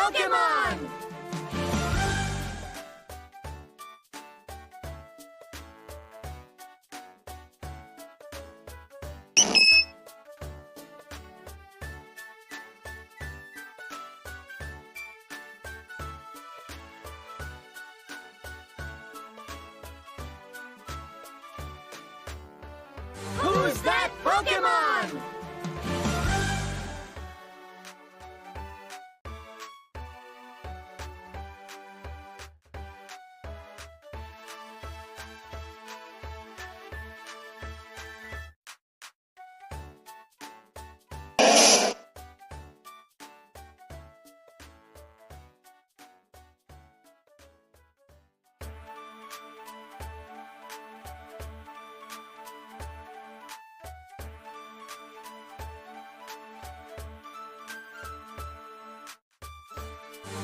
Pokemon? Who's that Pokemon?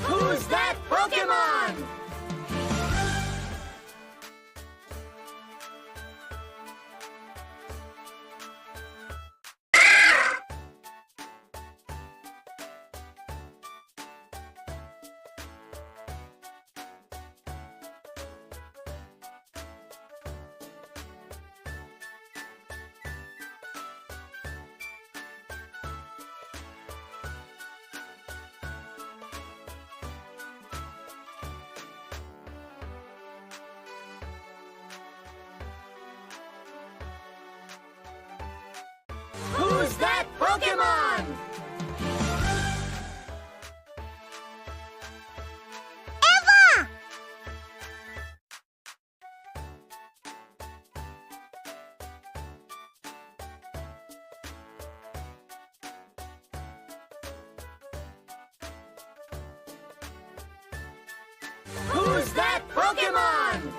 Who's that Pokemon? Who's that Pokemon? Eva! Who's that Pokemon?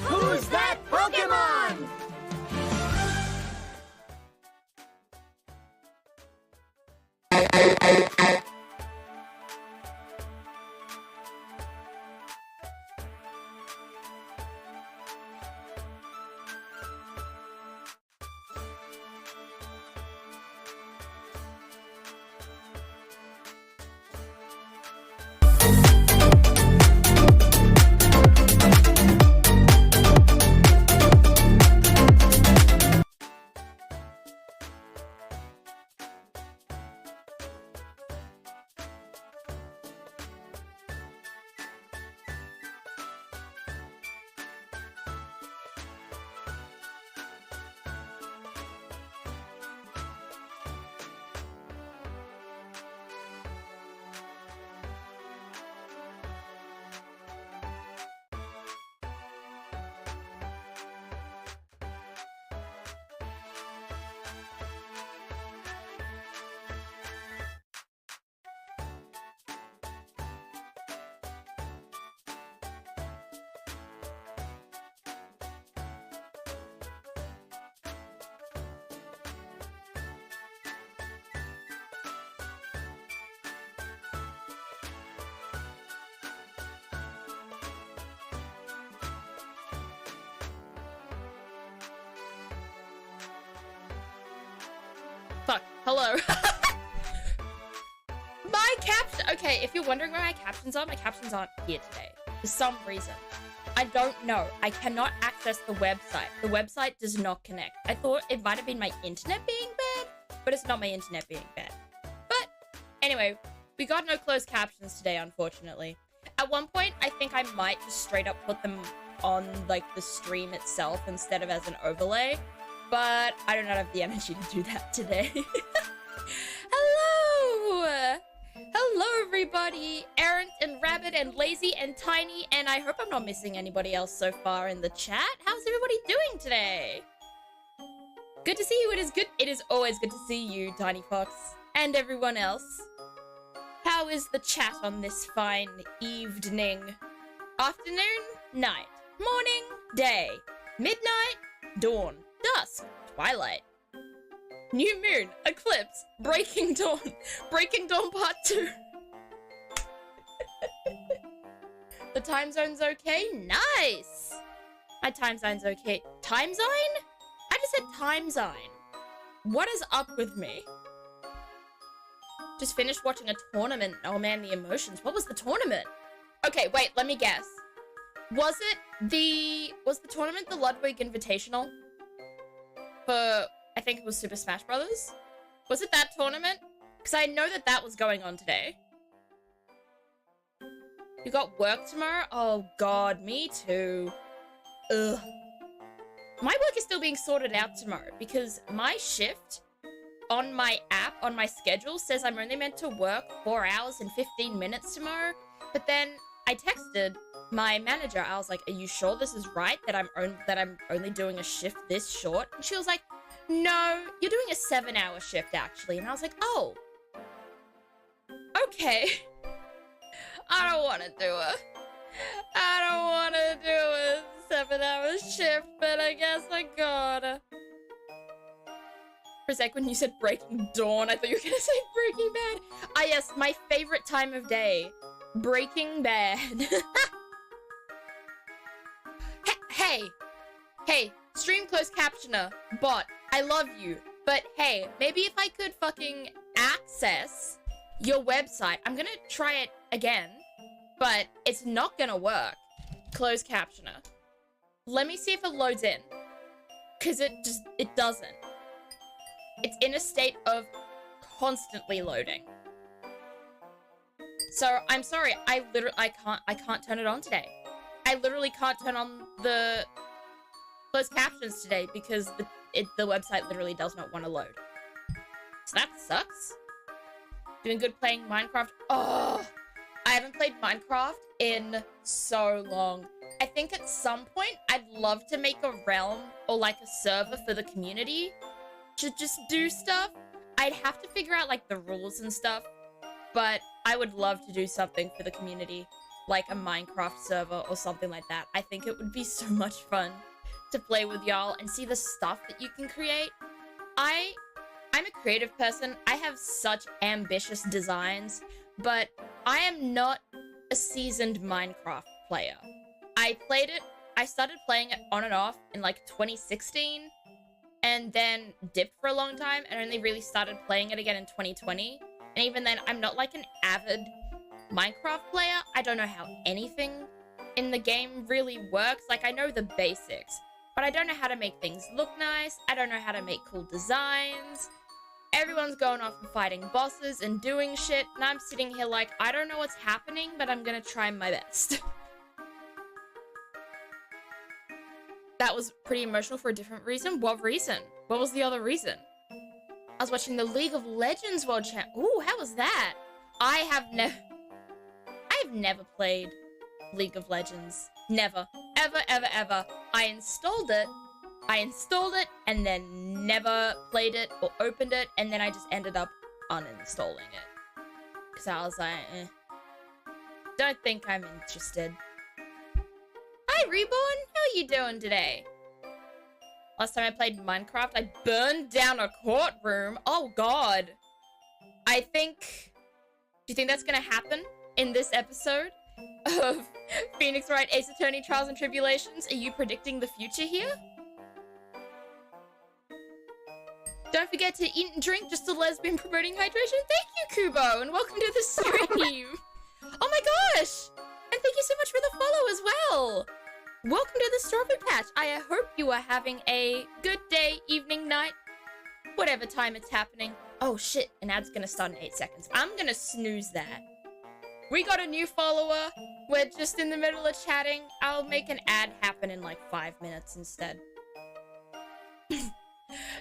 Who's that Pokemon? Fuck. Hello. My caption. Okay, if you're wondering where my captions are, my captions aren't here today. For some reason. I don't know. I cannot access the website. The website does not connect. I thought it might have been my internet being bad, but it's not my internet being bad. But anyway, we got no closed captions today, unfortunately. At one point, I think I might just straight up put them on like the stream itself instead of as an overlay, but I do not have the energy to do that today. Hello! Hello, everybody! Errant and Rabbit and Lazy and Tiny, and I hope I'm not missing anybody else so far in the chat. How's everybody doing today? Good to see you. It is good. It is always good to see you, Tiny Fox, and everyone else. How is the chat on this fine evening? Afternoon? Night? morning, day, midnight, dawn, dusk, twilight, new moon, eclipse, breaking dawn part 2. The time zone's okay? Nice! My time zone's okay. Time zone? I just said time zone. What is up with me? Just finished watching a tournament. Oh man, the emotions. What was the tournament? Okay, wait, let me guess. Was the tournament the Ludwig Invitational? For, I think it was Super Smash Brothers? Was it that tournament? Because I know that was going on today. You got work tomorrow? Oh god, me too. Ugh. My work is still being sorted out tomorrow because my shift on my app, on my schedule, says I'm only meant to work 4 hours and 15 minutes tomorrow. But then I texted my manager. I was like, are you sure this is right? That I'm only doing a shift this short? And she was like, no, you're doing a 7-hour shift actually. And I was like, oh, okay. I don't want to do a 7-hour shift, but I guess I gotta. For a sec, when you said Breaking Dawn, I thought you were gonna say Breaking Bad. Ah yes, my favorite time of day. Breaking Bad. Hey, stream closed captioner, bot, I love you, but hey, maybe if I could fucking access your website, I'm gonna try it again, but it's not gonna work. Closed captioner. Let me see if it loads in, because it doesn't. It's in a state of constantly loading. So I'm sorry, I can't turn it on today. I literally can't turn on the closed captions today because the website literally does not want to load. So that sucks. Doing good playing Minecraft. Oh, I haven't played Minecraft in so long. I think at some point I'd love to make a realm or like a server for the community to just do stuff. I'd have to figure out like the rules and stuff, but I would love to do something for the community, like a Minecraft server or something like that. I think it would be so much fun to play with y'all and see the stuff that you can create. I'm a creative person. I have such ambitious designs, but I am not a seasoned Minecraft player. I started playing it on and off in like 2016 and then dipped for a long time and only really started playing it again in 2020. And even then, I'm not like an avid Minecraft player. I don't know how anything in the game really works. Like, I know the basics, but I don't know how to make things look nice. I don't know how to make cool designs. Everyone's going off and fighting bosses and doing shit, and I'm sitting here like, I don't know what's happening, but I'm gonna try my best. That was pretty emotional for a different reason. What reason? What was the other reason? I was watching the League of Legends World Champ. Ooh, how was that? I have never played League of Legends. Never. Ever, ever, ever. I installed it, and then never played it or opened it, and then I just ended up uninstalling it. Because I was like, don't think I'm interested. Hi, Reborn! How are you doing today? Last time I played Minecraft, I burned down a courtroom. Oh, God. Do you think that's gonna happen in this episode of Phoenix Wright Ace Attorney Trials and Tribulations? Are you predicting the future here? Don't forget to eat and drink, just a lesbian promoting hydration. Thank you, Kubo, and welcome to the stream. Oh my gosh! And thank you so much for the follow as well. Welcome to the Strawberry Patch. I hope you are having a good day, evening, night, whatever time it's happening. Oh shit, an ad's gonna start in 8 seconds. I'm gonna snooze that. We got a new follower. We're just in the middle of chatting. I'll make an ad happen in like 5 minutes instead.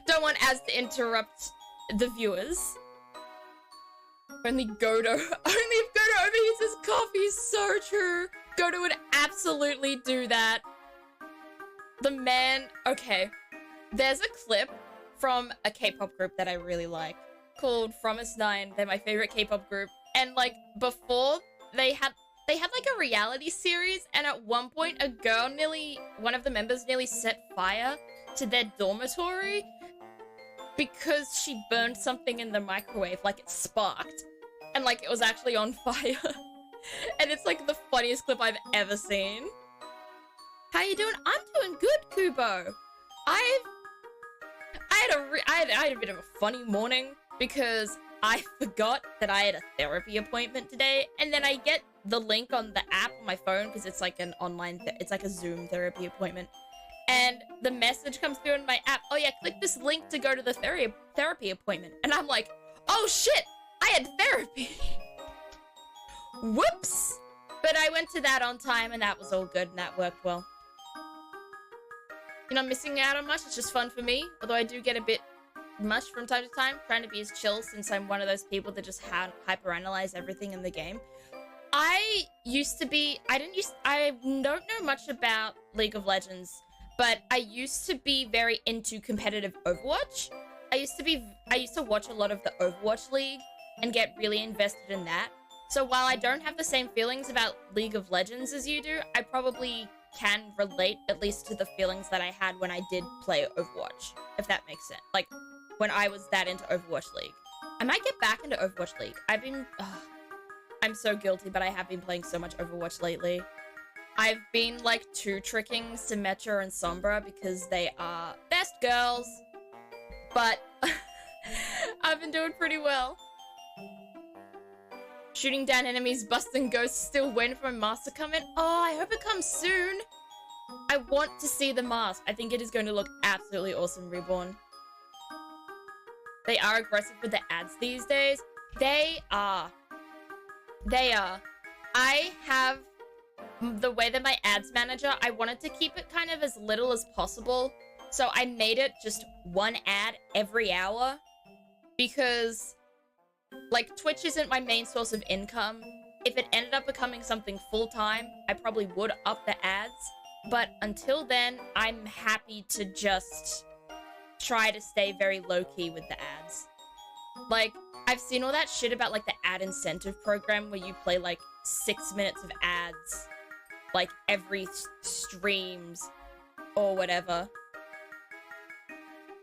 Don't want ads to interrupt the viewers. Only Godo. Only if Godo overheats his coffee. So true. Godo would absolutely do that. The man... Okay. There's a clip from a K-pop group that I really like called From Us 9. They're my favorite K-pop group. And like before they had... they had like a reality series, and at one point one of the members nearly set fire to their dormitory because she burned something in the microwave, like it sparked, and like it was actually on fire. And it's like the funniest clip I've ever seen. How you doing? I'm doing good, Kubo. I had a bit of a funny morning because I forgot that I had a therapy appointment today, and then I get the link on the app on my phone because it's like an online, it's like a Zoom therapy appointment, and the message comes through in my app. Oh yeah, click this link to go to the therapy appointment, and I'm like, oh shit, I had therapy. Whoops! But I went to that on time, and that was all good, and that worked well. You're not missing out on much. It's just fun for me, although I do get a bit much from time to time, trying to be as chill since I'm one of those people that just hyperanalyze everything in the game. I don't know much about League of Legends, but I used to be very into competitive Overwatch. I used to watch a lot of the Overwatch League and get really invested in that. So while I don't have the same feelings about League of Legends as you do, I probably can relate at least to the feelings that I had when I did play Overwatch, if that makes sense. Like, when I was that into Overwatch League. I might get back into Overwatch League. I'm so guilty, but I have been playing so much Overwatch lately. I've been, like, tricking Symmetra and Sombra because they are best girls, but I've been doing pretty well. Shooting down enemies, busting ghosts, still waiting for my mask to come in. Oh, I hope it comes soon. I want to see the mask. I think it is going to look absolutely awesome, Reborn. They are aggressive with the ads these days. They are. I have the way that my ads manager, I wanted to keep it kind of as little as possible. So I made it just one ad every hour because, like, Twitch isn't my main source of income. If it ended up becoming something full-time, I probably would up the ads. But until then, I'm happy to just try to stay very low-key with the ads. Like, I've seen all that shit about, like, the ad incentive program where you play, like, 6 minutes of ads, like, every streams or whatever.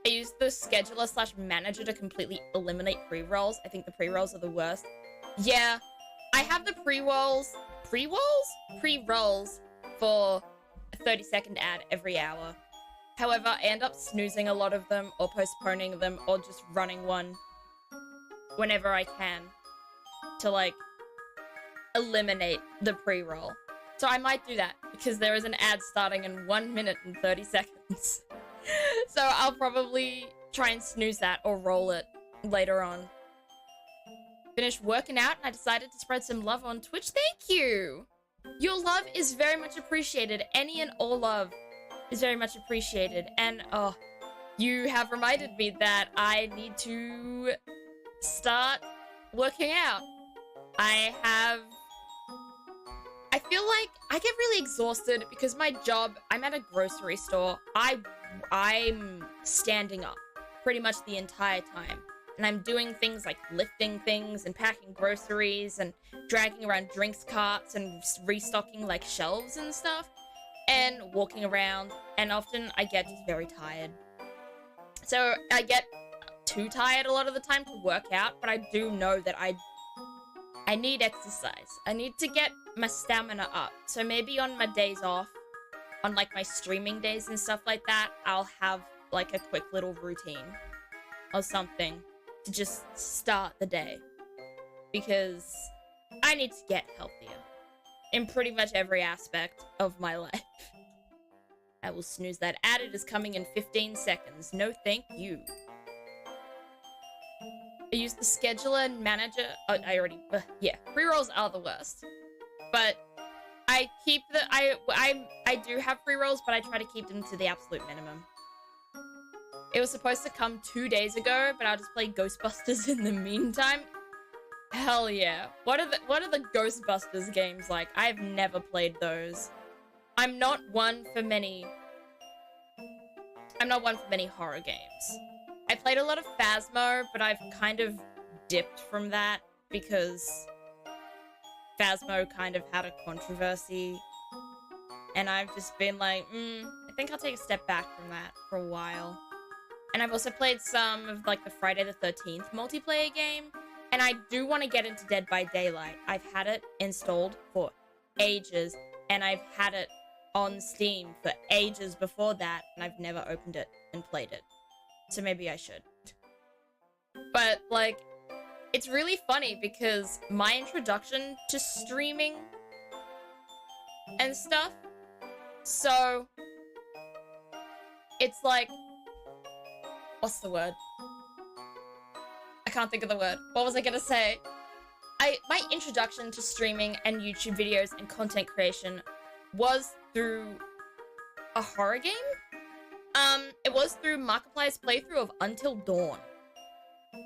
I use the scheduler/manager to completely eliminate pre-rolls. I think the pre-rolls are the worst. Yeah, I have the pre-rolls for a 30-second ad every hour. However, I end up snoozing a lot of them or postponing them or just running one whenever I can to, like, eliminate the pre-roll. So I might do that because there is an ad starting in 1 minute and 30 seconds. So I'll probably try and snooze that or roll it later on. Finished working out and I decided to spread some love on Twitch. Thank you! Your love is very much appreciated. Any and all love is very much appreciated. And, oh, you have reminded me that I need to start working out. I feel like I get really exhausted because my job, I'm at a grocery store. I'm standing up pretty much the entire time. And I'm doing things like lifting things and packing groceries and dragging around drinks carts and restocking like shelves and stuff and walking around. And often I get just very tired. So I get too tired a lot of the time to work out, but I do know that I need exercise. I need to get my stamina up. So maybe on my days off, on like my streaming days and stuff like that, I'll have like a quick little routine or something to just start the day. Because I need to get healthier in pretty much every aspect of my life. I will snooze that ad. It is coming in 15 seconds. No thank you. I use the scheduler and manager. Oh, yeah, pre-rolls are the worst. But I keep I do have pre-rolls, but I try to keep them to the absolute minimum. It was supposed to come 2 days ago, but I'll just play Ghostbusters in the meantime. Hell yeah. What are the Ghostbusters games like? I've never played those. I'm not one for many horror games. I played a lot of Phasmo, but I've kind of dipped from that because Phasmo kind of had a controversy. And I've just been like, I think I'll take a step back from that for a while. And I've also played some of, like, the Friday the 13th multiplayer game. And I do want to get into Dead by Daylight. I've had it installed for ages. And I've had it on Steam for ages before that. And I've never opened it and played it. So maybe I should. But, like, it's really funny because my introduction to streaming and stuff, so it's like, what's the word? I can't think of the word. What was I gonna say? My introduction to streaming and YouTube videos and content creation was through a horror game. It was through Markiplier's playthrough of Until Dawn.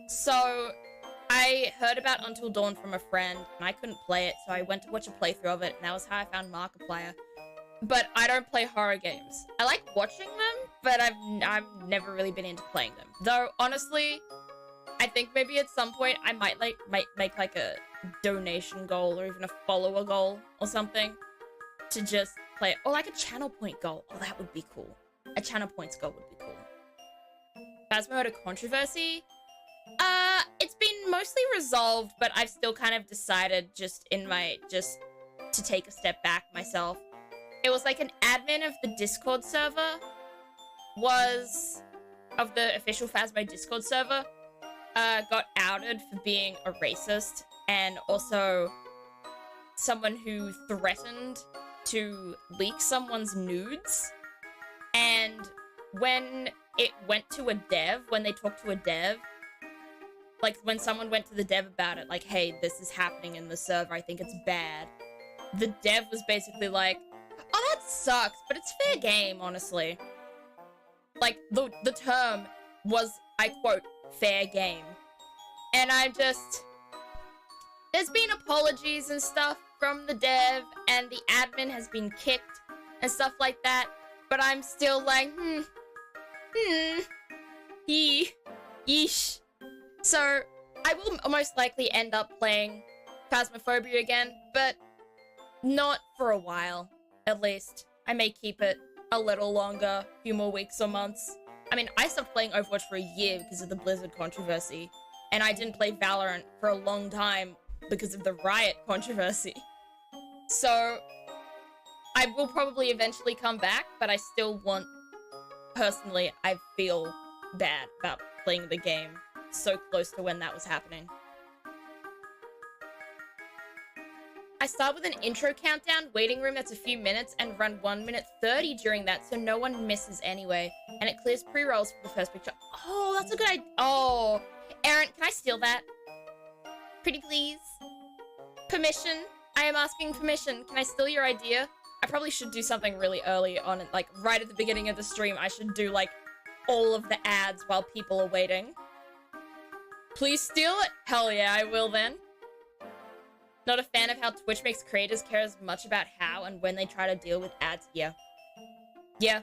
So I heard about Until Dawn from a friend, and I couldn't play it, so I went to watch a playthrough of it, and that was how I found Markiplier. But I don't play horror games. I like watching them, but I've never really been into playing them. Though, honestly, I think maybe at some point I might make like a donation goal or even a follower goal or something to just play it. Or like a channel point goal. Oh, that would be cool. A channel points goal would be cool. Phasmo had a controversy. It's been mostly resolved, but I've still kind of decided just to take a step back myself. It was like an admin of the Discord server of the official Phasmo Discord server, got outed for being a racist and also someone who threatened to leak someone's nudes. And when it went to a dev, when they talked to a dev, like, when someone went to the dev about it, like, hey, this is happening in the server, I think it's bad. The dev was basically like, oh, that sucks, but it's fair game, honestly. Like, the term was, I quote, fair game. And there's been apologies and stuff from the dev, and the admin has been kicked and stuff like that, but I'm still like, yeesh. So, I will most likely end up playing Phasmophobia again, but not for a while, at least. I may keep it a little longer, a few more weeks or months. I mean, I stopped playing Overwatch for a year because of the Blizzard controversy, and I didn't play Valorant for a long time because of the Riot controversy. So, I will probably eventually come back, but I still want, personally, I feel bad about playing the game so close to when that was happening. I start with an intro countdown, waiting room that's a few minutes, and run 1 minute 30 during that so no one misses anyway. And it clears pre-rolls for the first picture. Oh, that's a good idea. Oh, Aaron, can I steal that? Pretty please? Permission? I am asking permission. Can I steal your idea? I probably should do something really early on, like right at the beginning of the stream. I should do like all of the ads while people are waiting. Please steal it? Hell yeah, I will then. Not a fan of how Twitch makes creators care as much about how and when they try to deal with ads. Yeah. The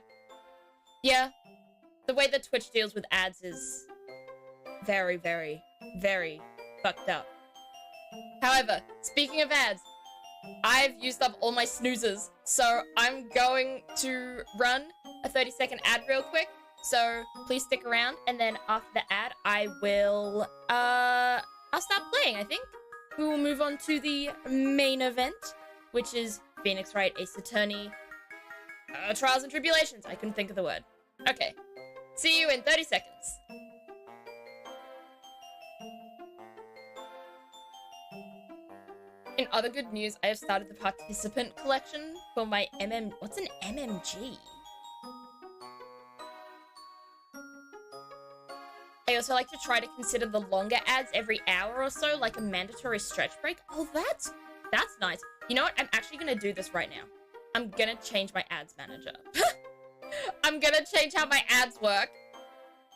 way that Twitch deals with ads is very, very, very fucked up. However, speaking of ads, I've used up all my snoozers, so I'm going to run a 30-second ad real quick. So please stick around, and then after the ad, I'll start playing, I think. We will move on to the main event, which is Phoenix Wright Ace Attorney, Trials and Tribulations. I couldn't think of the word. Okay. See you in 30 seconds. In other good news, I have started the participant collection for my What's an MMG? I also like to try to consider the longer ads every hour or so, like a mandatory stretch break. Oh, that's nice. You know what? I'm actually gonna do this right now. I'm gonna change my ads manager. I'm gonna change how my ads work.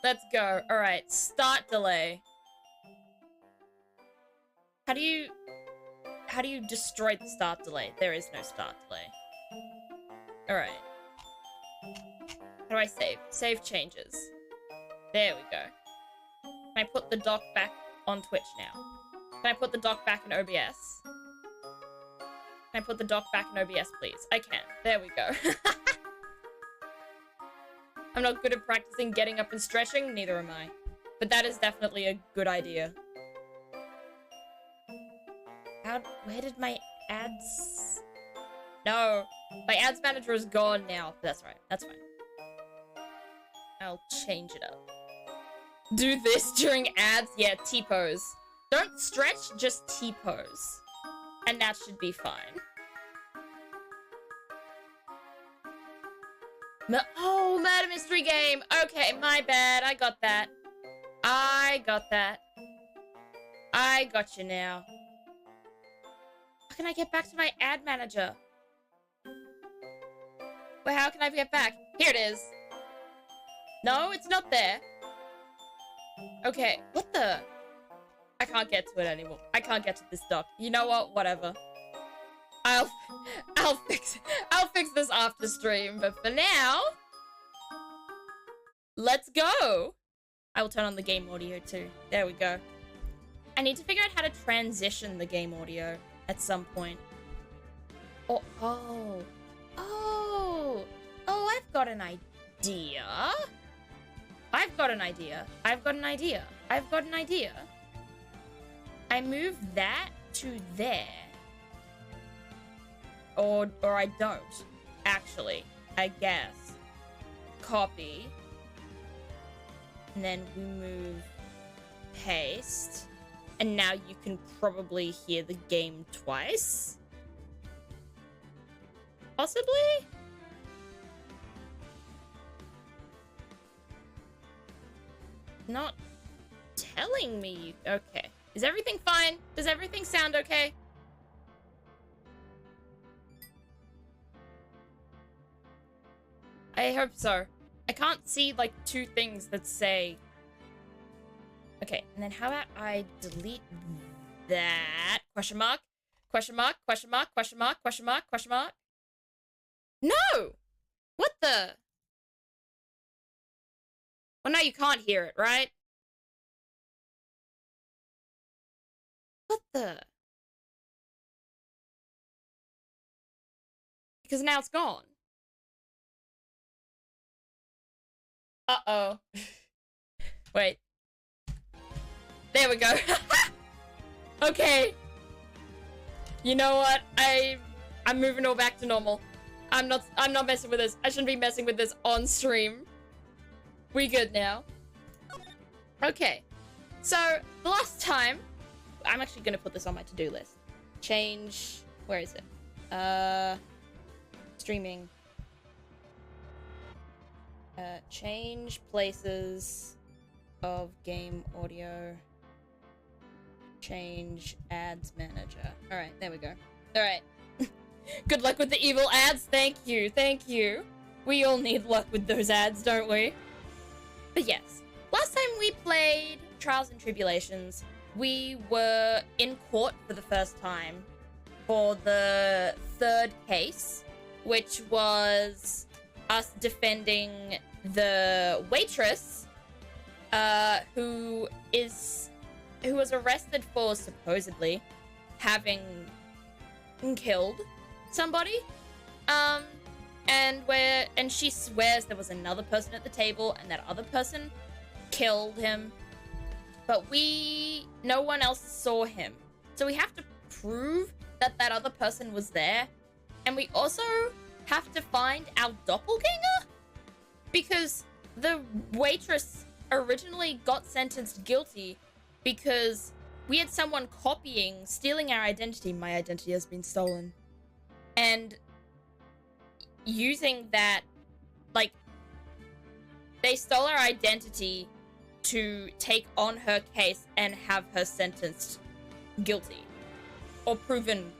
Let's go. All right, start delay. How do you destroy the start delay? There is no start delay. All right. How do I save? Save changes. There we go. Can I put the doc back on Twitch now? Can I put the doc back in OBS? Can I put the dock back in OBS, please? I can. There we go. I'm not good at practicing getting up and stretching, neither am I. But that is definitely a good idea. Where did my ads... No, my ads manager is gone now. That's right, that's fine. I'll change it up. Do this during ads? Yeah, T-pose. Don't stretch, just T-pose. And that should be fine. Oh, murder mystery game. Okay, my bad. I got that. I got that. I got you now. How can I get back to my ad manager? Well, how can I get back? Here it is. No, it's not there. Okay, what the? I can't get to it anymore. I can't get to this dock. You know what? Whatever. I'll fix this after stream, but for now, let's go. I will turn on the game audio too. There we go. I need to figure out how to transition the game audio at some point. Oh, I've got an idea. I've got an idea. I move that to there. Or I don't. Actually, I guess. Copy. And then we move paste. And now you can probably hear the game twice. Possibly? Not telling me. Okay. Is everything fine? Does everything sound okay? I hope so. I can't see, like, two things that say... Okay, and then how about I delete that? Question mark? Question mark? Question mark? Question mark? Question mark? Question mark? No! What the? Well, now you can't hear it, right? What the? Because now it's gone. Uh-oh. Wait. There we go. Okay. You know what? I'm moving all back to normal. I'm not messing with this. I shouldn't be messing with this on stream. We good now. Okay. So, the last time... I'm actually gonna put this on my to-do list. Change... Where is it? Streaming. Change places of game audio. Change ads manager. Alright, there we go. Alright. Good luck with the evil ads. Thank you. Thank you. We all need luck with those ads, don't we? But yes. Last time we played Trials and Tribulations, we were in court for the first time for the third case, which was us defending the waitress who was arrested for supposedly having killed somebody. And she swears there was another person at the table and that other person killed him. But no one else saw him. So we have to prove that that other person was there. And we also have to find our doppelganger. Because the waitress originally got sentenced guilty because we had someone stealing our identity. My identity has been stolen. And using that, like, they stole our identity to take on her case and have her sentenced guilty. Or proven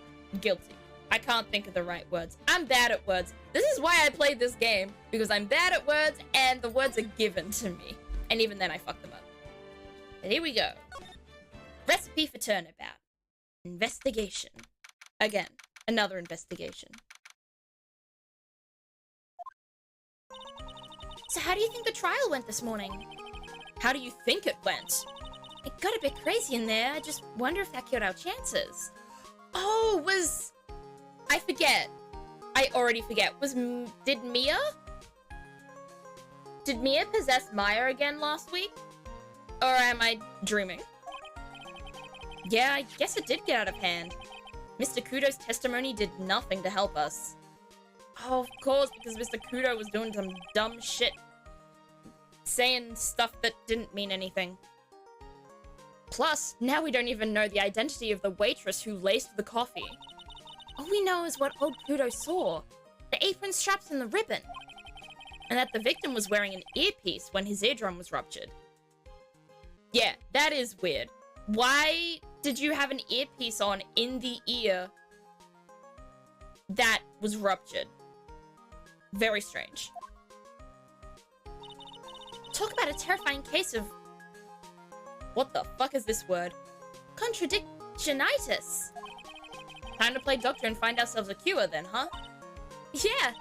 guilty. I can't think of the right words. I'm bad at words. This is why I played this game, because I'm bad at words and the words are given to me. And even then I fuck them up. But here we go. Recipe for turnabout. Investigation. Again, another investigation. So how do you think the trial went this morning? How do you think it went? It got a bit crazy in there. I just wonder if that killed our chances. Oh, I forget. I already forget. Did Mia possess Maya again last week? Or am I dreaming? Yeah, I guess it did get out of hand. Mr. Kudo's testimony did nothing to help us. Oh, of course, because Mr. Kudo was doing some dumb shit. Saying stuff that didn't mean anything. Plus, now we don't even know the identity of the waitress who laced the coffee. All we know is what old Kudo saw. The apron straps and the ribbon. And that the victim was wearing an earpiece when his eardrum was ruptured. Yeah, that is weird. Why did you have an earpiece on in the ear that was ruptured? Very strange. Talk about a terrifying case of... What the fuck is this word? Contradictionitis. Time to play doctor and find ourselves a cure then, huh? Yeah.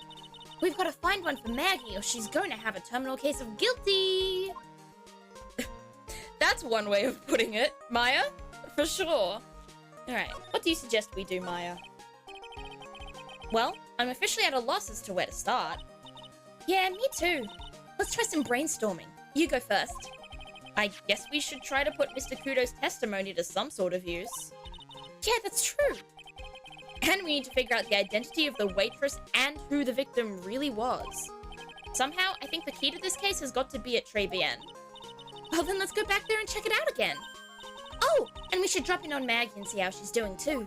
We've got to find one for Maggie or she's going to have a terminal case of guilty. That's one way of putting it, Maya. For sure. Alright, what do you suggest we do, Maya? Well, I'm officially at a loss as to where to start. Yeah, me too. Let's try some brainstorming. You go first. I guess we should try to put Mr. Kudo's testimony to some sort of use. Yeah, that's true. And we need to figure out the identity of the waitress and who the victim really was. Somehow, I think the key to this case has got to be at Trebian. Well, then let's go back there and check it out again. Oh, and we should drop in on Maggie and see how she's doing too.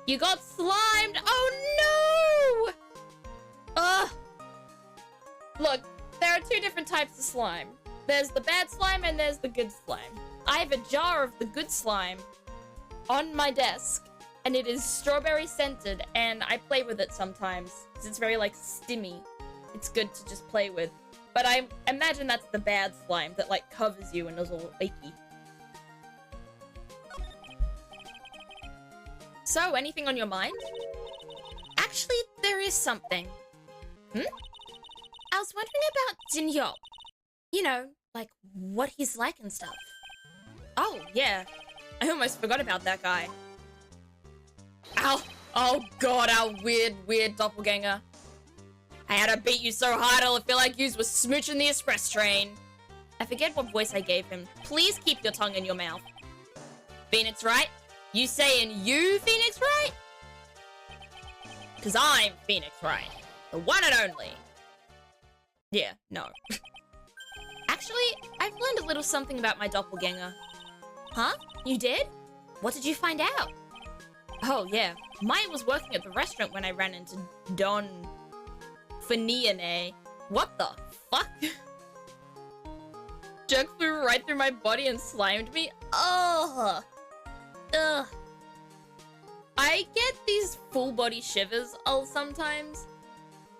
You got slimed! Oh no! Ugh. Look, there are two different types of slime. There's the bad slime and there's the good slime. I have a jar of the good slime on my desk, and it is strawberry scented, and I play with it sometimes because it's very like stimmy. It's good to just play with. But I imagine that's the bad slime that like covers you and is all achy. So, anything on your mind? Actually, there is something. I was wondering about Jinyop. You know, like what he's like and stuff. Oh, yeah. I almost forgot about that guy. Ow! Oh god, our weird doppelganger. I had to beat you so hard I'll feel like yous was smooching the express train. I forget what voice I gave him. Please keep your tongue in your mouth. Phoenix Wright? You saying you Phoenix Wright? Cause I'm Phoenix Wright. The one and only. Yeah, no. Actually, I've learned a little something about my doppelganger. Huh? You did? What did you find out? Oh, yeah. Maya was working at the restaurant when I ran into Don Faniane. What the fuck? Jerk flew right through my body and slimed me? Ugh. Ugh. I get these full body shivers sometimes.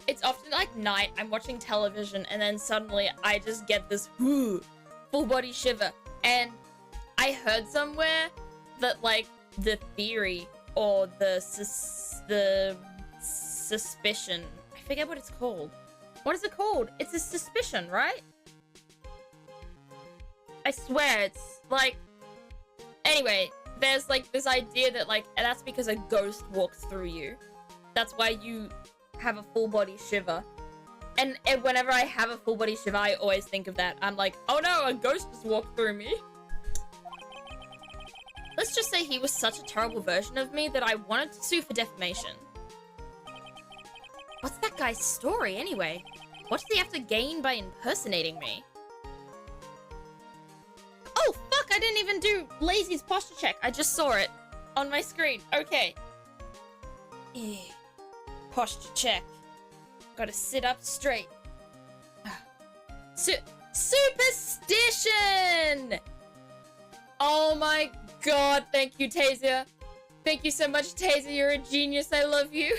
It's often like night, I'm watching television, and then suddenly I just get this full body shiver. And I heard somewhere that like the theory or the suspicion, I forget what it's called. What is it called? It's a suspicion, right? I swear it's like, anyway, there's like this idea that like that's because a ghost walks through you. That's why you have a full body shiver. And whenever I have a full body shiver, I always think of that. I'm like, oh no, a ghost just walked through me. Let's just say he was such a terrible version of me that I wanted to sue for defamation. What's that guy's story anyway? What does he have to gain by impersonating me? Oh fuck, I didn't even do Lazy's posture check. I just saw it on my screen. Okay. Posture check. Gotta sit up straight. Superstition! Oh my god, thank you, Tasia. Thank you so much, Tasia. You're a genius. I love you.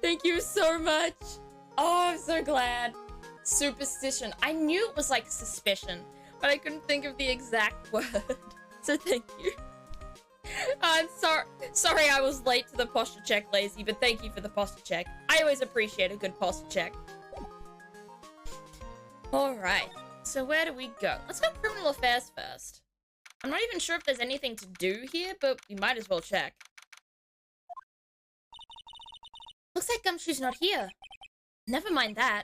Thank you so much. Oh, I'm so glad. Superstition. I knew it was like suspicion, but I couldn't think of the exact word. So thank you. I'm sorry I was late to the posture check, Lazy, but thank you for the posture check. I always appreciate a good posture check. Alright, so where do we go? Let's go criminal affairs first. I'm not even sure if there's anything to do here, but we might as well check. Looks like Gumshoe's not here. Never mind that.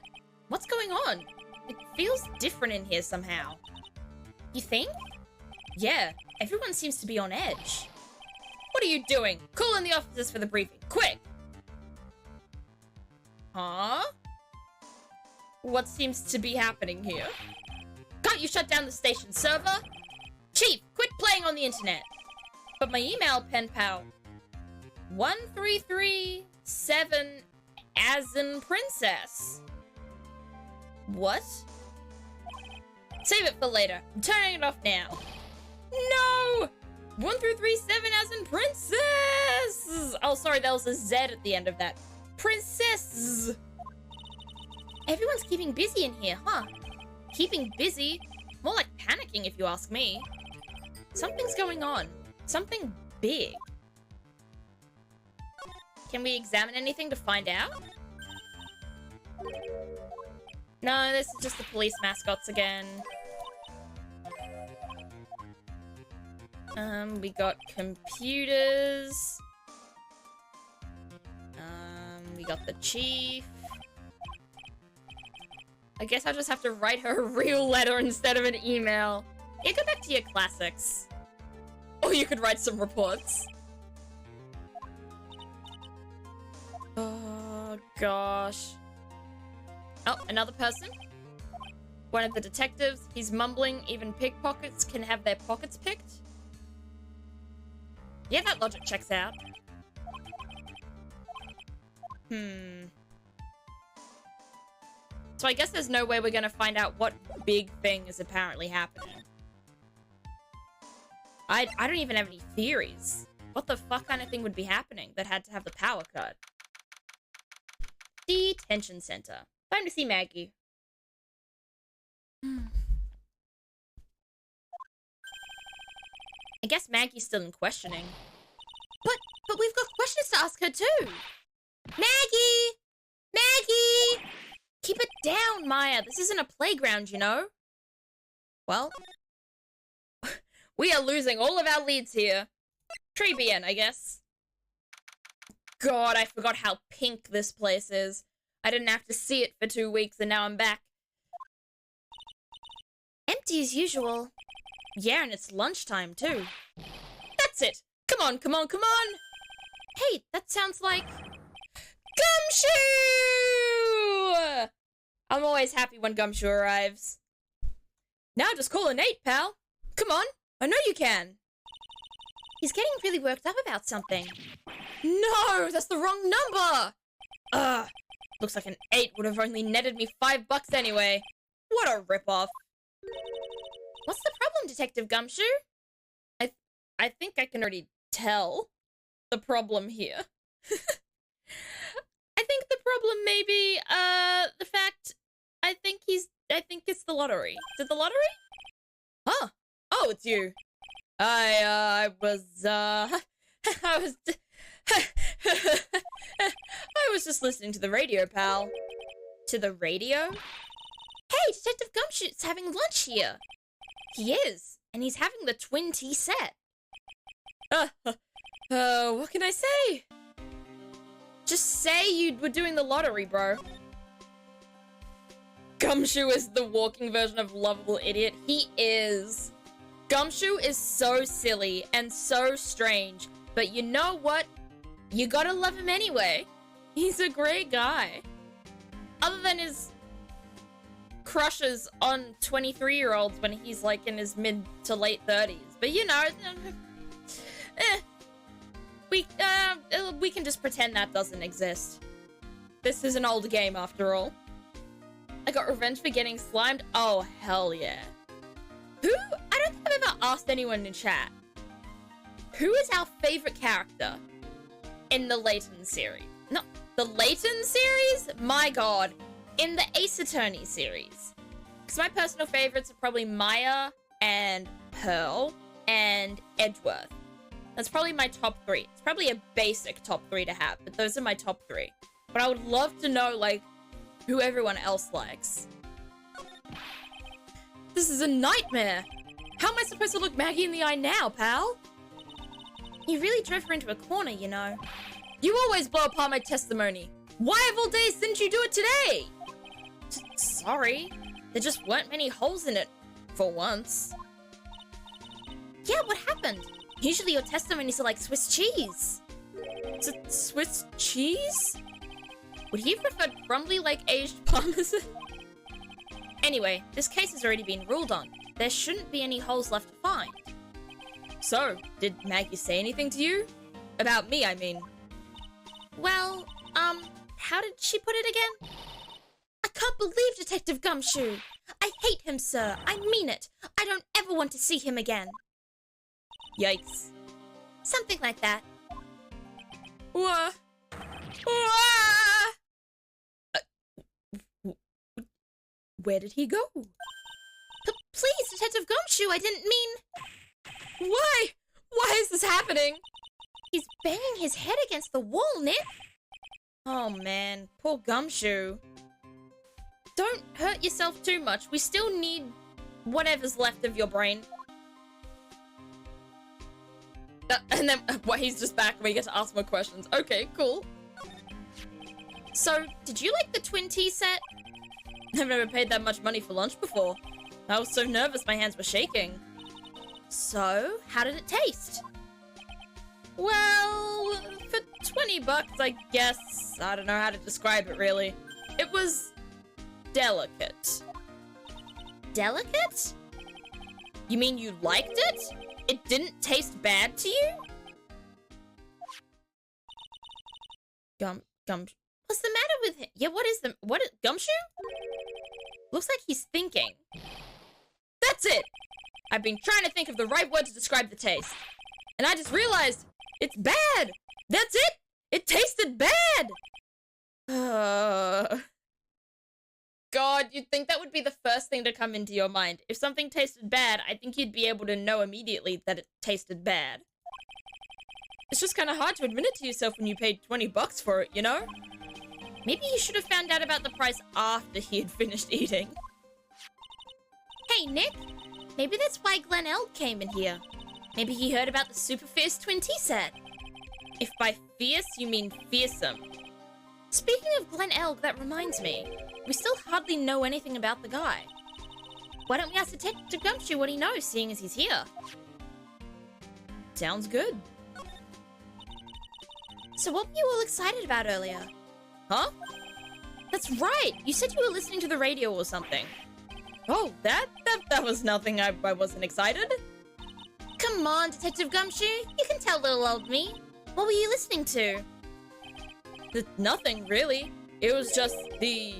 What's going on? It feels different in here somehow. You think? Yeah, everyone seems to be on edge. What are you doing? Call in the officers for the briefing, quick! Huh? What seems to be happening here? Can't you shut down the station server? Chief, quit playing on the internet! But my email, pen pal. 1337 as in princess. What? Save it for later. I'm turning it off now. No! 1337 as in princess! Oh, sorry, there was a Z at the end of that. Princess! Everyone's keeping busy in here, huh? Keeping busy? More like panicking, if you ask me. Something's going on. Something big. Can we examine anything to find out? No, this is just the police mascots again. We got computers. We got the chief. I guess I'll just have to write her a real letter instead of an email. Yeah, go back to your classics. Or you could write some reports. Oh, gosh. Oh, another person? One of the detectives. He's mumbling. Even pickpockets can have their pockets picked. Yeah, that logic checks out. So I guess there's no way we're gonna find out what big thing is apparently happening. I don't even have any theories. What the fuck kind of thing would be happening that had to have the power cut? Detention center. Time to see Maggie. I guess Maggie's still in questioning. But we've got questions to ask her too. Maggie! Maggie! Keep it down, Maya. This isn't a playground, you know? Well, we are losing all of our leads here. Trebian, I guess. God, I forgot how pink this place is. I didn't have to see it for 2 weeks and now I'm back. Empty as usual. Yeah, and it's lunchtime too. That's it. Come on, come on, come on. Hey, that sounds like... Gumshoe! I'm always happy when Gumshoe arrives. Now just call a Nate, pal. Come on, I know you can. He's getting really worked up about something. No, that's the wrong number. Ugh, looks like an 8 would have only netted me $5 anyway. What a ripoff. What's the problem, Detective Gumshoe? I think I can already tell the problem here. I think the problem may be, the fact I think it's the lottery. Is it the lottery? Huh. Oh, it's you. I was just listening to the radio, pal. To the radio? Hey, Detective Gumshoe's having lunch here. He is, and he's having the twin tea set. What can I say? Just say you were doing the lottery, bro. Gumshoe is the walking version of lovable idiot. He is. Gumshoe is so silly and so strange, but you know what? You gotta love him anyway. He's a great guy. Other than his crushes on 23-year-olds when he's like in his mid to late 30s. But you know, we can just pretend that doesn't exist. This is an old game after all. I got revenge for getting slimed? Oh, hell yeah. Who? I don't think I've ever asked anyone in chat. Who is our favorite character in the Layton series? No, the Layton series? My god. In the Ace Attorney series. Because my personal favorites are probably Maya and Pearl and Edgeworth. That's probably my top 3. It's probably a basic top 3 to have, but those are my top 3. But I would love to know, like, who everyone else likes. This is a nightmare. How am I supposed to look Maggie in the eye now, pal? You really drove her into a corner, you know. You always blow apart my testimony. Why of all days didn't you do it today? Sorry. There just weren't many holes in it, for once. Yeah, what happened? Usually your testimonies are like Swiss cheese. Swiss cheese? Would he have preferred crumbly like aged parmesan? Anyway, this case has already been ruled on. There shouldn't be any holes left to find. So, did Maggie say anything to you? About me, I mean. Well, how did she put it again? I can't believe Detective Gumshoe. I hate him, sir. I mean it. I don't ever want to see him again. Yikes. Something like that. Wah. Wah. Where did he go? Please, Detective Gumshoe, I didn't mean... Why? Why is this happening? He's banging his head against the wall, Nick. Oh man, poor Gumshoe. Don't hurt yourself too much. We still need whatever's left of your brain. And then he's just back and we get to ask more questions. Okay, cool. So, did you like the twin tea set? I've never paid that much money for lunch before. I was so nervous my hands were shaking. So, how did it taste? Well, for 20 bucks, I guess. I don't know how to describe it, really. It was delicate. Delicate? You mean you liked it? It didn't taste bad to you? What's the matter with him? Yeah, Gumshoe? Looks like he's thinking. That's it! I've been trying to think of the right word to describe the taste. And I just realized, it's bad! That's it! It tasted bad! God, you'd think that would be the first thing to come into your mind. If something tasted bad, I think you'd be able to know immediately that it tasted bad. It's just kind of hard to admit it to yourself when you paid 20 bucks for it, you know? Maybe you should have found out about the price after he had finished eating. Hey, Nick. Maybe that's why Glen Elg came in here. Maybe he heard about the super fierce twin tea set. If by fierce you mean fearsome. Speaking of Glen Elg, that reminds me. We still hardly know anything about the guy. Why don't we ask Detective Gumshoe what he knows, seeing as he's here? Sounds good. So what were you all excited about earlier? Huh? That's right! You said you were listening to the radio or something. Oh, that was nothing. I wasn't excited. Come on, Detective Gumshoe. You can tell little old me. What were you listening to? Nothing, really. It was just the,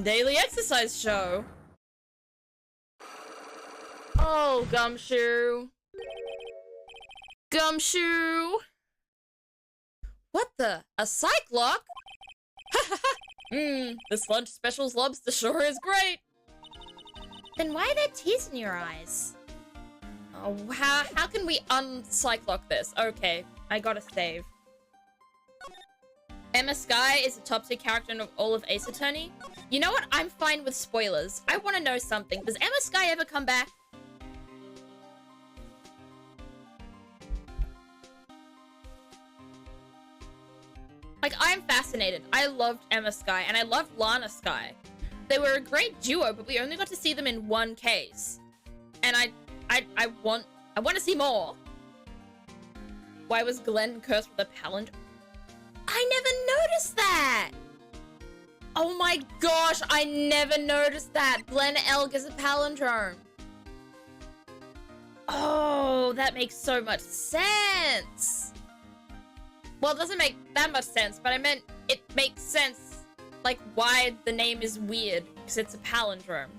daily exercise show. Oh, Gumshoe. Gumshoe. What the? A cyclock? This lunch special's lobster sure is great. Then why are there tears in your eyes? Oh, how can we uncyclock this? Okay, I gotta save. Emma Skye is the top tier character in all of Ace Attorney. You know what? I'm fine with spoilers. I want to know something. Does Emma Skye ever come back? Like, I'm fascinated. I loved Emma Skye, and I loved Lana Skye. They were a great duo, but we only got to see them in one case. And I want to see more. Why was Glenn cursed with a palindrome? I never noticed that! Oh my gosh, I never noticed that! Glen Elg is a palindrome. Oh, that makes so much sense! Well, it doesn't make that much sense, but I meant it makes sense, like, why the name is weird, because it's a palindrome.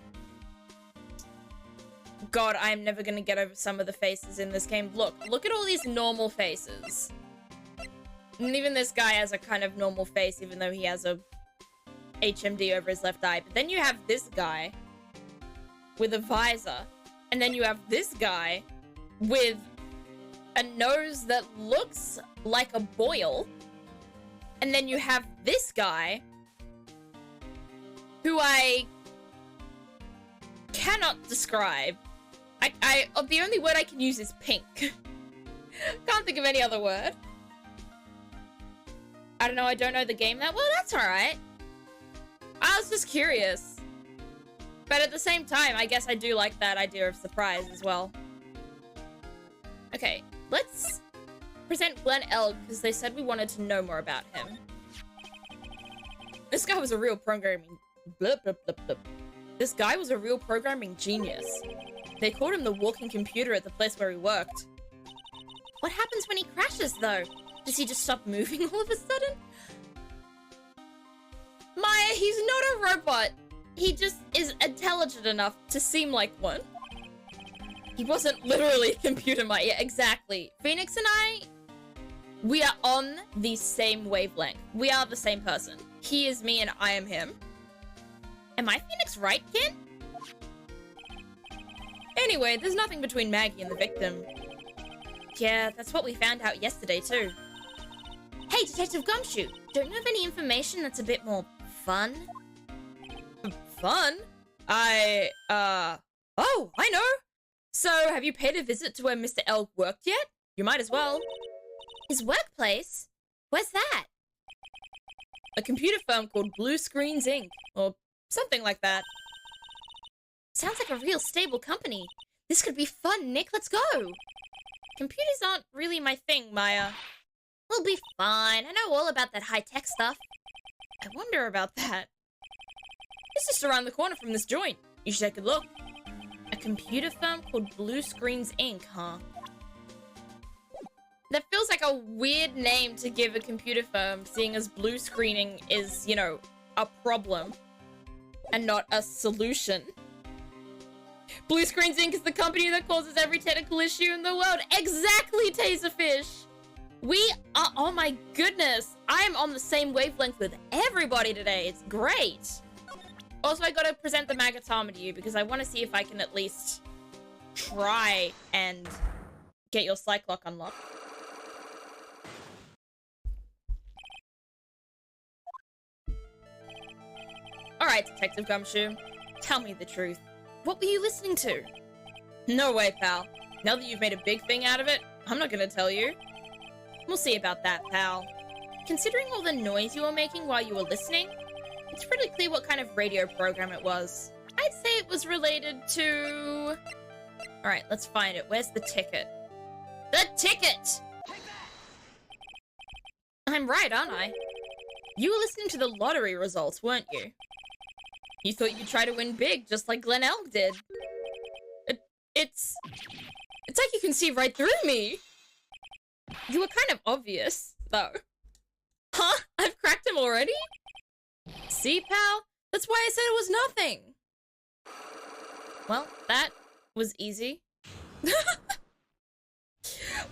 God, I'm never gonna get over some of the faces in this game. Look at all these normal faces. And even this guy has a kind of normal face, even though he has a HMD over his left eye. But then you have this guy with a visor. And then you have this guy with a nose that looks like a boil. And then you have this guy who I cannot describe. The only word I can use is pink. Can't think of any other word. I don't know, I don't know the game that well, that's alright. I was just curious. But at the same time, I guess I do like that idea of surprise as well. Okay, let's present Glenn L, because they said we wanted to know more about him. This guy was a real programming... Blip, blip, blip, blip. This guy was a real programming genius. They called him the walking computer at the place where he worked. What happens when he crashes, though? Does he just stop moving all of a sudden? Maya, he's not a robot. He just is intelligent enough to seem like one. He wasn't literally a computer, Maya. Yeah, exactly. Phoenix and I, we are on the same wavelength. We are the same person. He is me and I am him. Am I Phoenix Wright, kid? Anyway, there's nothing between Maggie and the victim. Yeah, that's what we found out yesterday, too. Hey, Detective Gumshoe, don't you have any information that's a bit more fun? Fun? Oh, I know! So, have you paid a visit to where Mr. L worked yet? You might as well. His workplace? Where's that? A computer firm called Blue Screens Inc. Or something like that. Sounds like a real stable company. This could be fun, Nick. Let's go. Computers aren't really my thing, Maya. We'll be fine. I know all about that high-tech stuff. I wonder about that. It's just around the corner from this joint. You should take a look. A computer firm called Blue Screens Inc., huh? That feels like a weird name to give a computer firm, seeing as blue screening is, you know, a problem and not a solution. Blue Screens Inc. is the company that causes every technical issue in the world. Exactly, Taserfish! We are, oh my goodness, I am on the same wavelength with everybody today. It's great. Also, I gotta present the Magatama to you because I want to see if I can at least try and get your Cyclock unlocked. Alright, Detective Gumshoe, tell me the truth. What were you listening to? No way, pal. Now that you've made a big thing out of it, I'm not gonna tell you. We'll see about that, pal. Considering all the noise you were making while you were listening, it's pretty clear what kind of radio program it was. I'd say it was related to... Alright, let's find it. Where's the ticket? The ticket! I'm right, aren't I? You were listening to the lottery results, weren't you? You thought you'd try to win big, just like Glenn Elk did. It's like you can see right through me. You were kind of obvious, though. Huh? I've cracked him already? See, pal? That's why I said it was nothing. Well, that was easy.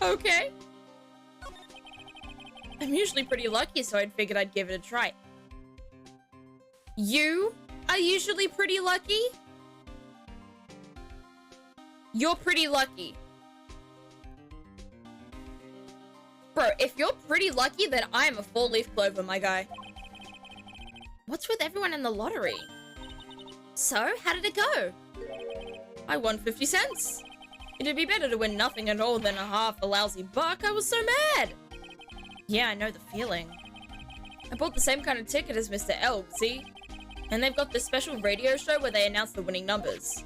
Okay. I'm usually pretty lucky, so I figured I'd give it a try. You are usually pretty lucky? You're pretty lucky. Bro, if you're pretty lucky, then I'm a four-leaf clover, my guy. What's with everyone in the lottery? So, how did it go? I won 50 cents. It'd be better to win nothing at all than half a lousy buck. I was so mad. Yeah, I know the feeling. I bought the same kind of ticket as Mr. Elk, see? And they've got this special radio show where they announce the winning numbers.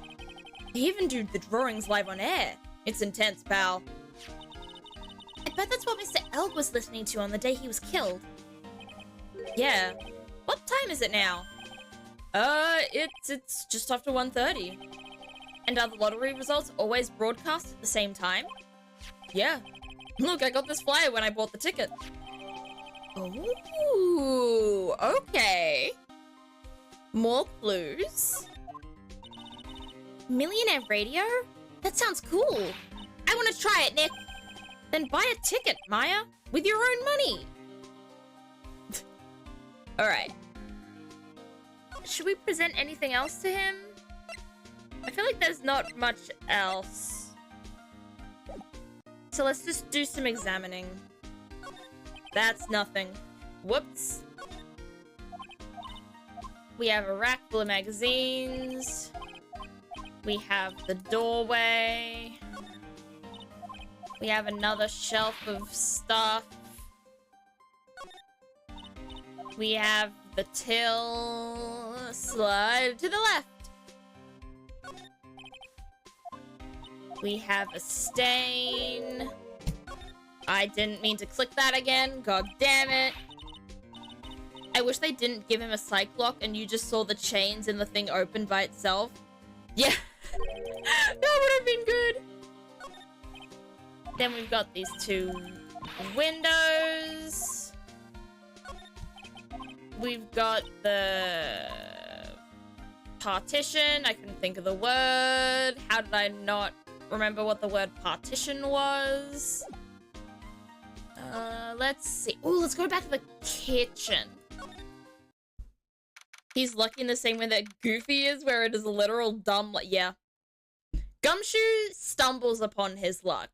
They even do the drawings live on air. It's intense, pal. I bet that's what Mr. Elk was listening to on the day he was killed. Yeah. What time is it now? It's just after 1:30. And are the lottery results always broadcast at the same time? Yeah. Look, I got this flyer when I bought the ticket. Ooh, okay. More clues. Millionaire radio? That sounds cool. I want to try it, Nick. Then buy a ticket, Maya, with your own money. Alright. Should we present anything else to him? I feel like there's not much else. So let's just do some examining. That's nothing. Whoops. We have a rack full of magazines. We have the doorway. We have another shelf of stuff. We have the till. Slide to the left. We have a stain. I didn't mean to click that again. God damn it. I wish they didn't give him a psych lock and you just saw the chains and the thing open by itself. Yeah. That would have been good. Then we've got these two windows. We've got the partition. I couldn't think of the word. How did I not remember what the word partition was? Let's see. Oh, let's go back to the kitchen. He's lucky in the same way that Goofy is, where it is a literal dumb, yeah. Gumshoe stumbles upon his luck.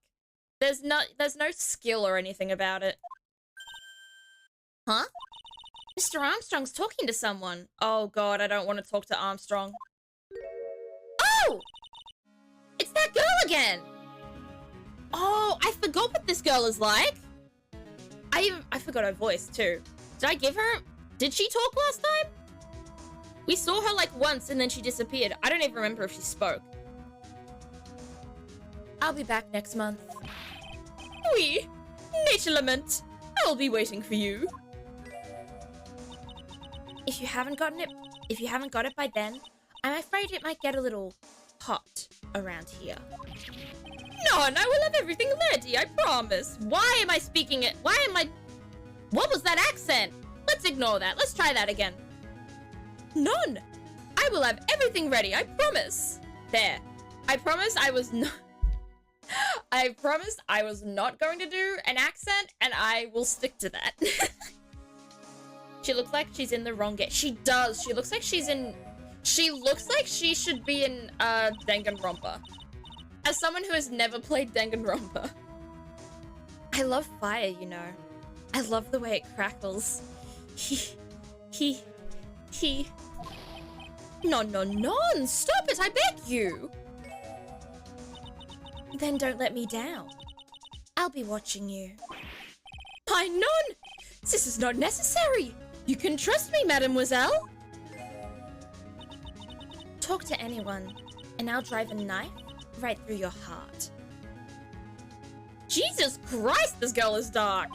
There's no skill or anything about it. Huh? Mr. Armstrong's talking to someone. Oh god, I don't want to talk to Armstrong. Oh! It's that girl again! Oh, I forgot what this girl is like. I forgot her voice too. Did she talk last time? We saw her like once and then she disappeared. I don't even remember if she spoke. I'll be back next month. Oui, nature lament. I'll be waiting for you. If you haven't got it by then, I'm afraid it might get a little hot around here. No, and I will have everything ready, I promise. Why am I speaking it? What was that accent? Let's ignore that. Let's try that again. None. I will have everything ready, I promise. There. I promise I was not going to do an accent, and I will stick to that. She looks like she's in the wrong game. She does. She looks like she should be in Danganronpa. As someone who has never played Danganronpa. I love fire, you know. I love the way it crackles. He. No, stop it, I beg you. Then don't let me down. I'll be watching you. Why, none! This is not necessary. You can trust me, mademoiselle. Talk to anyone, and I'll drive a knife right through your heart. Jesus Christ, this girl is dark.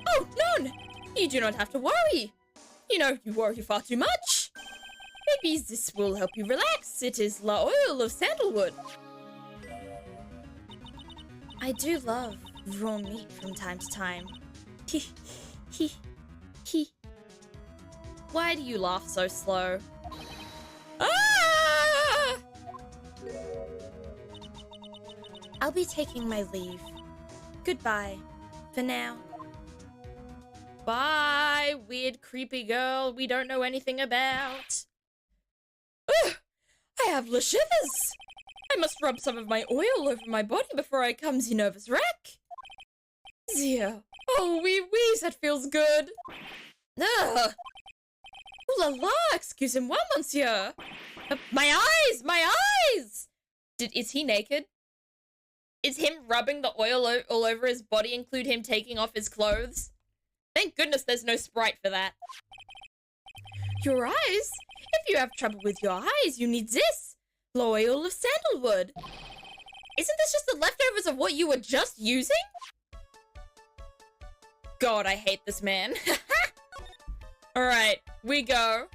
Oh, none! You do not have to worry. You know, you worry far too much. Maybe this will help you relax. It is the oil of sandalwood. I do love raw meat from time to time. He. Why do you laugh so slow? Ah! I'll be taking my leave. Goodbye, for now. Bye, weird, creepy girl we don't know anything about. Ugh, I have the shivers. I must rub some of my oil over my body before I come the nervous wreck. Zia. Oh, wee, that feels good. Ugh. Ooh la la, excusez-moi, monsieur. My eyes! Is he naked? Is him rubbing the oil all over his body include him taking off his clothes? Thank goodness there's no Sprite for that. Your eyes? If you have trouble with your eyes, you need this. The oil of sandalwood. Isn't this just the leftovers of what you were just using? God, I hate this man. Alright, we go.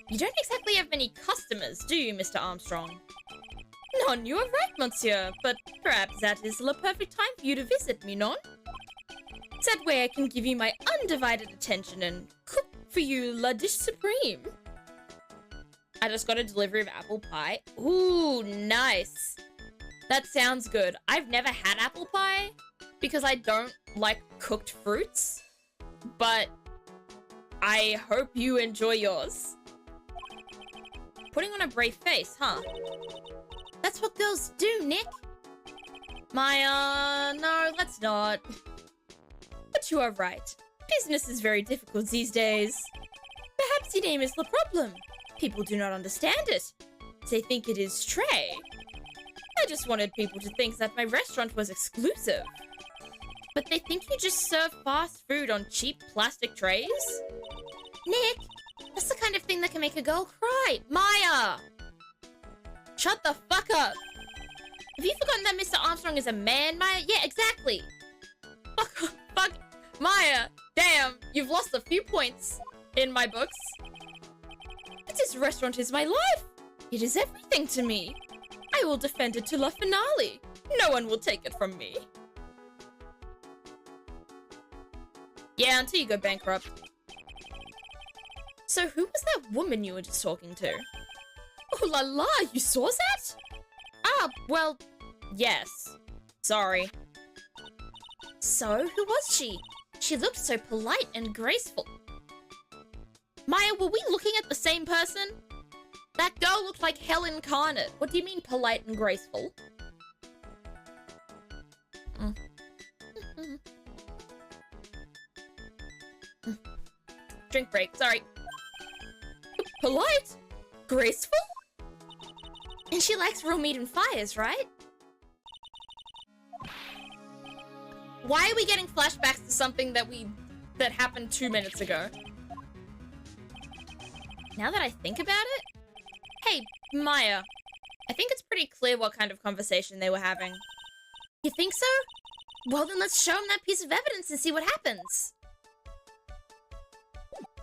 You don't exactly have many customers, do you, Mr. Armstrong? None, you are right, monsieur, but perhaps that is the perfect time for you to visit me, non? That way I can give you my undivided attention and cook for you la dish supreme. I just got a delivery of apple pie. Ooh, nice. That sounds good. I've never had apple pie because I don't like cooked fruits, but I hope you enjoy yours. Putting on a brave face, huh? That's what girls do, Nick. No, let's not. But you are right. Business is very difficult these days. Perhaps your name is the problem. People do not understand it. They think it is tray. I just wanted people to think that my restaurant was exclusive. But they think you just serve fast food on cheap plastic trays? Nick, that's the kind of thing that can make a girl cry. Maya! Shut the fuck up. Have you forgotten that Mr. Armstrong is a man, Maya? Yeah, exactly. Fuck. Maya, damn, you've lost a few points in my books. But this restaurant is my life. It is everything to me. I will defend it to la finale. No one will take it from me. Yeah, until you go bankrupt. So who was that woman you were just talking to? Oh la la, you saw that? Ah, well, yes. Sorry. So, who was she? She looked so polite and graceful. Maya, were we looking at the same person? That girl looked like hell incarnate. What do you mean polite and graceful? Drink break, sorry. Polite? Graceful? And she likes raw meat and fires, right? Why are we getting flashbacks to something that happened 2 minutes ago? Now that I think about it? Hey, Maya. I think it's pretty clear what kind of conversation they were having. You think so? Well then let's show them that piece of evidence and see what happens.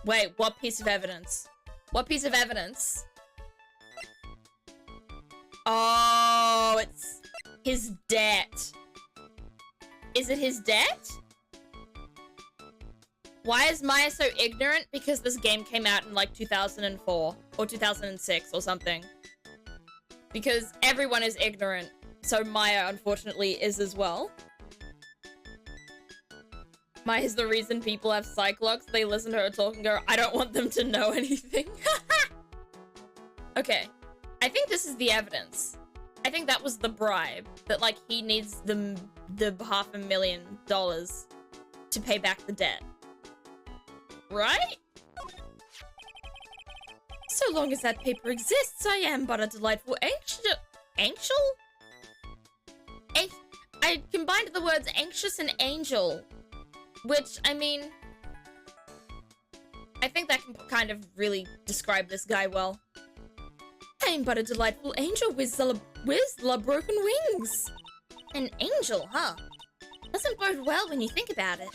Wait, what piece of evidence? What piece of evidence? Oh, it's his debt. Is it his debt? Why is Maya so ignorant? Because this game came out in like 2004 or 2006 or something. Because everyone is ignorant. So Maya, unfortunately, is as well. Maya's the reason people have Cyclops. They listen to her talk and go, I don't want them to know anything. Okay. I think this is the evidence. I think that was the bribe. That, like, he needs the $500,000 to pay back the debt. Right? So long as that paper exists, I am but a delightful angel? I combined the words anxious and angel. Which, I mean... I think that can kind of really describe this guy well. I am but a delightful angel with la broken wings. An angel, huh? Doesn't bode well when you think about it.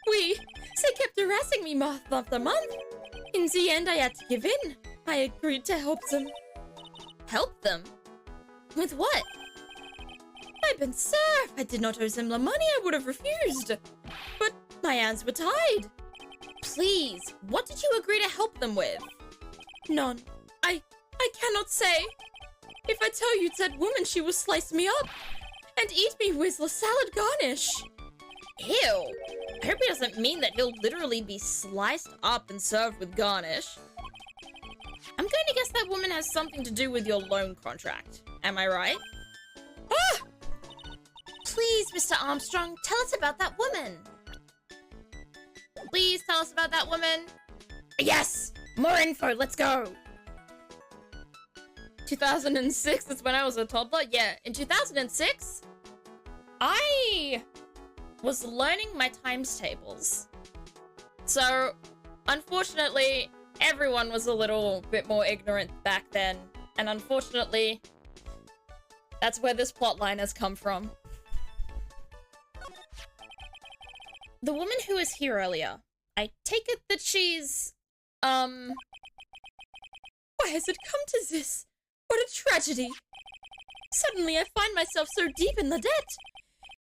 They kept harassing me month after month. In the end, I had to give in. I agreed to help them. Help them? With what? I've been served. I did not owe them the money. I would have refused. But my hands were tied. Please, what did you agree to help them with? None. I cannot say. If I tell you that woman, she will slice me up and eat me with the salad garnish. Ew. I hope he doesn't mean that he'll literally be sliced up and served with garnish. I'm going to guess that woman has something to do with your loan contract. Am I right? Ah! Please, Mr. Armstrong, tell us about that woman. Please tell us about that woman. Yes! More info, let's go! 2006, that's when I was a toddler. Yeah, in 2006, I was learning my times tables. So, unfortunately, everyone was a little bit more ignorant back then. And unfortunately, that's where this plotline has come from. The woman who was here earlier, I take it that she's, Why has it come to this? What a tragedy! Suddenly I find myself so deep in the debt.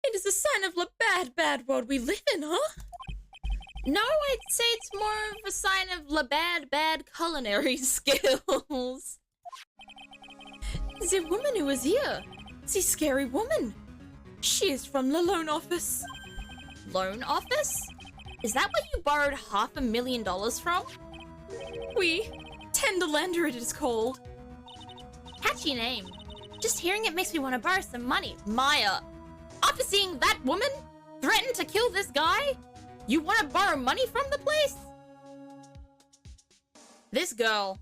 It is a sign of the bad world we live in, huh? No, I'd say it's more of a sign of the bad culinary skills. The woman who was here, the scary woman. She is from the loan office. Loan office? Is that where you borrowed $500,000 from? We, Tenderlander it is called. Catchy name. Just hearing it makes me want to borrow some money. Maya, after seeing that woman threaten to kill this guy, you want to borrow money from the place? This girl.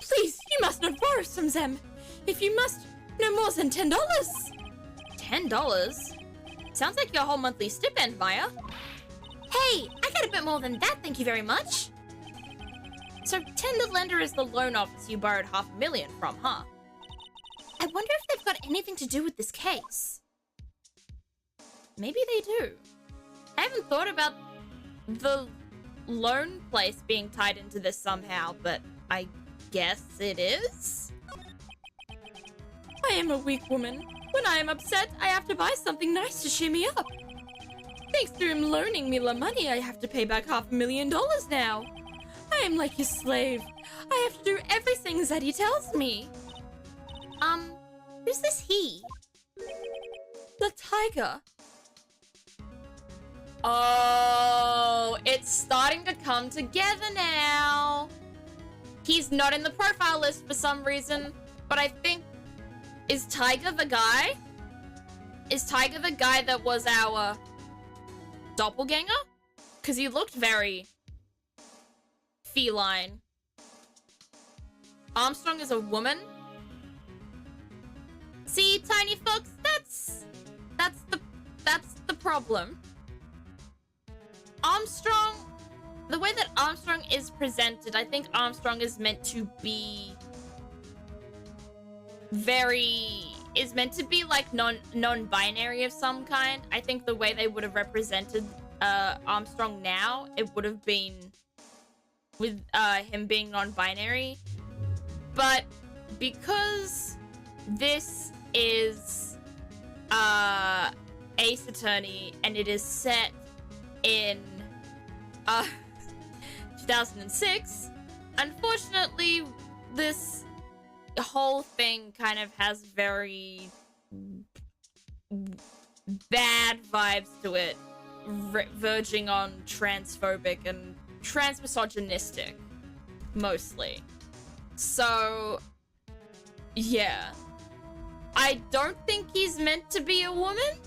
Please, you must not borrow from them. If you must, no more than $10. $10? Sounds like your whole monthly stipend, Maya. Hey, I got a bit more than that, thank you very much. So Tender Lender is the loan office you borrowed $500,000 from, huh? I wonder if they've got anything to do with this case. Maybe they do. I haven't thought about the loan place being tied into this somehow, but I guess it is. I am a weak woman. When I am upset, I have to buy something nice to cheer me up. Thanks to him loaning me the money, I have to pay back $500,000 now. I am like his slave. I have to do everything that he tells me. Who's this he? The tiger. Oh, it's starting to come together now. He's not in the profile list for some reason, but I think... Is Tiger the guy? Is Tiger the guy that was our doppelganger? Because he looked very feline. Armstrong is a woman? See, Tiny Fox, that's the problem. Armstrong, the way that Armstrong is presented, I think Armstrong is meant to be like non-binary of some kind. I think the way they would have represented Armstrong now, it would have been with him being non-binary. But because this is Ace Attorney and it is set in 2006, unfortunately this whole thing kind of has very bad vibes to it, verging on transphobic and transmisogynistic mostly. So yeah, I don't think he's meant to be a woman,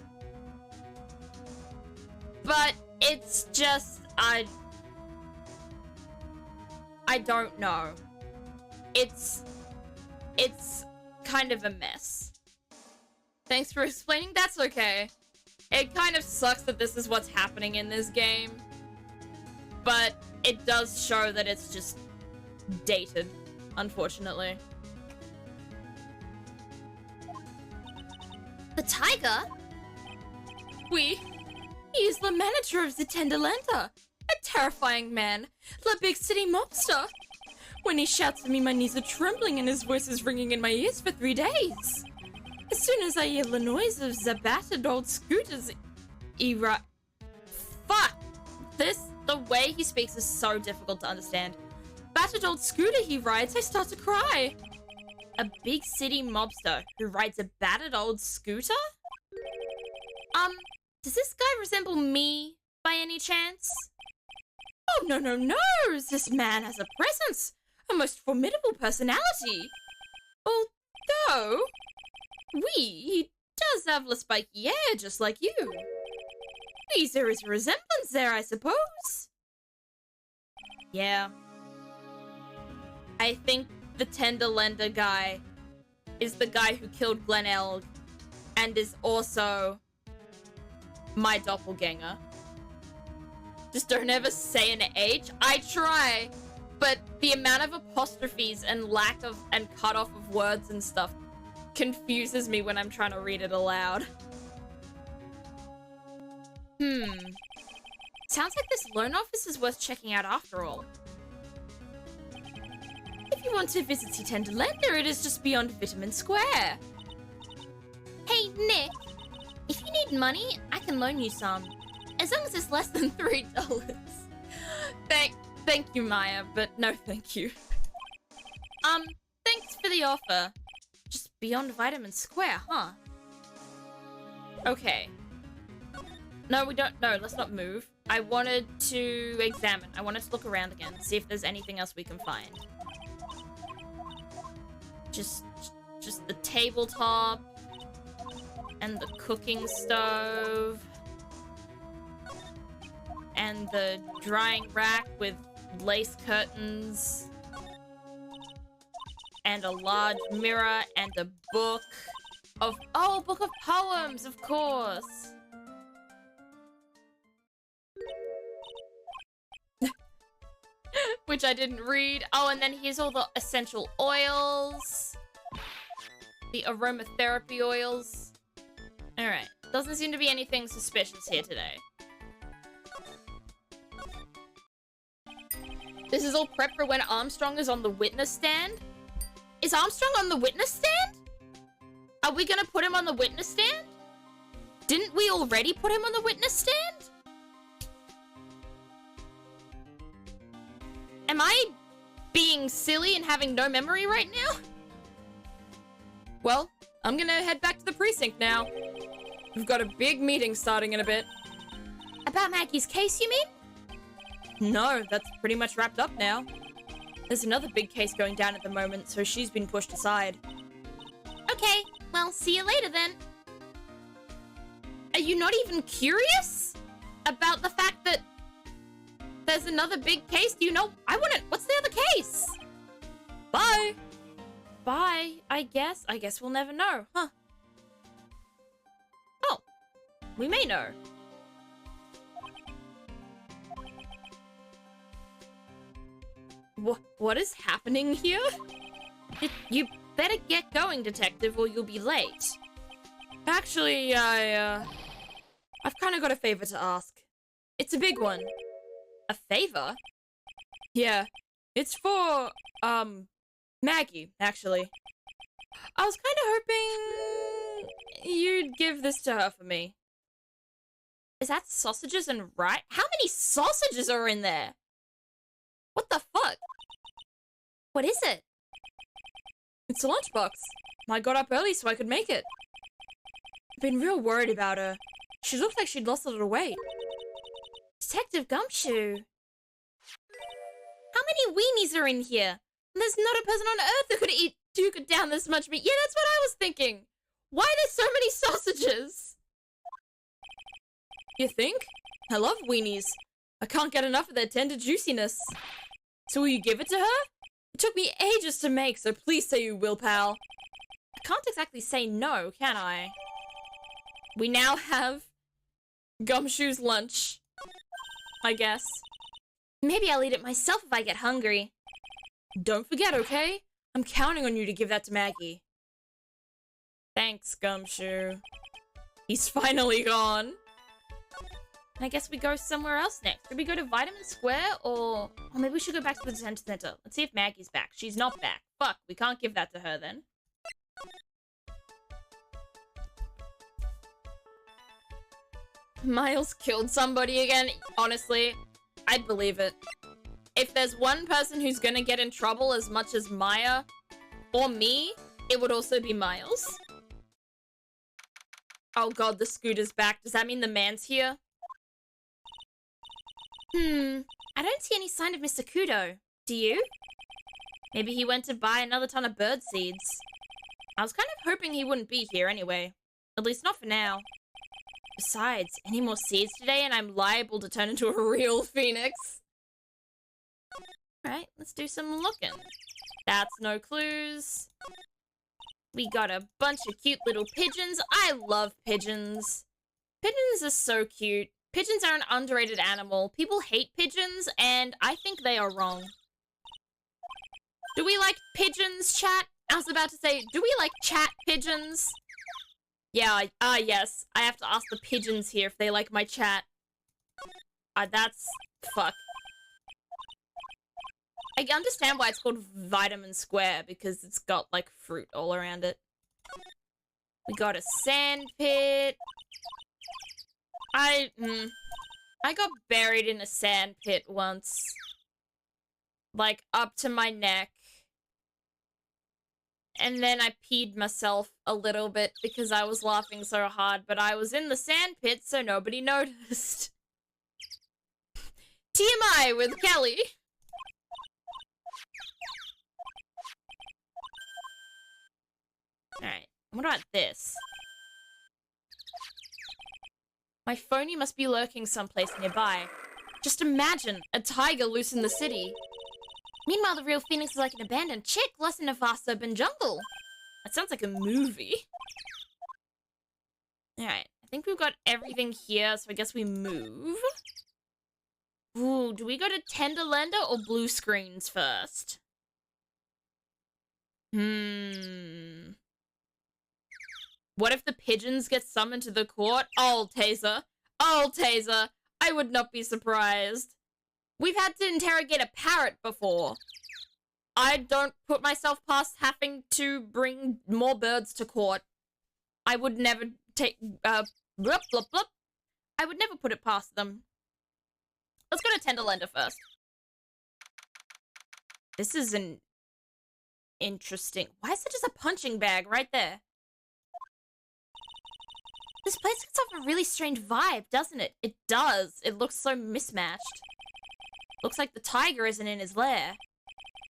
but it's just I don't know. It's kind of a mess. Thanks for explaining. That's okay. It kind of sucks that this is what's happening in this game, but it does show that it's just dated, unfortunately. The tiger? He is the manager of the Tender Lender. A terrifying man. The big city mobster. When he shouts at me, my knees are trembling and his voice is ringing in my ears for 3 days. As soon as I hear the noise of the battered old scooters, Fuck! The way he speaks is so difficult to understand. Battered old scooter he rides, I start to cry. A big city mobster who rides a battered old scooter? Does this guy resemble me by any chance? Oh, no. This man has a presence. A most formidable personality. Although, he does have the spiky hair just like you. There is a resemblance there, I suppose. Yeah. I think the Tender Lender guy is the guy who killed Glen Elg and is also my doppelganger. Just don't ever say an H. I try, but the amount of apostrophes and lack of and cut off of words and stuff confuses me when I'm trying to read it aloud. Sounds like this loan office is worth checking out after all. If you want to visit the Tender Lender, it is just beyond Vitamin Square. Hey, Nick. If you need money, I can loan you some. As long as it's less than $3. Thank you, Maya, but no thank you. Thanks for the offer. Just beyond Vitamin Square, huh? Okay. No, we don't. No, let's not move. I wanted to examine. I wanted to look around again, see if there's anything else we can find. Just the tabletop and the cooking stove and the drying rack with lace curtains. And a large mirror and a book of... Oh, book of poems, of course. Which I didn't read. Oh, and then here's all the essential oils. The aromatherapy oils. Alright. Doesn't seem to be anything suspicious here today. This is all prep for when Armstrong is on the witness stand? Is Armstrong on the witness stand? Are we gonna put him on the witness stand? Didn't we already put him on the witness stand? Am I being silly and having no memory right now? Well, I'm gonna head back to the precinct now. We've got a big meeting starting in a bit. About Maggie's case, you mean? No, that's pretty much wrapped up now. There's another big case going down at the moment, so she's been pushed aside. Okay, well, see you later then. Are you not even curious about the fact that there's another big case? Do you know? What's the other case? Bye. Bye, I guess. I guess we'll never know, huh? Oh, we may know. What is happening here? You better get going, detective, or you'll be late. Actually, I've kind of got a favor to ask. It's a big one. A favor? Yeah, it's for, Maggie, actually. I was kind of hoping you'd give this to her for me. Is that sausages and rice? How many sausages are in there? What the fuck? What is it? It's a lunchbox. I got up early so I could make it. I've been real worried about her. She looked like she'd lost a little weight. Detective Gumshoe. How many weenies are in here? There's not a person on earth who could down this much meat. Yeah, that's what I was thinking. Why are there so many sausages? You think? I love weenies. I can't get enough of their tender juiciness. So will you give it to her? It took me ages to make, so please say you will, pal. I can't exactly say no, can I? We now have Gumshoe's lunch, I guess. Maybe I'll eat it myself if I get hungry. Don't forget, okay? I'm counting on you to give that to Maggie. Thanks, Gumshoe. He's finally gone. I guess we go somewhere else next. Should we go to Vitamin Square or maybe we should go back to the detention center. Let's see if Maggie's back. She's not back. Fuck, we can't give that to her then. Miles killed somebody again. Honestly, I'd believe it. If there's one person who's gonna get in trouble as much as Maya or me, it would also be Miles. Oh god, the scooter's back. Does that mean the man's here? I don't see any sign of Mr. Kudo. Do you? Maybe he went to buy another ton of bird seeds. I was kind of hoping he wouldn't be here anyway. At least not for now. Besides, any more seeds today and I'm liable to turn into a real phoenix. Alright, let's do some looking. That's no clues. We got a bunch of cute little pigeons. I love pigeons. Pigeons are so cute. Pigeons are an underrated animal. People hate pigeons, and I think they are wrong. Do we like pigeons, chat? I was about to say, do we like chat pigeons? Yeah, yes. I have to ask the pigeons here if they like my chat. That's... fuck. I understand why it's called Vitamin Square, because it's got, like, fruit all around it. We got a sand pit. I got buried in a sand pit once. Like, up to my neck. And then I peed myself a little bit because I was laughing so hard, but I was in the sand pit, so nobody noticed. TMI with Kelly. Alright, what about this? My phony must be lurking someplace nearby. Just imagine a tiger loose in the city. Meanwhile, the real Phoenix is like an abandoned chick lost in a vast urban jungle. That sounds like a movie. Alright, I think we've got everything here, so I guess we move. Ooh, do we go to Tenderlander or Blue Screens first? What if the pigeons get summoned to the court? Oh, Taser. Oh, Taser. I would not be surprised. We've had to interrogate a parrot before. I don't put myself past having to bring more birds to court. I would never take, blup, blup, blup. I would never put it past them. Let's go to Tenderlander first. This is an interesting... Why is it just a punching bag right there? This place gets off a really strange vibe, doesn't it? It does. It looks so mismatched. Looks like the tiger isn't in his lair.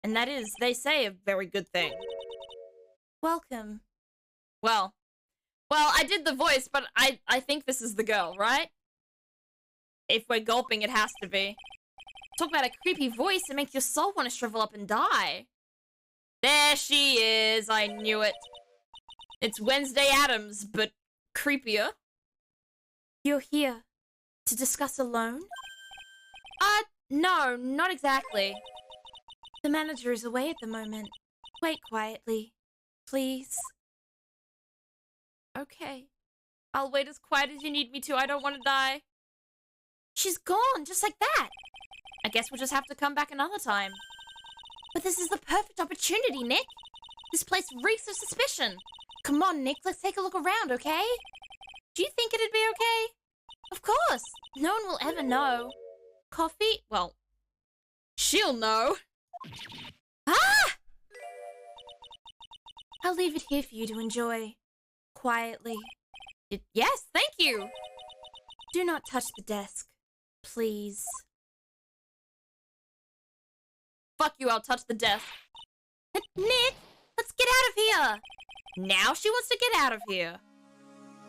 And that is, they say, a very good thing. Welcome. Well, I did the voice, but I think this is the girl, right? If we're gulping, it has to be. Talk about a creepy voice and make your soul want to shrivel up and die. There she is. I knew it. It's Wednesday Addams, but creepier. You're here to discuss a loan? No, not exactly. The manager is away at the moment. Wait quietly, please. Okay. I'll wait as quiet as you need me to. I don't want to die. She's gone, just like that. I guess we'll just have to come back another time. But this is the perfect opportunity, Nick. This place reeks of suspicion. Come on, Nick, let's take a look around, okay? Do you think it'd be okay? Of course. No one will ever know. Coffee? Well, she'll know. Ah! I'll leave it here for you to enjoy. Quietly. Yes, thank you. Do not touch the desk. Please. Fuck you, I'll touch the desk. Nick, let's get out of here. Now she wants to get out of here.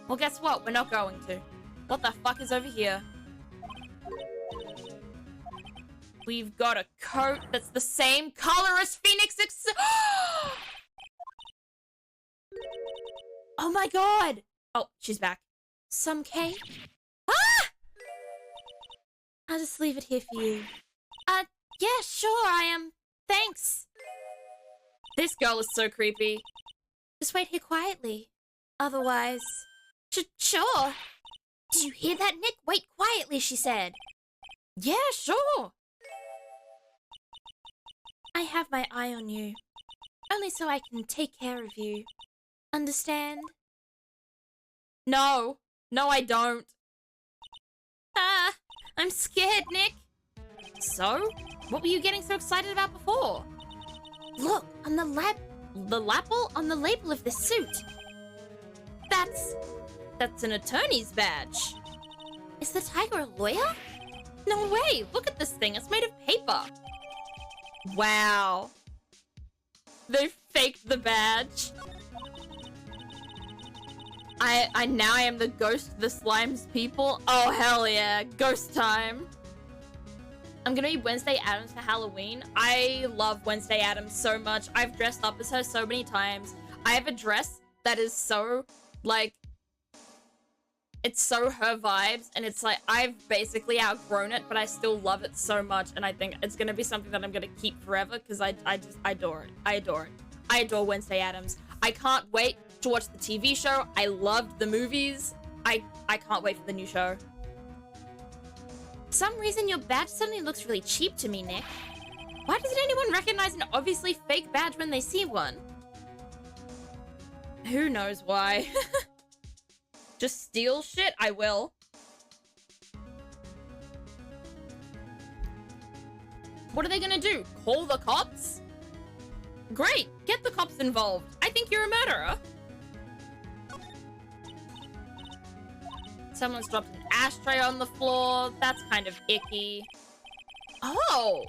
Well, guess what? We're not going to. What the fuck is over here? We've got a coat that's the same color as Phoenix. Oh my god! Oh, she's back. Some cake? Ah! I'll just leave it here for you. Yeah, sure, I am. Thanks. This girl is so creepy. Just wait here quietly. Otherwise... Sure. Did you hear that, Nick? Wait quietly, she said. Yeah, sure. I have my eye on you. Only so I can take care of you. Understand? No. No, I don't. I'm scared, Nick. So? What were you getting so excited about before? Look, on the lapel on the label of this suit. That's an attorney's badge. Is the tiger a lawyer? No way, look at this thing, it's made of paper. Wow. They faked the badge. I now am the ghost of the slimes people. Oh hell yeah, ghost time. I'm gonna be Wednesday Addams for Halloween. I love Wednesday Addams so much. I've dressed up as her so many times. I have a dress that is so, like, it's so her vibes, and it's like, I've basically outgrown it, but I still love it so much, and I think it's gonna be something that I'm gonna keep forever, because I just adore it. I adore it. I adore Wednesday Addams. I can't wait to watch the TV show. I loved the movies. I can't wait for the new show. For some reason, your badge suddenly looks really cheap to me, Nick. Why doesn't anyone recognize an obviously fake badge when they see one? Who knows why? Just steal shit? I will. What are they gonna do? Call the cops? Great, get the cops involved. I think you're a murderer. Someone's dropped an ashtray on the floor. That's kind of icky. Oh!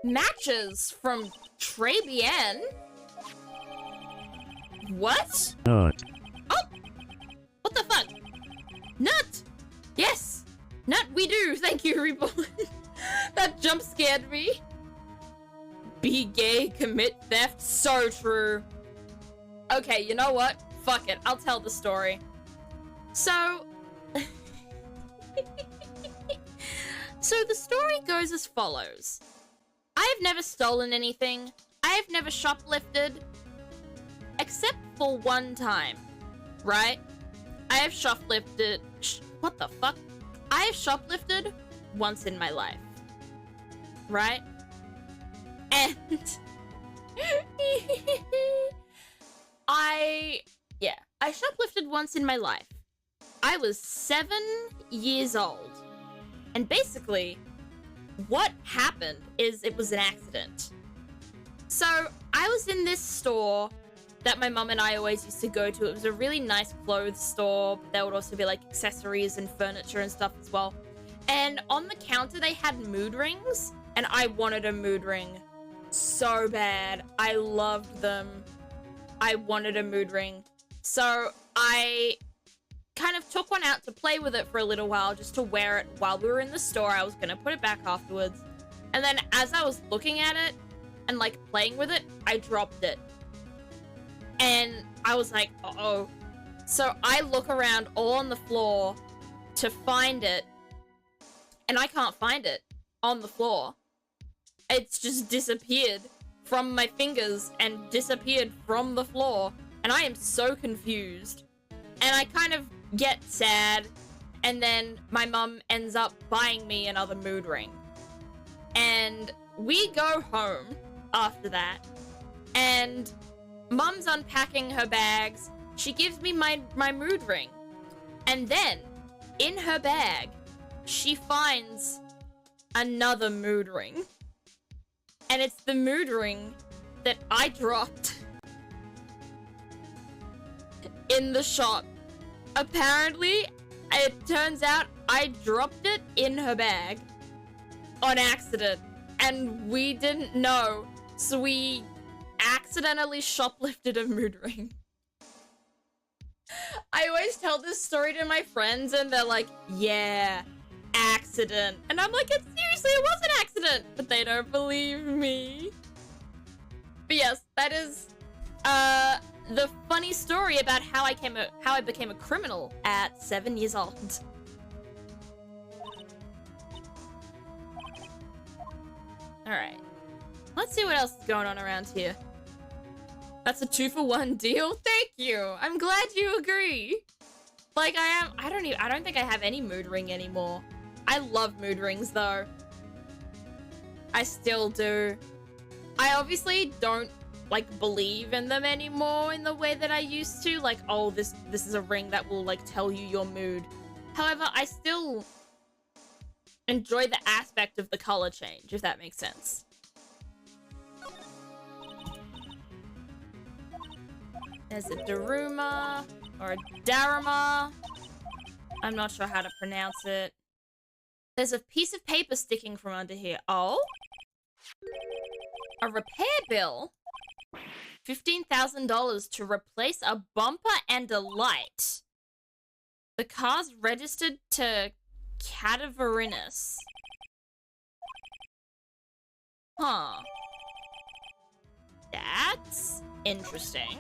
Matches from Tribulations. What? Nut. Oh! What the fuck? Nut! Yes! Nat, we do. Thank you, Reborn. That jump scared me. Be gay, commit theft. So true. Okay, you know what? Fuck it. I'll tell the story. So... So the story goes as follows. I have never stolen anything. I have never shoplifted. Except for one time. Right? I have shoplifted... What the fuck? I have shoplifted once in my life. Right? And... I shoplifted once in my life. I was 7 years old. And basically, what happened is it was an accident. So, I was in this store that my mum and I always used to go to. It was a really nice clothes store, but there would also be like accessories and furniture and stuff as well. And on the counter, they had mood rings, and I wanted a mood ring so bad. I loved them. I wanted a mood ring. So I kind of took one out to play with it for a little while, just to wear it while we were in the store. I was gonna put it back afterwards. And then as I was looking at it and like playing with it, I dropped it. And I was like, uh-oh. So I look around all on the floor to find it, and I can't find it on the floor. It's just disappeared from my fingers and disappeared from the floor, and I am so confused. And I kind of get sad, and then my mum ends up buying me another mood ring. And we go home after that, and Mum's unpacking her bags. She gives me my mood ring. And then, in her bag, she finds another mood ring. And it's the mood ring that I dropped in the shop. Apparently, it turns out I dropped it in her bag on accident. And we didn't know. So we accidentally shoplifted a mood ring. I always tell this story to my friends and they're like, yeah, accident. And I'm like, seriously, it was an accident. But they don't believe me. But yes, that is the funny story about how I became a criminal at 7 years old. Alright. Let's see what else is going on around here. That's a 2-for-1 deal? Thank you! I'm glad you agree! Like, I don't think I have any mood ring anymore. I love mood rings, though. I still do. I obviously don't, like, believe in them anymore in the way that I used to. Like, oh, this is a ring that will, like, tell you your mood. However, I still enjoy the aspect of the color change, if that makes sense. There's a Daruma, or a Daruma. I'm not sure how to pronounce it. There's a piece of paper sticking from under here. Oh? A repair bill? $15,000 to replace a bumper and a light. The car's registered to Cadaverinus. Huh. That's interesting.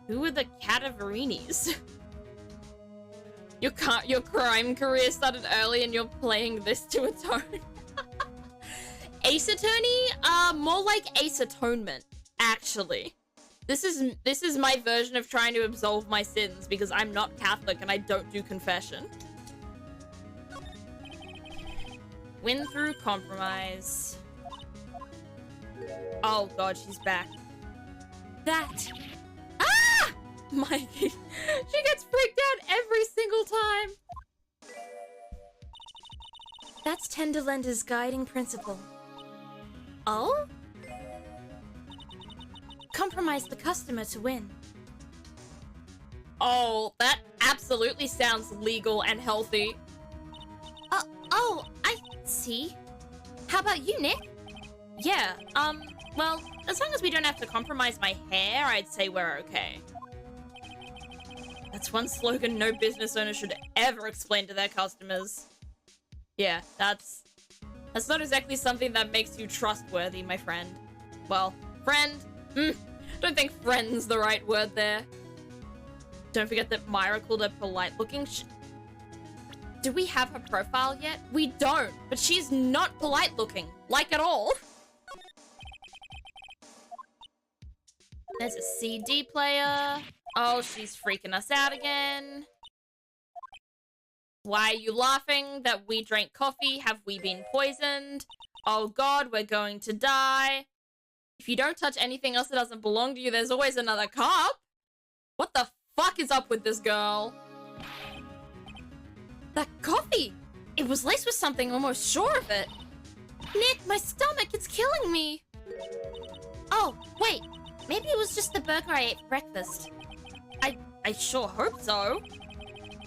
Who are the Cadaverinis? Your crime career started early and you're playing this to atone. Ace Attorney? More like Ace Atonement, actually. This is my version of trying to absolve my sins because I'm not Catholic and I don't do confession. Win through compromise. Oh god, she's back. That. Ah! Mikey. She gets freaked out every single time. That's Tenderlender's guiding principle. Oh? Compromise the customer to win. Oh, that absolutely sounds legal and healthy. Oh, I see. How about you, Nick? Yeah, well, as long as we don't have to compromise my hair, I'd say we're okay. That's one slogan no business owner should ever explain to their customers. Yeah, that's not exactly something that makes you trustworthy, my friend. Well, friend? Don't think friend's the right word there. Don't forget that Myra called her polite-looking. Do we have her profile yet? We don't, but she's not polite-looking. Like, at all. There's a CD player. Oh, she's freaking us out again. Why are you laughing that we drank coffee? Have we been poisoned? Oh god, we're going to die. If you don't touch anything else that doesn't belong to you, there's always another cop. What the fuck is up with this girl? That coffee! It was laced with something, almost sure of it. Nick, my stomach, it's killing me. Oh, wait. Maybe it was just the burger I ate for breakfast. I sure hope so.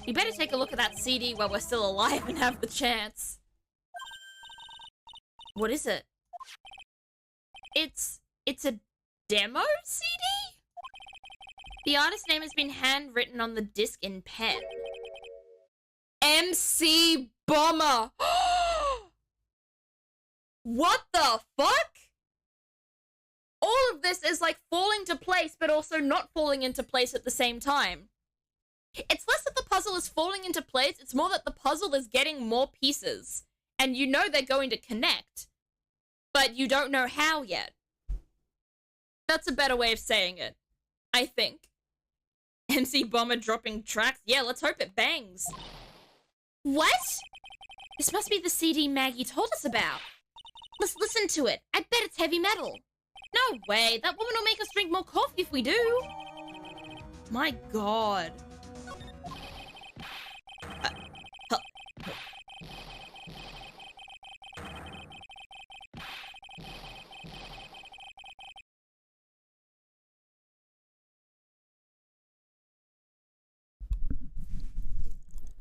You better take a look at that CD while we're still alive and have the chance. What is it? It's a demo CD? The artist's name has been handwritten on the disc in pen. MC Bomber! What the fuck? All of this is like falling to place, but also not falling into place at the same time. It's less that the puzzle is falling into place, it's more that the puzzle is getting more pieces. And you know they're going to connect, but you don't know how yet. That's a better way of saying it, I think. MC Bomber dropping tracks? Yeah, let's hope it bangs. What? This must be the CD Maggie told us about. Let's listen to it. I bet it's heavy metal. No way, that woman will make us drink more coffee if we do. My god.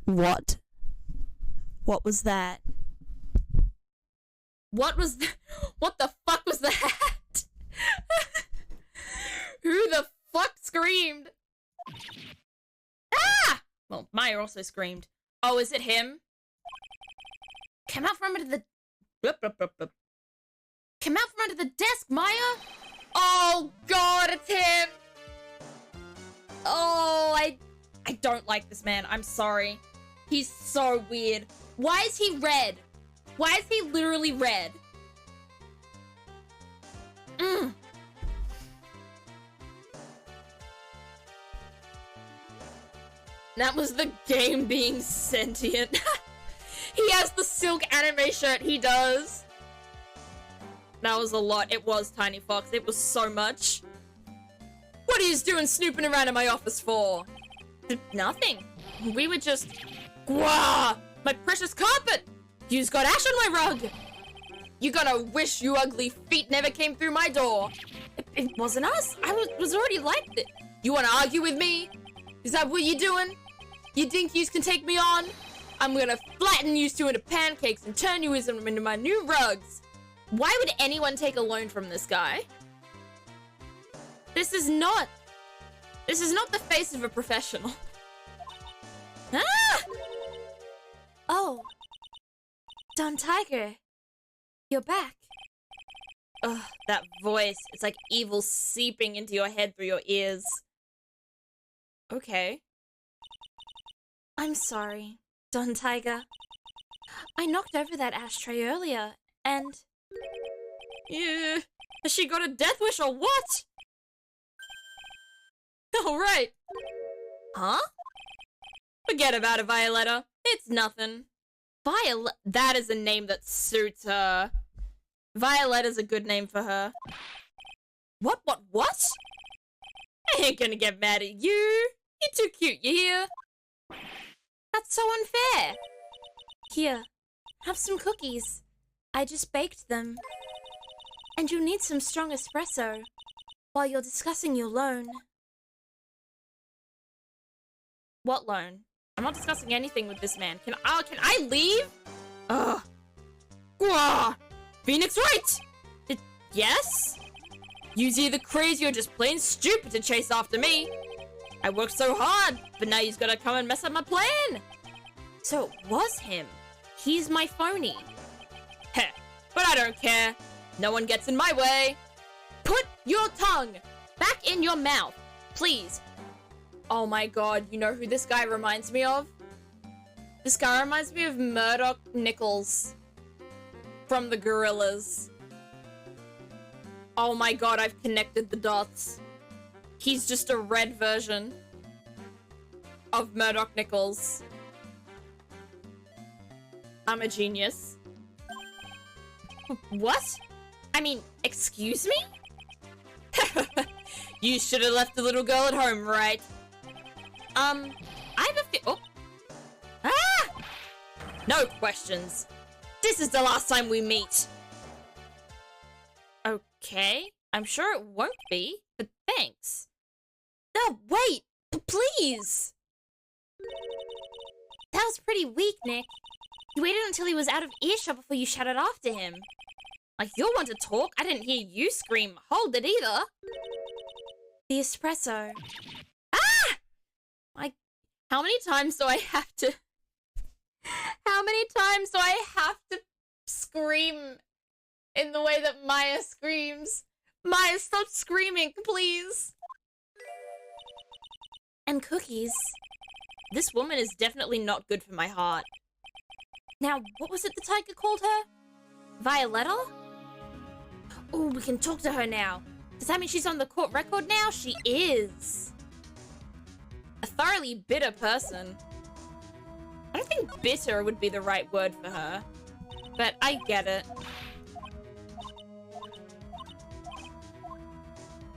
What? What was that? What was what the fuck was that? Who the fuck screamed? Ah! Well, Maya also screamed. Oh, is it him? Come out from under the... Come out from under the desk, Maya! Oh, God, it's him! Oh, I don't like this man. I'm sorry. He's so weird. Why is he red? Why is he literally red? That was the game being sentient. He has the silk anime shirt, he does. That was a lot. It was Tiny Fox. It was so much. What are you doing snooping around in my office for? Nothing. We were just... Gwah! My precious carpet! You've got ash on my rug! You gotta wish you ugly feet never came through my door. It wasn't us. I was already like this. You wanna argue with me? Is that what you're doing? You think you can take me on? I'm gonna flatten you two into pancakes and turn you into my new rugs. Why would anyone take a loan from this guy? This is not the face of a professional. Ah! Oh. Don Tiger. You're back. Ugh, that voice. It's like evil seeping into your head through your ears. Okay. I'm sorry, Don Tiger. I knocked over that ashtray earlier, and... Yeah. Has she got a death wish or what? Alright. Huh? Forget about it, Violetta. It's nothing. That is a name that suits her. Violetta's a good name for her. What? I ain't gonna get mad at you. You're too cute, you hear? That's so unfair. Here, have some cookies. I just baked them. And you'll need some strong espresso while you're discussing your loan. What loan? I'm not discussing anything with this man. Can I leave? Ugh. Gwah! Phoenix Wright! Yes? You's either crazy or just plain stupid to chase after me. I worked so hard, but now he's gonna come and mess up my plan. So it was him. He's my phony. Heh, but I don't care. No one gets in my way. Put your tongue back in your mouth, please. Oh my god, you know who this guy reminds me of? This guy reminds me of Murdoch Nichols from the Gorillas. Oh my god, I've connected the dots. He's just a red version of Murdoch Nichols. I'm a genius. What? I mean, excuse me? You should have left the little girl at home, right? I have a oh. Ah! No questions. This is the last time we meet. Okay. I'm sure it won't be, but thanks. No, wait! Please! That was pretty weak, Nick. You waited until he was out of earshot before you shouted after him. Like, you'll want to talk. I didn't hear you scream, hold it either. The espresso. Ah! How many times do I have to... How many times do I have to scream in the way that Maya screams? Maya, stop screaming, please. And cookies. This woman is definitely not good for my heart. Now, what was it the tiger called her? Violetta? Oh, we can talk to her now. Does that mean she's on the court record now? She is. A thoroughly bitter person. I don't think bitter would be the right word for her, but I get it.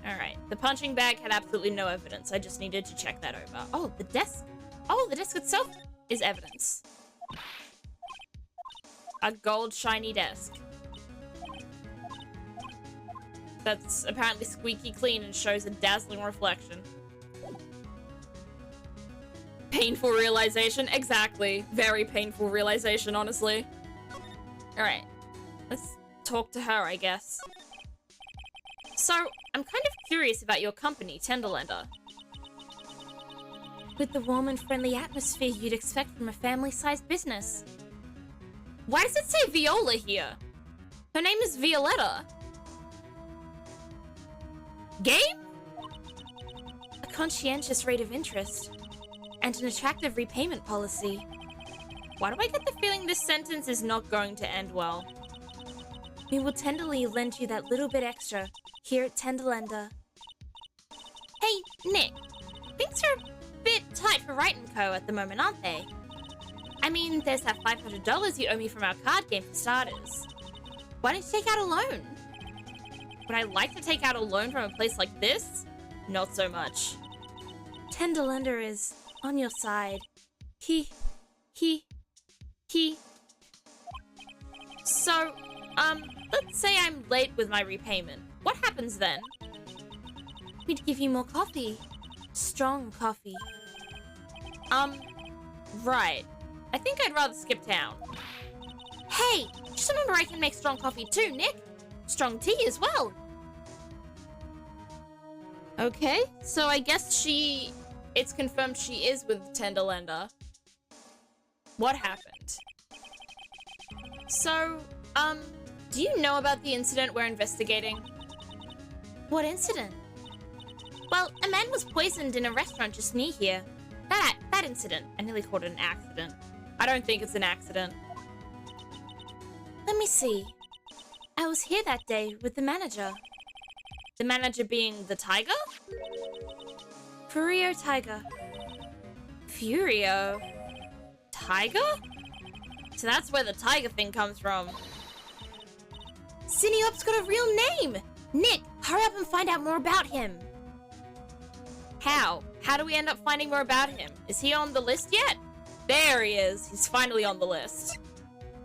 Alright, the punching bag had absolutely no evidence. I just needed to check that over. Oh, the desk. Oh, the desk itself is evidence. A gold shiny desk. That's apparently squeaky clean and shows a dazzling reflection. Painful realization? Exactly. Very painful realization, honestly. Alright. Let's talk to her, I guess. So, I'm kind of curious about your company, Tenderlander. With the warm and friendly atmosphere you'd expect from a family-sized business. Why does it say Viola here? Her name is Violetta. Game? A conscientious rate of interest. And an attractive repayment policy. Why do I get the feeling this sentence is not going to end well? We will tenderly lend you that little bit extra here at Tenderlander. Hey, Nick. Things are a bit tight for Wright & Co. at the moment, aren't they? I mean, there's that $500 you owe me from our card game for starters. Why don't you take out a loan? Would I like to take out a loan from a place like this? Not so much. Tenderlander is on your side. He. So, let's say I'm late with my repayment. What happens then? We'd give you more coffee. Strong coffee. Right. I think I'd rather skip town. Hey, just remember I can make strong coffee too, Nick. Strong tea as well. Okay, so I guess it's confirmed she is with Tenderlander. What happened? So, do you know about the incident we're investigating? What incident? Well, a man was poisoned in a restaurant just near here. That incident. I nearly called it an accident. I don't think it's an accident. Let me see. I was here that day with the manager. The manager being the tiger? Furio Tiger. Furio? Tiger? So that's where the tiger thing comes from. Cineop's got a real name! Nick, hurry up and find out more about him. How? How do we end up finding more about him? Is he on the list yet? There he is. He's finally on the list.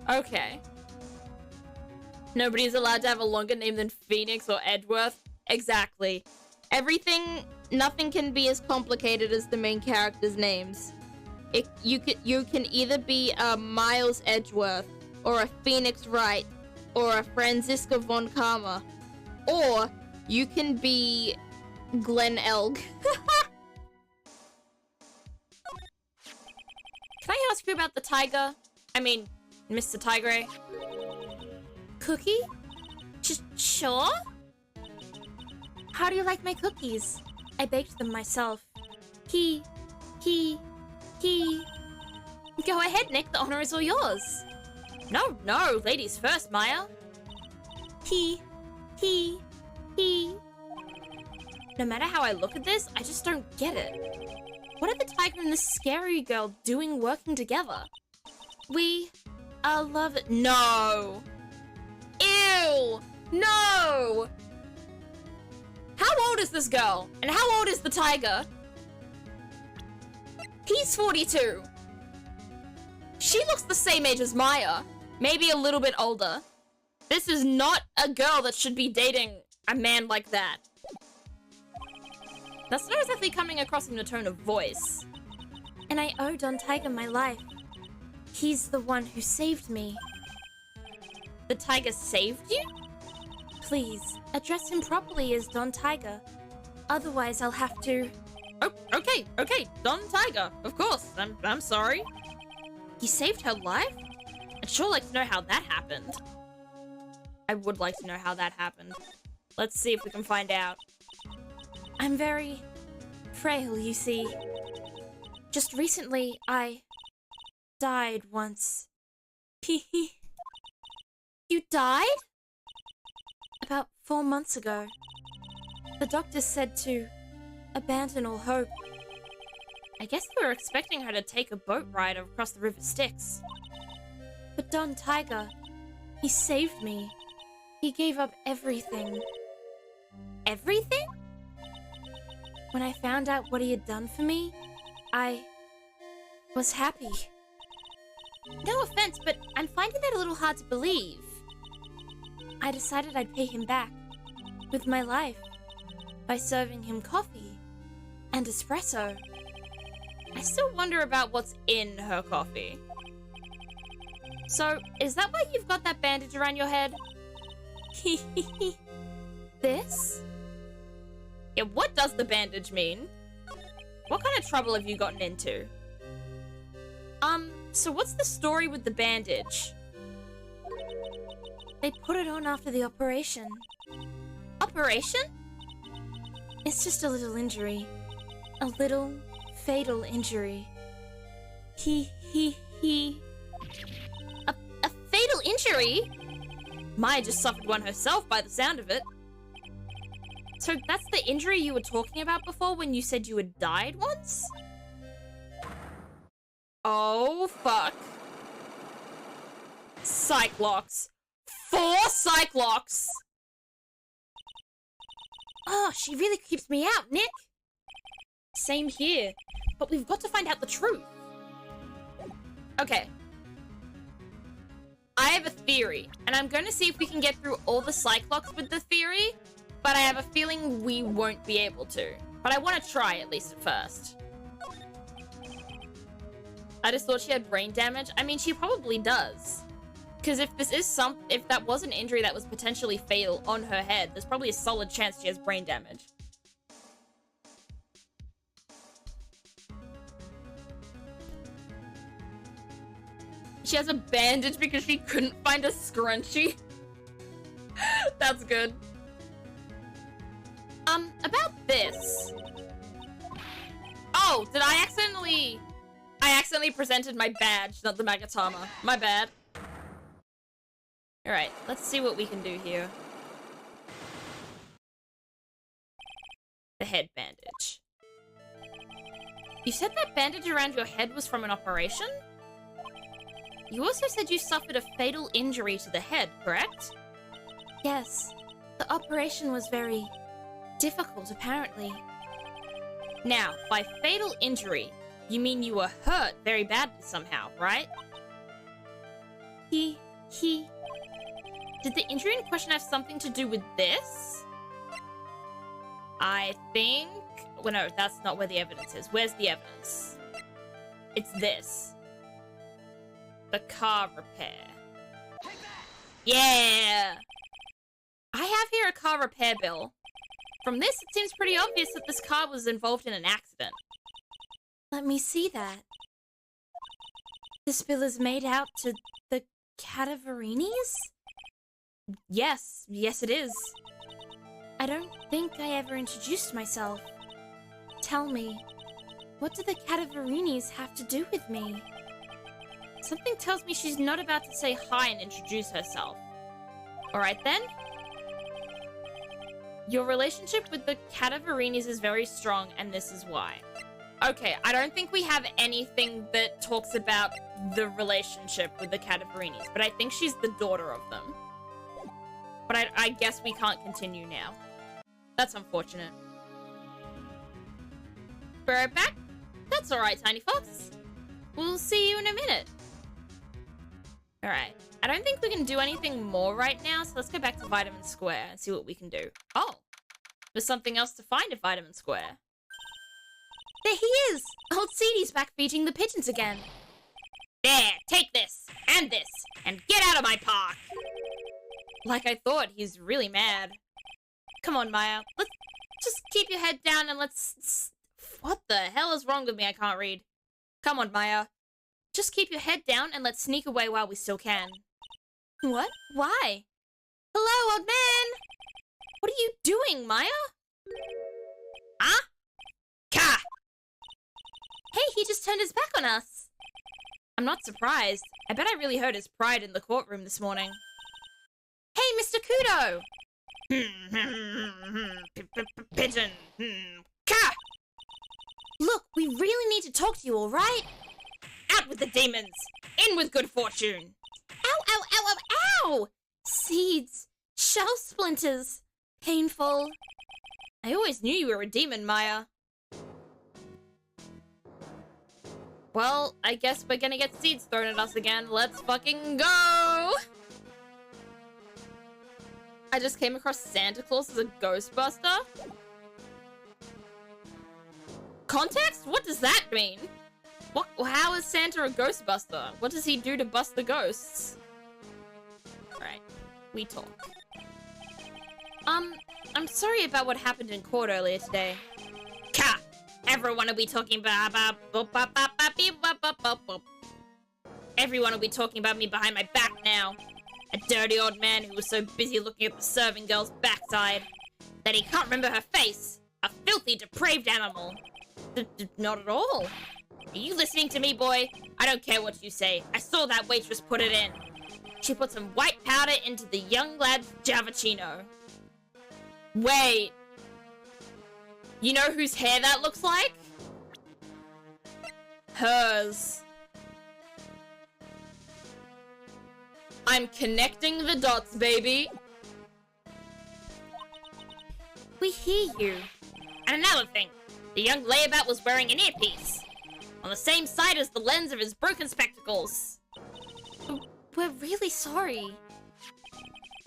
Okay. Nobody's allowed to have a longer name than Phoenix or Edgeworth. Exactly. Nothing can be as complicated as the main characters' names. You can either be a Miles Edgeworth, or a Phoenix Wright, or a Franziska von Karma, or you can be Glenn Elg. ask you about the tiger? I mean, Mr. Tigray. Cookie? Sure? How do you like my cookies? I baked them myself. He. Go ahead, Nick. The honor is all yours. No, ladies first, Maya. He. No matter how I look at this, I just don't get it. What are the tiger and the scary girl doing working together? We are love it. No. Ew. No. How old is this girl? And how old is the tiger? He's 42. She looks the same age as Maya. Maybe a little bit older. This is not a girl that should be dating a man like that. That's not exactly coming across in a tone of voice. And I owe Don Tiger my life. He's the one who saved me. The tiger saved you? Please, address him properly as Don Tiger. Otherwise, I'll have to... Oh, okay, Don Tiger, of course. I'm sorry. He saved her life? I'd sure like to know how that happened. I would like to know how that happened. Let's see if we can find out. I'm very frail, you see. Just recently, I died once. You died? About 4 months ago. The doctor said to abandon all hope. I guess they were expecting her to take a boat ride across the River Styx. But Don Tiger, he saved me. He gave up everything. Everything? When I found out what he had done for me, I was happy. No offense, but I'm finding that a little hard to believe. I decided I'd pay him back with my life by serving him coffee and espresso. I still wonder about what's in her coffee. So, is that why you've got that bandage around your head? This? Yeah, what does the bandage mean? What kind of trouble have you gotten into? So what's the story with the bandage? They put it on after the operation. Operation? It's just a little injury. A little fatal injury. A fatal injury? Maya just suffered one herself by the sound of it. So that's the injury you were talking about before when you said you had died once? Oh, fuck. Cyclops. 4 Cyclops! Oh, she really creeps me out, Nick. Same here. But we've got to find out the truth. Okay. I have a theory, and I'm going to see if we can get through all the Cyclops with the theory, but I have a feeling we won't be able to. But I want to try at least at first. I just thought she had brain damage. I mean, she probably does. Because if that was an injury that was potentially fatal on her head, there's probably a solid chance she has brain damage. She has a bandage because she couldn't find a scrunchie. That's good. About this. Oh, did I accidentally presented my badge, not the Magatama. My bad. Alright, let's see what we can do here. The head bandage. You said that bandage around your head was from an operation? You also said you suffered a fatal injury to the head, correct? Yes. The operation was very difficult, apparently. Now, by fatal injury, you mean you were hurt very badly somehow, right? Did the injury in question have something to do with this? I think... Well, no, that's not where the evidence is. Where's the evidence? It's this. The car repair. Yeah! I have here a car repair bill. From this, it seems pretty obvious that this car was involved in an accident. Let me see that. This bill is made out to the Cadaverinis? Yes it is. I don't think I ever introduced myself. Tell me, what do the Cadaverinis have to do with me? Something tells me she's not about to say hi and introduce herself. Alright then. Your relationship with the Cadaverinis is very strong, and this is why. Okay, I don't think we have anything that talks about the relationship with the Cadaverinis, but I think she's the daughter of them. But I guess we can't continue now. That's unfortunate. Be right back? That's alright, Tiny Fox. We'll see you in a minute. Alright. I don't think we can do anything more right now, so let's go back to Vitamin Square and see what we can do. Oh! There's something else to find at Vitamin Square. There he is! Old Seedy's back feeding the pigeons again. There! Take this! And this! And get out of my park! Like I thought, he's really mad. Come on, Maya. Let's just keep your head down and let's... What the hell is wrong with me? I can't read. Come on, Maya. Just keep your head down and let's sneak away while we still can. What? Why? Hello, old man! What are you doing, Maya? Huh? Ka! Hey, he just turned his back on us. I'm not surprised. I bet I really hurt his pride in the courtroom this morning. Hey, Mr. Kudo! Pigeon! Ka! Look, we really need to talk to you, alright? Out with the demons! In with good fortune! Ow, ow, ow, ow, ow! Seeds! Shell splinters! Painful. I always knew you were a demon, Maya. Well, I guess we're gonna get seeds thrown at us again. Let's fucking go! I just came across Santa Claus as a Ghostbuster. Context? What does that mean? What? How is Santa a Ghostbuster? What does he do to bust the ghosts? Alright, we talk. I'm sorry about what happened in court earlier today. Ka! Everyone will be talking about... Everyone will be talking about me behind my back now. A dirty old man who was so busy looking at the serving girl's backside that he can't remember her face. A filthy, depraved animal. Not at all. Are you listening to me, boy? I don't care what you say. I saw that waitress put it in. She put some white powder into the young lad's Javachino. Wait. You know whose hair that looks like? Hers. I'm connecting the dots, baby. We hear you. And another thing. The young layabout was wearing an earpiece. On the same side as the lens of his broken spectacles. We're really sorry.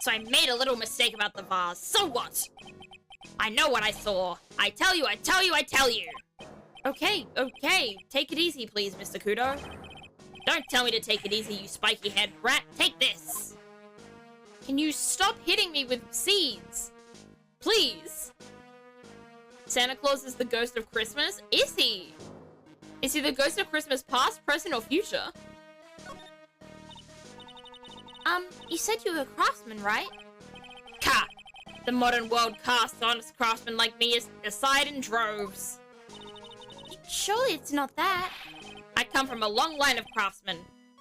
So I made a little mistake about the vase. So what? I know what I saw. I tell you, I tell you, I tell you. Okay, okay. Take it easy, please, Mr. Kudo. Don't tell me to take it easy, you spiky-haired brat. Take this. Can you stop hitting me with seeds? Please. Santa Claus is the ghost of Christmas? Is he? Is he the ghost of Christmas past, present, or future? You said you were a craftsman, right? Ka! The modern world casts honest craftsmen like me aside in droves. Surely it's not that. I come from a long line of craftsmen,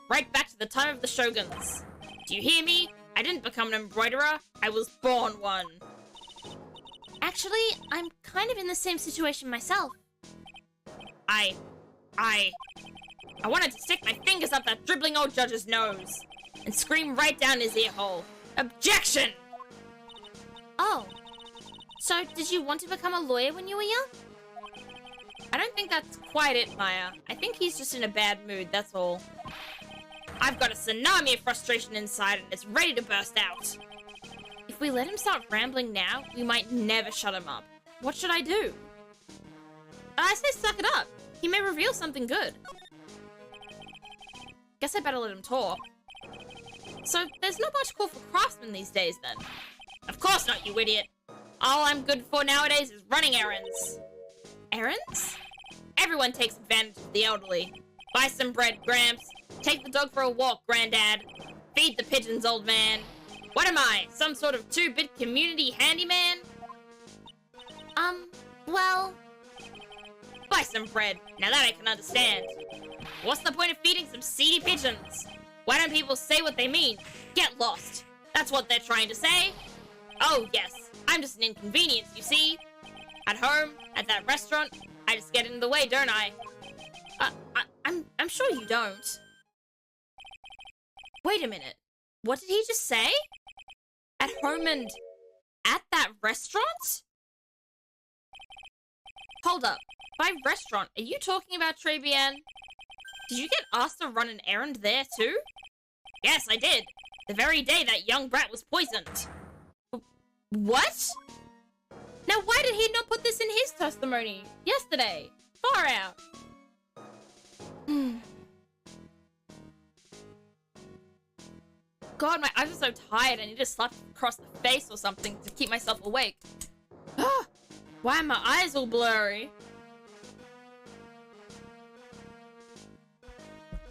right back to the time of the shoguns. Do you hear me? I didn't become an embroiderer, I was born one. Actually, I'm kind of in the same situation myself. I wanted to stick my fingers up that dribbling old judge's nose and scream right down his ear hole. Objection! Oh. So, did you want to become a lawyer when you were young? I don't think that's quite it, Maya. I think he's just in a bad mood, that's all. I've got a tsunami of frustration inside and it's ready to burst out. If we let him start rambling now, we might never shut him up. What should I do? I say suck it up. He may reveal something good. Guess I better let him talk. So, there's not much call for craftsmen these days, then? Of course not, you idiot. All I'm good for nowadays is running errands. Errands? Everyone takes advantage of the elderly. Buy some bread, Gramps. Take the dog for a walk, Granddad. Feed the pigeons, old man. What am I, some sort of 2-bit community handyman? Well... Buy some bread. Now that I can understand. What's the point of feeding some seedy pigeons? Why don't people say what they mean? Get lost. That's what they're trying to say. Oh, yes. I'm just an inconvenience, you see. At home, at that restaurant, I just get in the way, don't I? I'm sure you don't. Wait a minute. What did he just say? At home and at that restaurant? Hold up. By restaurant, are you talking about Trebian? Did you get asked to run an errand there too? Yes, I did. The very day that young brat was poisoned. What? Now why did he not put this in his testimony yesterday? Far out. God, my eyes are so tired. I need to slap across the face or something to keep myself awake. Why are my eyes all blurry?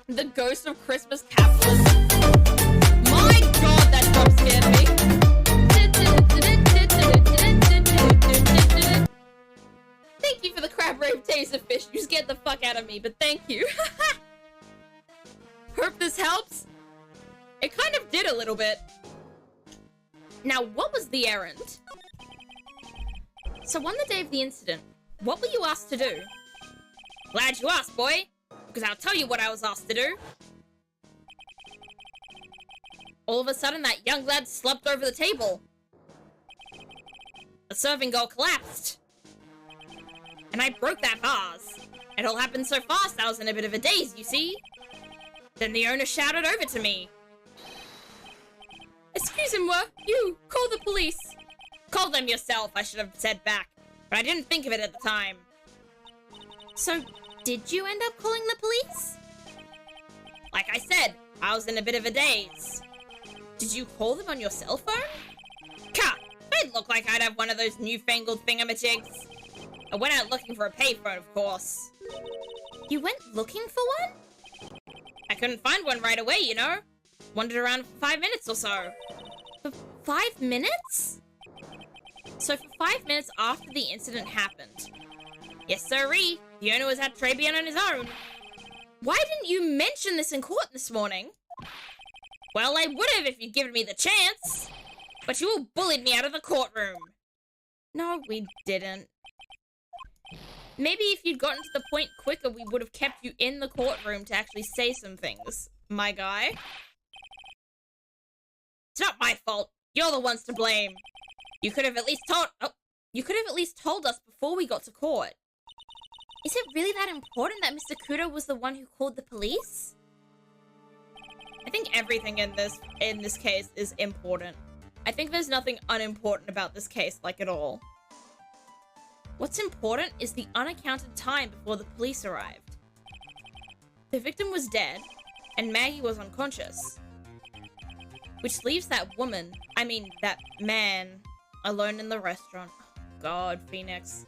The ghost of Christmas Capitalist. My God, that drop scared me. Thank you for the crab rave taser fish. You scared the fuck out of me, but thank you. Hope this helps. It kind of did a little bit. Now, what was the errand? So on the day of the incident, what were you asked to do? Glad you asked, boy. Because I'll tell you what I was asked to do. All of a sudden, that young lad slumped over the table. The serving goal collapsed. And I broke that vase. It all happened so fast, I was in a bit of a daze, you see? Then the owner shouted over to me. Excusez-moi, you, call the police. Call them yourself, I should have said back. But I didn't think of it at the time. So, did you end up calling the police? Like I said, I was in a bit of a daze. Did you call them on your cell phone? Cut! It looked like I'd have one of those newfangled thingamajigs. I went out looking for a payphone, of course. You went looking for one? I couldn't find one right away, you know? Wandered around for 5 minutes or so. For 5 minutes? So for 5 minutes after the incident happened. Yes, sirree. The owner was at Trebian on his own. Why didn't you mention this in court this morning? Well, I would have if you'd given me the chance. But you all bullied me out of the courtroom. No, we didn't. Maybe if you'd gotten to the point quicker, we would have kept you in the courtroom to actually say some things, my guy. It's not my fault. You're the ones to blame. You could have at least told us before we got to court. Is it really that important that Mr. Kudo was the one who called the police? I think everything in this case is important. I think there's nothing unimportant about this case, like at all. What's important is the unaccounted time before the police arrived. The victim was dead, and Maggie was unconscious. Which leaves that man, alone in the restaurant. God, Phoenix.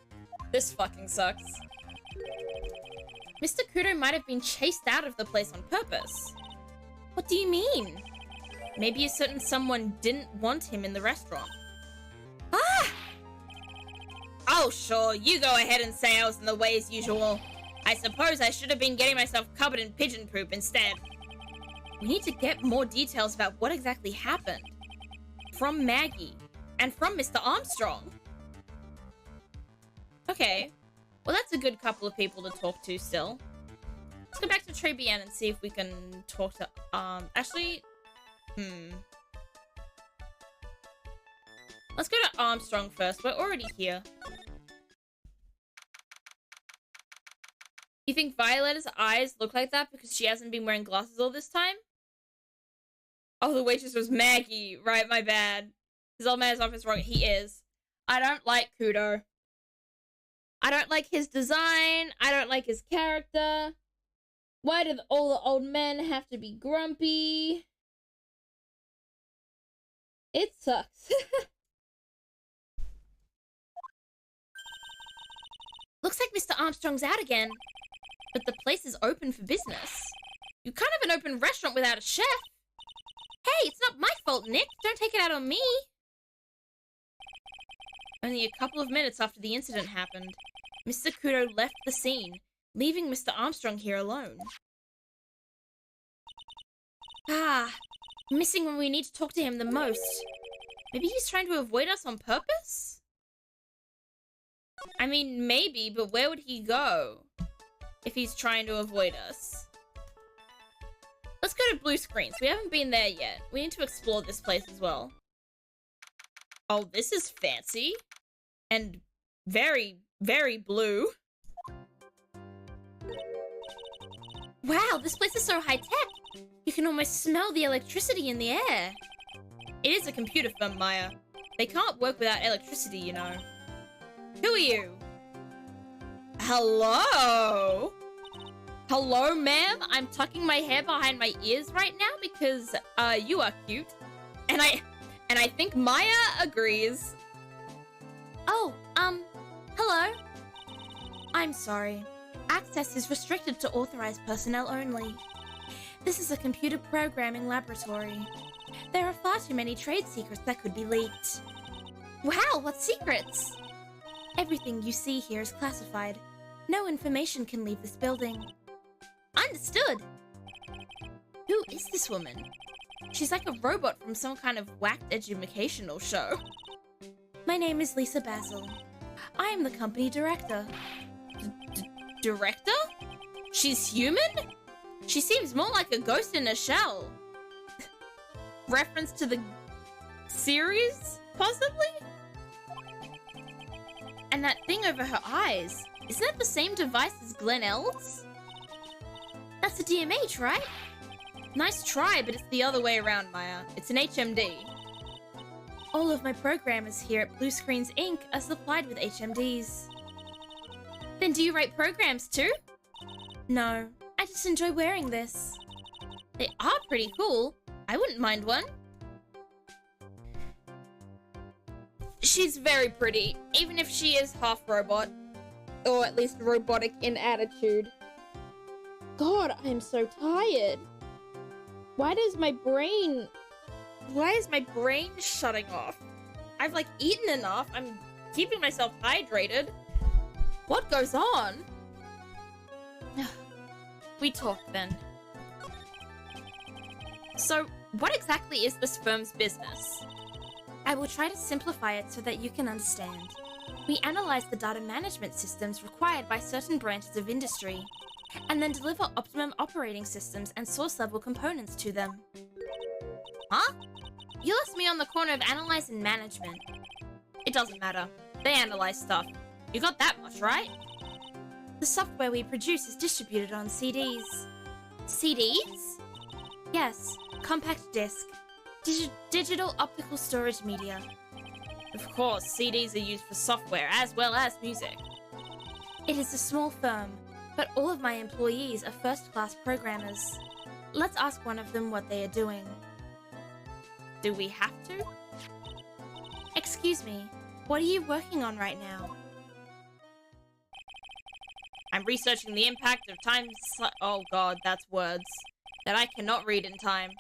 This fucking sucks. Mr. Kudo might have been chased out of the place on purpose. What do you mean? Maybe a certain someone didn't want him in the restaurant. Ah! Oh, sure, you go ahead and say I was in the way as usual. I suppose I should have been getting myself covered in pigeon poop instead. We need to get more details about what exactly happened. From Maggie. And from Mr. Armstrong. Okay. Well, that's a good couple of people to talk to still. Let's go back to Trebian and see if we can talk to, actually, Let's go to Armstrong first. We're already here. You think Violetta's eyes look like that because she hasn't been wearing glasses all this time? Oh, the waitress was Maggie. Right, my bad. His old man's office wrong. He is. I don't like Kudo. I don't like his design. I don't like his character. Why do all the old men have to be grumpy? It sucks. Looks like Mr. Armstrong's out again. But the place is open for business. You can't have an open restaurant without a chef. Hey, it's not my fault, Nick. Don't take it out on me. Only a couple of minutes after the incident happened, Mr. Kudo left the scene, leaving Mr. Armstrong here alone. Ah, missing when we need to talk to him the most. Maybe he's trying to avoid us on purpose? I mean, maybe, but where would he go if he's trying to avoid us? Let's go to Blue Screens. We haven't been there yet. We need to explore this place as well. Oh, this is fancy. And very, very blue. Wow, this place is so high-tech. You can almost smell the electricity in the air. It is a computer firm, Maya. They can't work without electricity, you know. Who are you? Hello? Hello, ma'am? I'm tucking my hair behind my ears right now because, you are cute. And I think Maya agrees. Oh, hello? I'm sorry. Access is restricted to authorized personnel only. This is a computer programming laboratory. There are far too many trade secrets that could be leaked. Wow, what secrets? Everything you see here is classified. No information can leave this building. Understood. Who is this woman? She's like a robot from some kind of whacked educational show. My name is Lisa Basil. I am the company director. Director? She's human? She seems more like a ghost in a shell. Reference to the series, possibly? And that thing over her eyes, isn't that the same device as Glenelle's? That's a DMH, right? Nice try, but it's the other way around, Maya. It's an HMD. All of my programmers here at Blue Screens Inc. are supplied with HMDs. Then do you write programs too? No, I just enjoy wearing this. They are pretty cool. I wouldn't mind one. She's very pretty, even if she is half robot. Or at least robotic in attitude. God, I'm so tired. Why is my brain shutting off? I've like eaten enough. I'm keeping myself hydrated. What goes on? We talk then. So, what exactly is this firm's business? I will try to simplify it so that you can understand. We analyze the data management systems required by certain branches of industry, and then deliver optimum operating systems and source-level components to them. Huh? You lost me on the corner of analyze and management. It doesn't matter. They analyze stuff. You got that much, right? The software we produce is distributed on CDs. CDs? Yes, compact disc. Digital optical storage media. Of course, CDs are used for software as well as music. It is a small firm, but all of my employees are first-class programmers. Let's ask one of them what they are doing. Do we have to? Excuse me, what are you working on right now? I'm researching the impact of time... Oh god, that's words that I cannot read in time.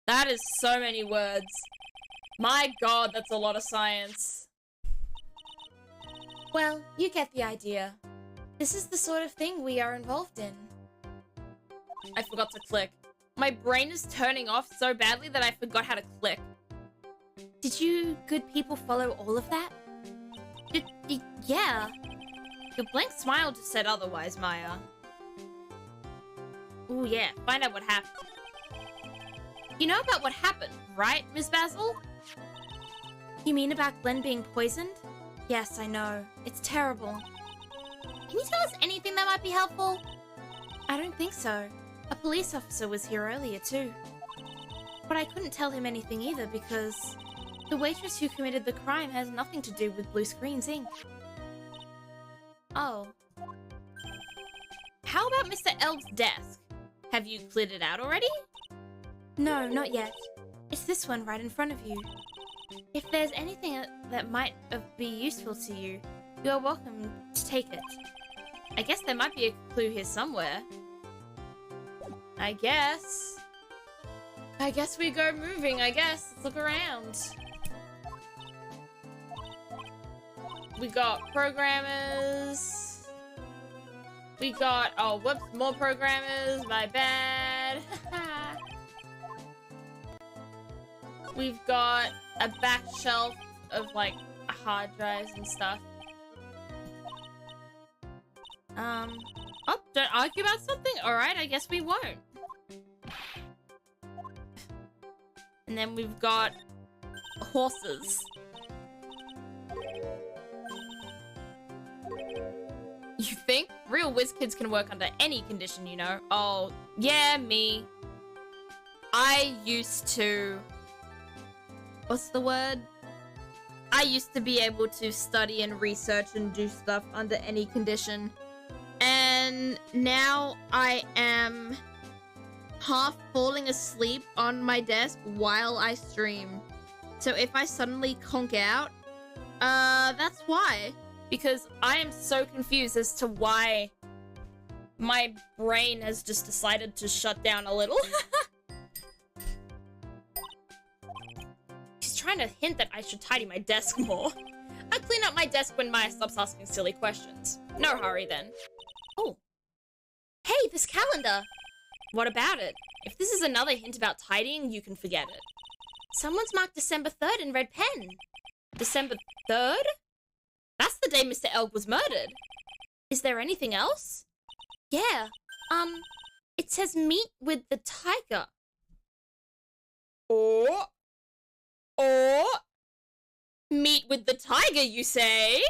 That is so many words. My god, that's a lot of science. Well, you get the idea. This is the sort of thing we are involved in. I forgot to click. My brain is turning off so badly that I forgot how to click. Did you good people follow all of that? Yeah. Your blank smile just said otherwise, Maya. Ooh, yeah. Find out what happened. You know about what happened, right, Ms. Basil? You mean about Glenn being poisoned? Yes, I know. It's terrible. Can you tell us anything that might be helpful? I don't think so. A police officer was here earlier too. But I couldn't tell him anything either because the waitress who committed the crime has nothing to do with Blue Screens Inc. Oh. How about Mr. Elb's desk? Have you cleared it out already? No, not yet. It's this one right in front of you. If there's anything that might be useful to you, you are welcome to take it. I guess there might be a clue here somewhere. I guess we go moving, I guess. Let's look around. We got programmers. We got, oh, whoops, more programmers, my bad. We've got a back shelf of, like, hard drives and stuff. Oh, don't argue about something? Alright, I guess we won't. And then we've got horses. You think? Real whiz kids can work under any condition, you know? Oh, yeah, me. I used to... What's the word? I used to be able to study and research and do stuff under any condition. And now I am half falling asleep on my desk while I stream. So if I suddenly conk out, that's why. Because I am so confused as to why my brain has just decided to shut down a little. She's trying to hint that I should tidy my desk more. I'll clean up my desk when Maya stops asking silly questions. No hurry then. Oh. Hey, this calendar! What about it? If this is another hint about tidying, you can forget it. Someone's marked December 3rd in red pen. December 3rd? That's the day Mr. Elg was murdered. Is there anything else? Yeah. It says meet with the tiger. Or meet with the tiger, you say?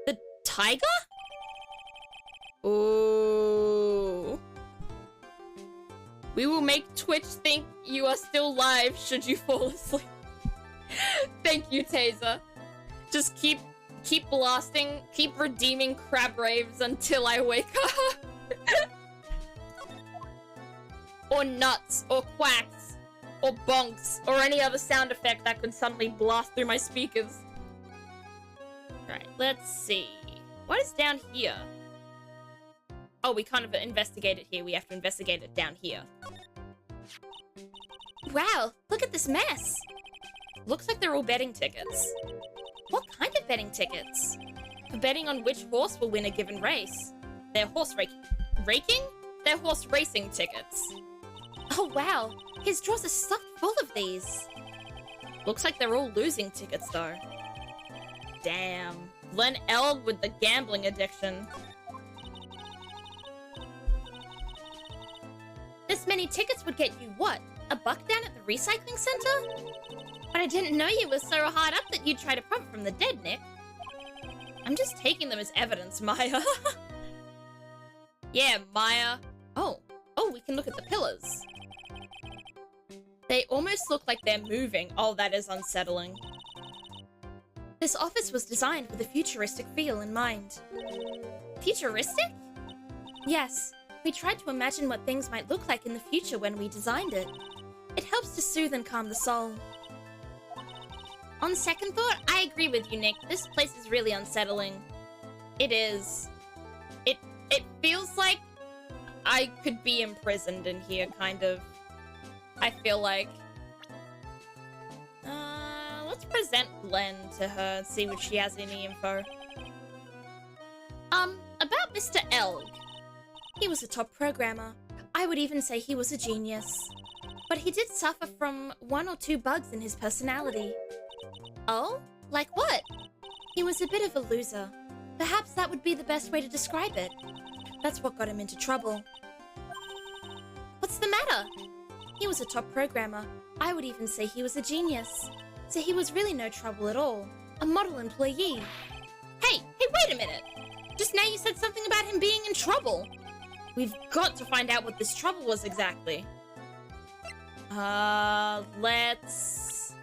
The tiger? Ooh. We will make Twitch think you are still live should you fall asleep. Thank you, Taser. Just keep blasting, keep redeeming crab raves until I wake up. Or nuts, or quacks, or bonks, or any other sound effect that could suddenly blast through my speakers. Right, let's see. What is down here? Oh, we kind of investigate it here. We have to investigate it down here. Wow, look at this mess. Looks like they're all betting tickets. What kind of betting tickets? For betting on which horse will win a given race. They're horse raking? They're horse racing tickets. Oh wow, his drawers are stuffed full of these. Looks like they're all losing tickets though. Damn. Glen Elg with the gambling addiction. This many tickets would get you what? A buck down at the recycling center? But I didn't know you were so hard up that you'd try to profit from the dead, Nick. I'm just taking them as evidence, Maya. Yeah, Maya. Oh, we can look at the pillars. They almost look like they're moving. Oh, that is unsettling. This office was designed with a futuristic feel in mind. Futuristic? Yes. We tried to imagine what things might look like in the future when we designed it. It helps to soothe and calm the soul. On second thought, I agree with you, Nick. This place is really unsettling. It is. It feels like I could be imprisoned in here, kind of. I feel like. Let's present Glenn to her and see if she has any info. About Mr. Elg. He was a top programmer. I would even say he was a genius. But he did suffer from 1 or 2 bugs in his personality. Oh? Like what? He was a bit of a loser. Perhaps that would be the best way to describe it. That's what got him into trouble. What's the matter? He was a top programmer. I would even say he was a genius. So he was really no trouble at all. A model employee. Hey, wait a minute. Just now you said something about him being in trouble. We've got to find out what this trouble was exactly. Let's...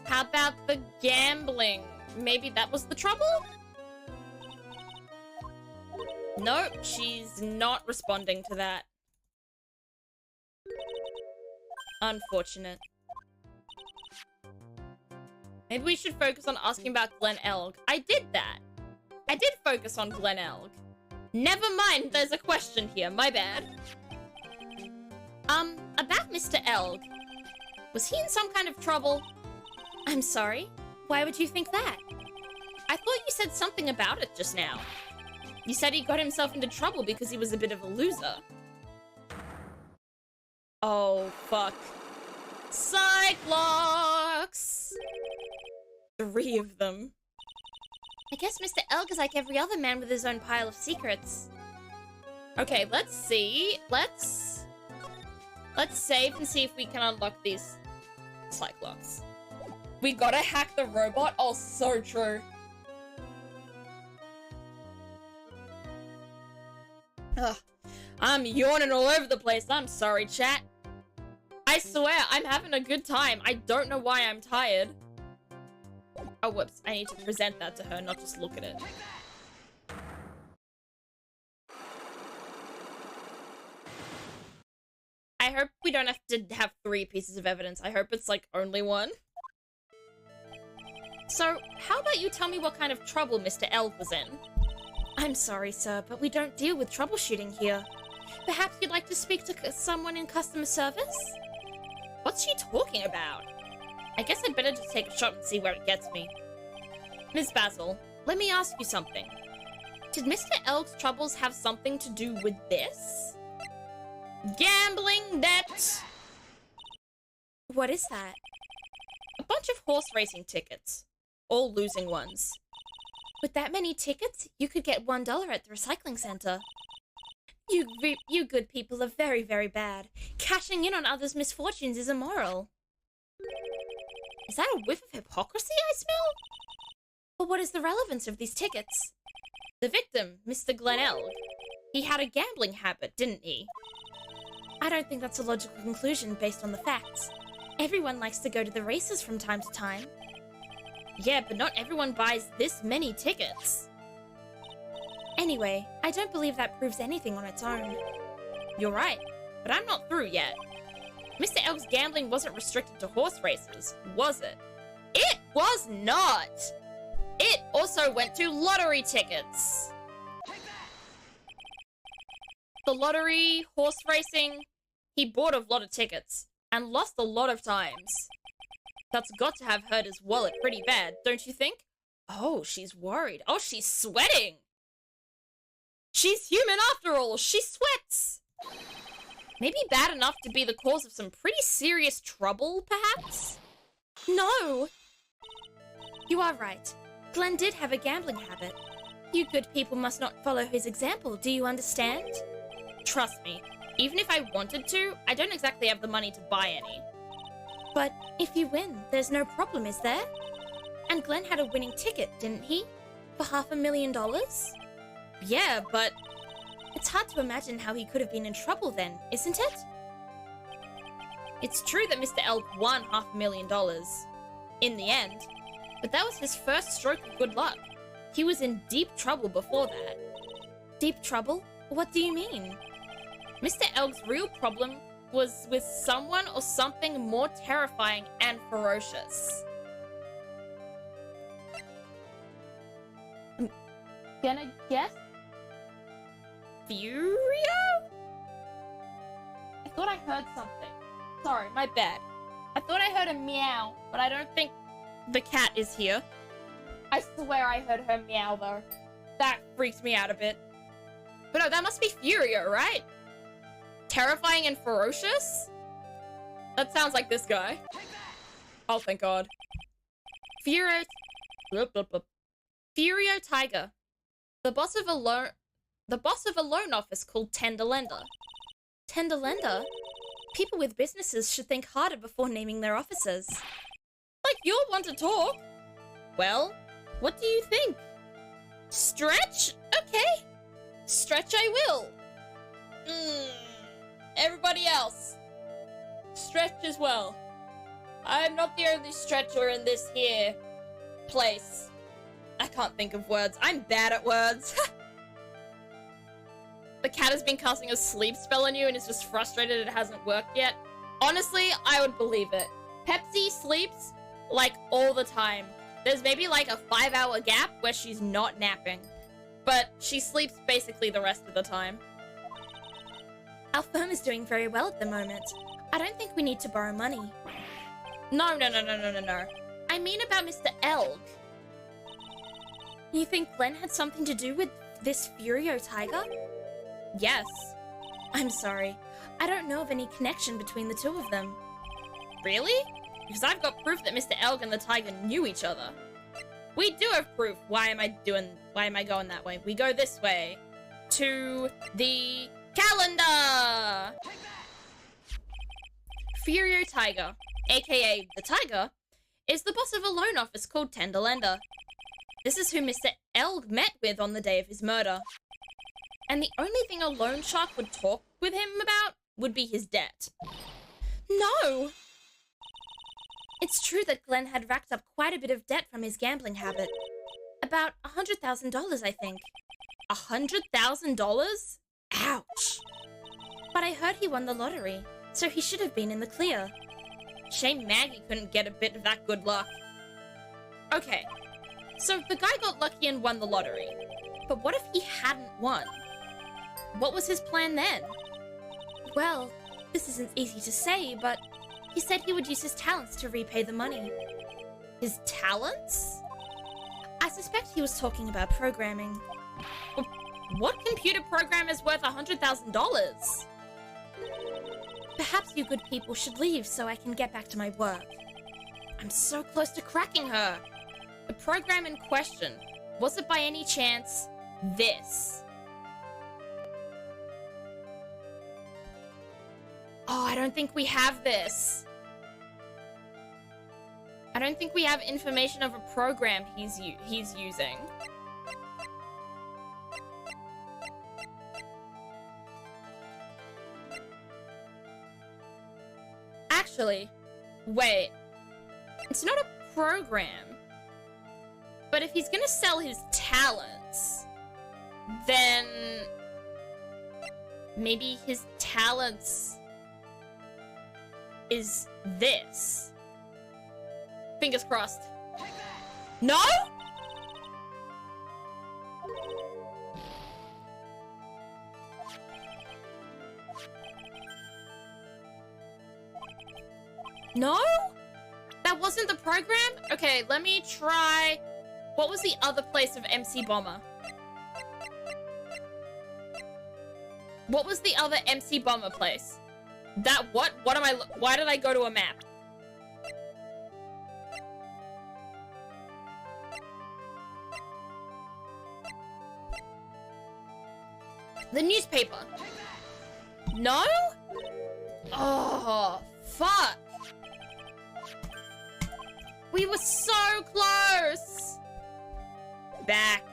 How about the gambling? Maybe that was the trouble? Nope, she's not responding to that. Unfortunate. Maybe we should focus on asking about Glen Elg. I did that. I did focus on Glen Elg. Never mind, there's a question here. My bad. About Mr. Elg. Was he in some kind of trouble? I'm sorry? Why would you think that? I thought you said something about it just now. You said he got himself into trouble because he was a bit of a loser. Oh, fuck. Cyclops! 3 of them. I guess Mr. Elg is like every other man with his own pile of secrets. Okay, let's see. Let's save and see if we can unlock these Cyclops. We gotta hack the robot? Oh, so true. Ugh. I'm yawning all over the place. I'm sorry, chat. I swear, I'm having a good time. I don't know why I'm tired. Oh, whoops. I need to present that to her, not just look at it. I hope we don't have to have 3 pieces of evidence. I hope it's, like, only 1. So, how about you tell me what kind of trouble Mr. Elg was in? I'm sorry, sir, but we don't deal with troubleshooting here. Perhaps you'd like to speak to someone in customer service? What's she talking about? I guess I'd better just take a shot and see where it gets me. Ms. Basil, let me ask you something. Did Mr. Elg's troubles have something to do with this? Gambling debt! What is that? A bunch of horse racing tickets. All losing ones. With that many tickets, you could get $1 at the recycling center. You good people are very, very bad. Cashing in on others' misfortunes is immoral. Is that a whiff of hypocrisy I smell? But what is the relevance of these tickets? The victim, Mr. Glen Elg. He had a gambling habit, didn't he? I don't think that's a logical conclusion based on the facts. Everyone likes to go to the races from time to time. Yeah, but not everyone buys this many tickets. Anyway, I don't believe that proves anything on its own. You're right, but I'm not through yet. Mr. Elg's gambling wasn't restricted to horse races, was it? It was not! It also went to lottery tickets. The lottery, horse racing, he bought a lot of tickets and lost a lot of times. That's got to have hurt his wallet pretty bad, don't you think? Oh, she's worried. Oh, she's sweating. She's human after all. She sweats. Maybe bad enough to be the cause of some pretty serious trouble, perhaps? No. You are right. Glenn did have a gambling habit. You good people must not follow his example, do you understand? Trust me, even if I wanted to, I don't exactly have the money to buy any. But if you win, there's no problem, is there? And Glenn had a winning ticket, didn't he? For $500,000? Yeah, but it's hard to imagine how he could have been in trouble then, isn't it? It's true that Mr. Elk won $500,000 in the end, but that was his first stroke of good luck. He was in deep trouble before that. Deep trouble? What do you mean? Mr. Elk's real problem was with someone or something more terrifying and ferocious. I'm gonna guess Furio? I thought I heard something. Sorry, my bad. I thought I heard a meow, but I don't think the cat is here. I swear I heard her meow though. That freaked me out a bit. But no, that must be Furio, right? Terrifying and ferocious? That sounds like this guy. Oh, thank God. Furio Tiger. The boss of a loan office called Tender Lender. Tender Lender? People with businesses should think harder before naming their offices. Like you'll want to talk. Well, what do you think? Stretch? Okay. Stretch I will. Everybody else. Stretch as well. I'm not the only stretcher in this here place. I can't think of words. I'm bad at words. The cat has been casting a sleep spell on you and is just frustrated it hasn't worked yet. Honestly, I would believe it. Pepsi sleeps like all the time. There's maybe like a 5-hour gap where she's not napping, but she sleeps basically the rest of the time. Our firm is doing very well at the moment. I don't think we need to borrow money. No. I mean about Mr. Elg. You think Glenn had something to do with this Furio tiger? Yes. I'm sorry. I don't know of any connection between the two of them. Really? Because I've got proof that Mr. Elg and the tiger knew each other. We do have proof. Why am I going that way? We go this way. To the calendar! Furio Tiger, aka the Tiger, is the boss of a loan office called Tenderlender. This is who Mr. Elg met with on the day of his murder. And the only thing a loan shark would talk with him about would be his debt. No! It's true that Glenn had racked up quite a bit of debt from his gambling habit. About $100,000, I think. $100,000? Ouch! But I heard he won the lottery, so he should have been in the clear. Shame Maggie couldn't get a bit of that good luck. Okay, so the guy got lucky and won the lottery. But what if he hadn't won? What was his plan then? Well, this isn't easy to say, but he said he would use his talents to repay the money. His talents? I suspect he was talking about programming. What computer program is worth $100,000? Perhaps you good people should leave so I can get back to my work. I'm so close to cracking her. The program in question, was it by any chance this? Oh, I don't think we have this. I don't think we have information of a program he's using. Actually, wait. It's not a program. But if he's gonna sell his talents, then maybe his talents is this. Fingers crossed. No? No? That wasn't the program? Okay, let me try. What was the other place of MC Bomber? What was the other MC Bomber place? That what? What am I? Why did I go to a map? The newspaper. No? Oh, fuck. We were so close. Back.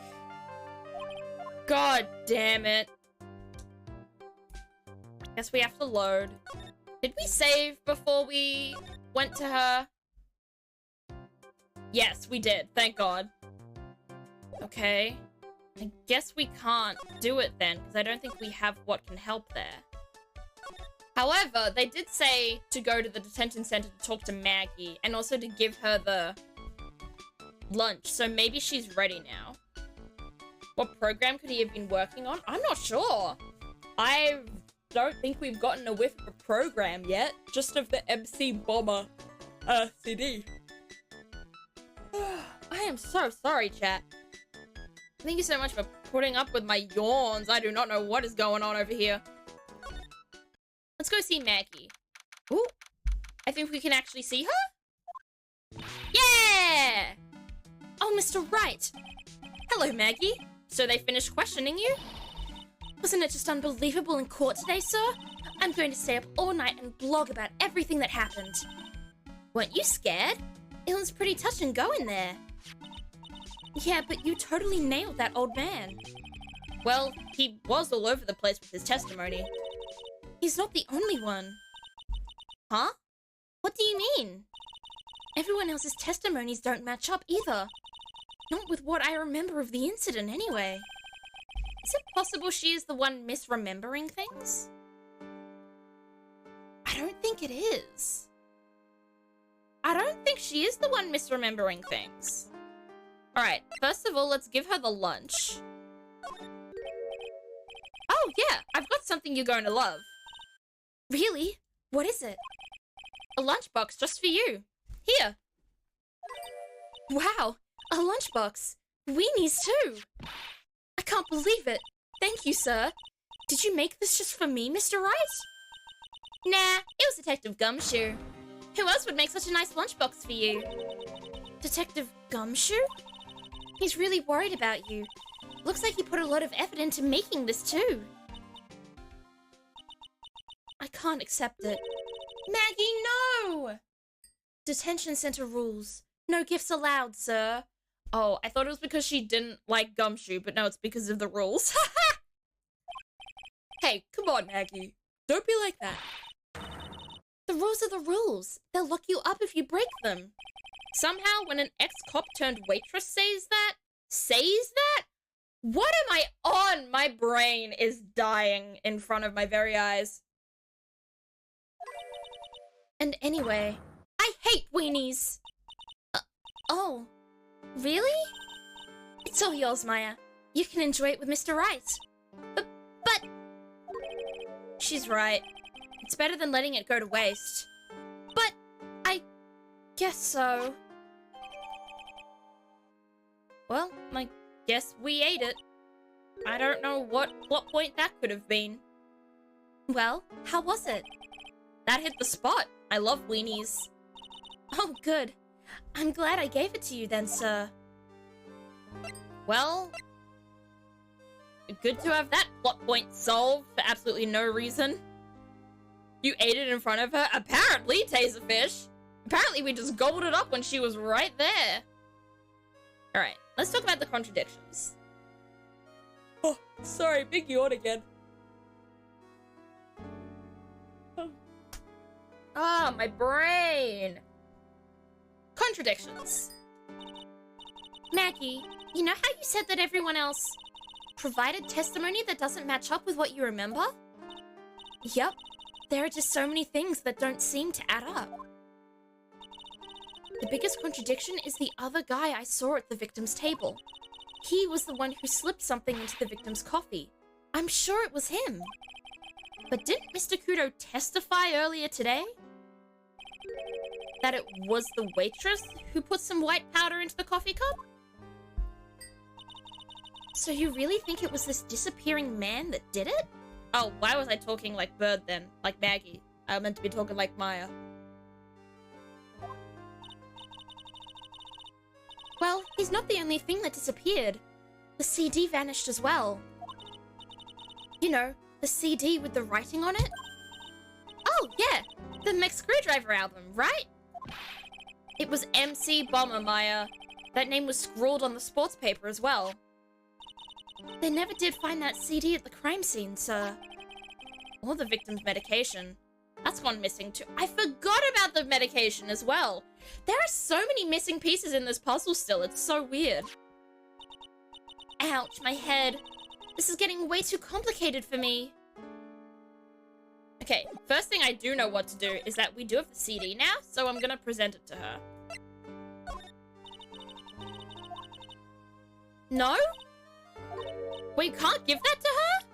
God damn it. Guess we have to load. Did we save before we went to her? Yes, we did. Thank God. Okay. I guess we can't do it then, because I don't think we have what can help there. However, they did say to go to the detention center to talk to Maggie, and also to give her the lunch, so maybe she's ready now. What program could he have been working on? I'm not sure. I don't think we've gotten a whiff of a program yet, just of the MC Bomber CD. I am so sorry, chat. Thank you so much for putting up with my yawns. I do not know what is going on over here. Let's go see Maggie. Ooh, I think we can actually see her. Yeah! Oh, Mr. Wright. Hello, Maggie. So they finished questioning you? Wasn't it just unbelievable in court today, sir? I'm going to stay up all night and blog about everything that happened. Weren't you scared? It was pretty touch and go in there. Yeah, but you totally nailed that old man. Well, he was all over the place with his testimony. He's not the only one. Huh? What do you mean? Everyone else's testimonies don't match up either. Not with what I remember of the incident, anyway. Is it possible she is the one misremembering things? I don't think it is. I don't think she is the one misremembering things. Alright, first of all, let's give her the lunch. Oh, yeah, I've got something you're going to love. Really? What is it? A lunchbox just for you. Here. Wow, a lunchbox. Weenies too. I can't believe it. Thank you, sir. Did you make this just for me, Mr. Wright? Nah, it was Detective Gumshoe. Who else would make such a nice lunchbox for you? Detective Gumshoe? He's really worried about you. Looks like he put a lot of effort into making this too. I can't accept it. Maggie, no! Detention center rules. No gifts allowed, sir. Oh, I thought it was because she didn't like Gumshoe, but no, it's because of the rules. Hey, come on, Maggie. Don't be like that. The rules are the rules. They'll lock you up if you break them. Somehow, when an ex-cop turned waitress says that? What am I on? My brain is dying in front of my very eyes. And anyway, I hate weenies. Oh, really? It's all yours, Maya. You can enjoy it with Mr. Wright. But... She's right. It's better than letting it go to waste. But I guess so. Well, I guess we ate it. I don't know what plot point that could have been. Well, how was it? That hit the spot. I love weenies. Oh, good. I'm glad I gave it to you then, sir. Well, good to have that plot point solved for absolutely no reason. You ate it in front of her? Apparently, Taserfish. Apparently, we just gobbled it up when she was right there. Alright, let's talk about the contradictions. Oh, sorry, big yawn again. Ah, my brain. Contradictions. Maggie, you know how you said that everyone else provided testimony that doesn't match up with what you remember? Yep. There are just so many things that don't seem to add up. The biggest contradiction is the other guy I saw at the victim's table. He was the one who slipped something into the victim's coffee. I'm sure it was him. But didn't Mr. Kudo testify earlier today that it was the waitress who put some white powder into the coffee cup? So you really think it was this disappearing man that did it? Oh, why was I talking like Bird then? Like Maggie. I meant to be talking like Maya. Well, he's not the only thing that disappeared. The CD vanished as well. You know, the CD with the writing on it? Oh, yeah! The Mech Screwdriver album, right? It was MC Bomber, Maya. That name was scrawled on the sports paper as well. They never did find that CD at the crime scene, sir. Or the victim's medication. That's gone missing too. I forgot about the medication as well. There are so many missing pieces in this puzzle still. It's so weird. Ouch, my head. This is getting way too complicated for me. Okay, first thing I do know what to do is that we do have the CD now, so I'm gonna present it to her. No? We can't give that to her?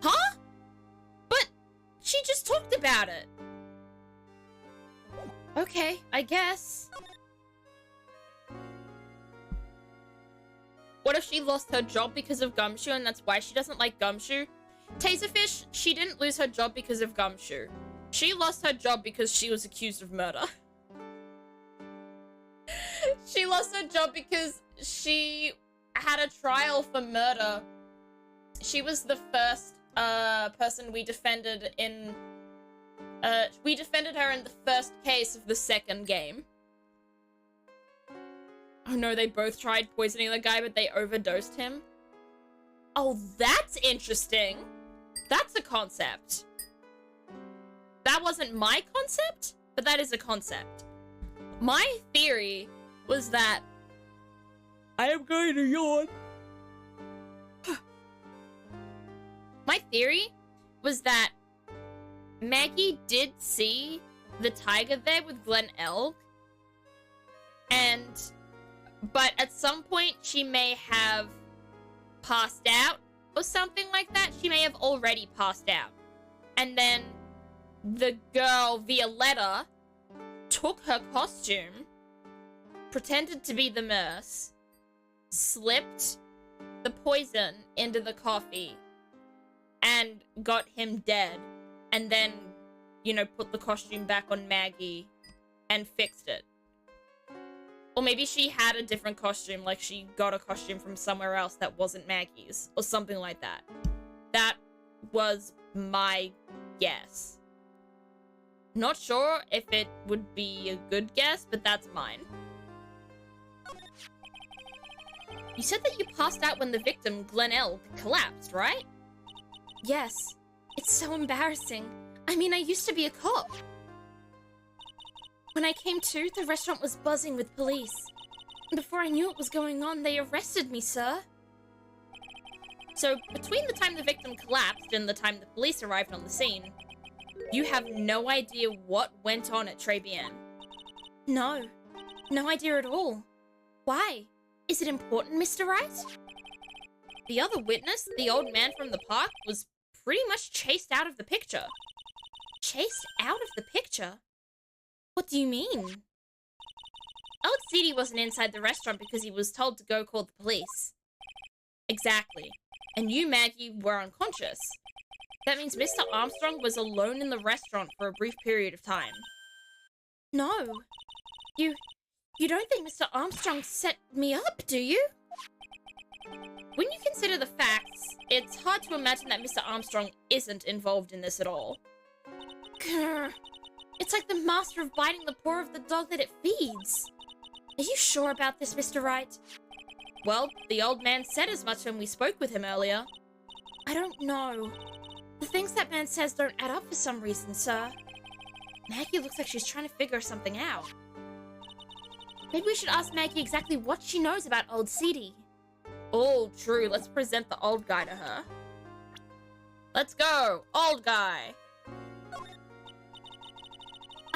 Huh? But she just talked about it. Okay, I guess. What if she lost her job because of Gumshoe and that's why she doesn't like Gumshoe? Taserfish, she didn't lose her job because of Gumshoe. She lost her job because she was accused of murder. She lost her job because she had a trial for murder. She was the first person we defended in... we defended her in the first case of the second game. Oh no, they both tried poisoning the guy, but they overdosed him. Oh, that's interesting. That's a concept. That wasn't my concept, but that is a concept. My theory was that... I am going to yawn. My theory was that Maggie did see the tiger there with Glen Elg, but at some point she may have passed out or something like that. She may have already passed out. And then the girl, Violetta, took her costume, pretended to be the nurse, slipped the poison into the coffee, and got him dead, and then, you know, put the costume back on Maggie and fixed it. Or maybe she had a different costume, like she got a costume from somewhere else that wasn't Maggie's, or something like that. That was my guess. Not sure if it would be a good guess, but that's mine. You said that you passed out when the victim, Glenelg, collapsed, right? Yes. It's so embarrassing. I mean, I used to be a cop. When I came to, the restaurant was buzzing with police. Before I knew what was going on, they arrested me, sir. So, between the time the victim collapsed and the time the police arrived on the scene, you have no idea what went on at Trebian? No. No idea at all. Why? Is it important, Mr. Wright? The other witness, the old man from the park, was pretty much chased out of the picture. Chased out of the picture? What do you mean? Old City wasn't inside the restaurant because he was told to go call the police. Exactly. And you, Maggie, were unconscious. That means Mr. Armstrong was alone in the restaurant for a brief period of time. No. You don't think Mr. Armstrong set me up, do you? When you consider the facts, it's hard to imagine that Mr. Armstrong isn't involved in this at all. Grr. It's like the master of biting the paw of the dog that it feeds. Are you sure about this, Mr. Wright? Well, the old man said as much when we spoke with him earlier. I don't know. The things that man says don't add up for some reason, sir. Maggie looks like she's trying to figure something out. Maybe we should ask Maggie exactly what she knows about Old City. Oh, true. Let's present the old guy to her. Let's go, old guy.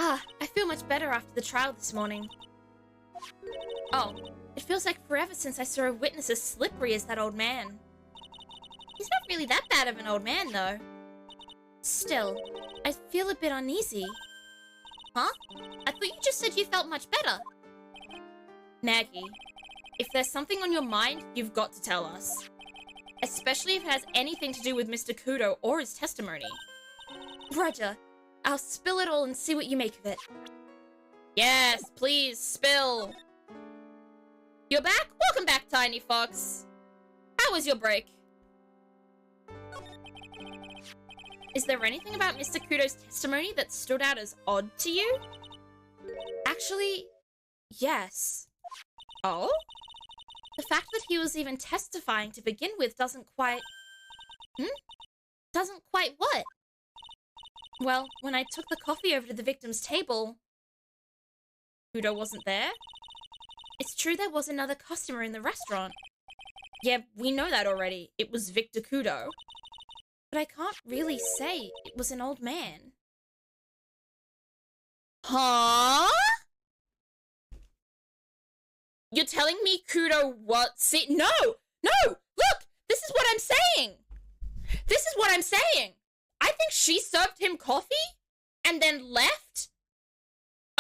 Ah, I feel much better after the trial this morning. Oh, it feels like forever since I saw a witness as slippery as that old man. He's not really that bad of an old man, though. Still, I feel a bit uneasy. Huh? I thought you just said you felt much better. Maggie, if there's something on your mind, you've got to tell us. Especially if it has anything to do with Mr. Kudo or his testimony. Roger. I'll spill it all and see what you make of it. Yes, please, spill. You're back? Welcome back, Tiny Fox. How was your break? Is there anything about Mr. Kudo's testimony that stood out as odd to you? Actually, yes. Oh? The fact that he was even testifying to begin with doesn't quite... Doesn't quite what? Well, when I took the coffee over to the victim's table, Kudo wasn't there. It's true there was another customer in the restaurant. Yeah, we know that already. It was Victor Kudo. But I can't really say it was an old man. Huh? You're telling me Kudo what? See, no! No! Look! This is what I'm saying! This is what I'm saying! I think she served him coffee and then left,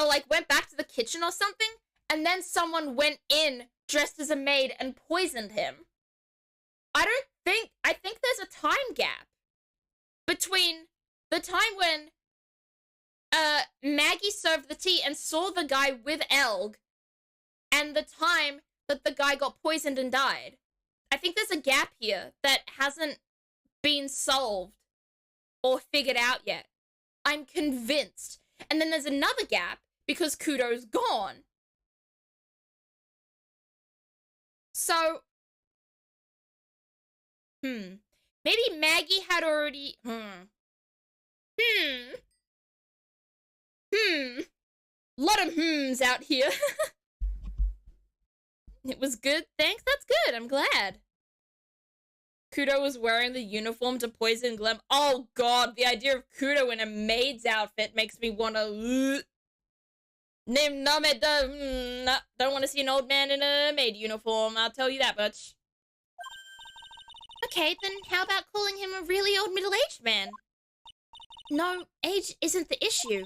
or like went back to the kitchen or something, and then someone went in dressed as a maid and poisoned him. I think there's a time gap between the time when Maggie served the tea and saw the guy with Elg and the time that the guy got poisoned and died. I think there's a gap here that hasn't been solved or figured out yet. I'm convinced. And then there's another gap because Kudo's gone. So, maybe Maggie had already, lot of hmms out here. It was good, thanks, that's good, I'm glad. Kudo was wearing the uniform to poison Glenn. Oh god, the idea of Kudo in a maid's outfit makes me wanna... Don't want to see an old man in a maid uniform, I'll tell you that much. Okay, then how about calling him a really old middle-aged man? No, age isn't the issue.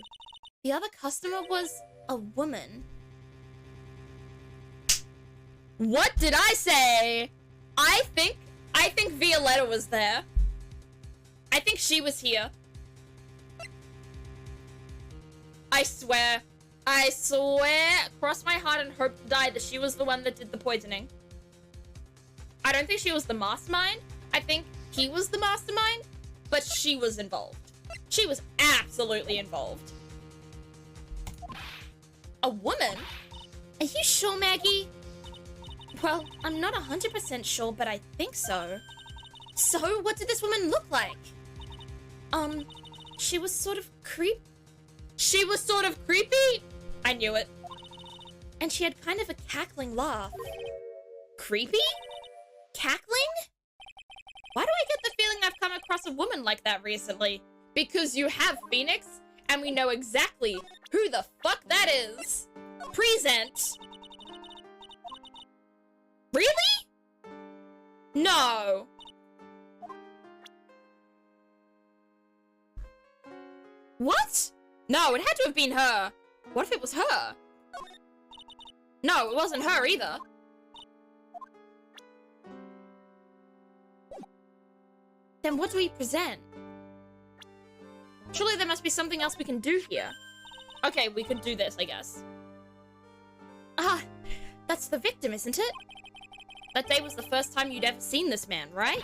The other customer was a woman. What did I say? I think Violetta was there. I think she was here. I swear, cross my heart and hope to die that she was the one that did the poisoning. I don't think she was the mastermind. I think he was the mastermind, but she was involved. She was absolutely involved. A woman? Are you sure, Maggie? Well, I'm not 100% sure, but I think so. So, what did this woman look like? She was sort of creepy? I knew it. And she had kind of a cackling laugh. Creepy? Cackling? Why do I get the feeling I've come across a woman like that recently? Because you have Phoenix, and we know exactly who the fuck that is. Present. Really? No. What? No, it had to have been her. What if it was her? No, it wasn't her either. Then what do we present? Surely there must be something else we can do here. Okay, we could do this, I guess. Ah, that's the victim, isn't it? That day was the first time you'd ever seen this man, right?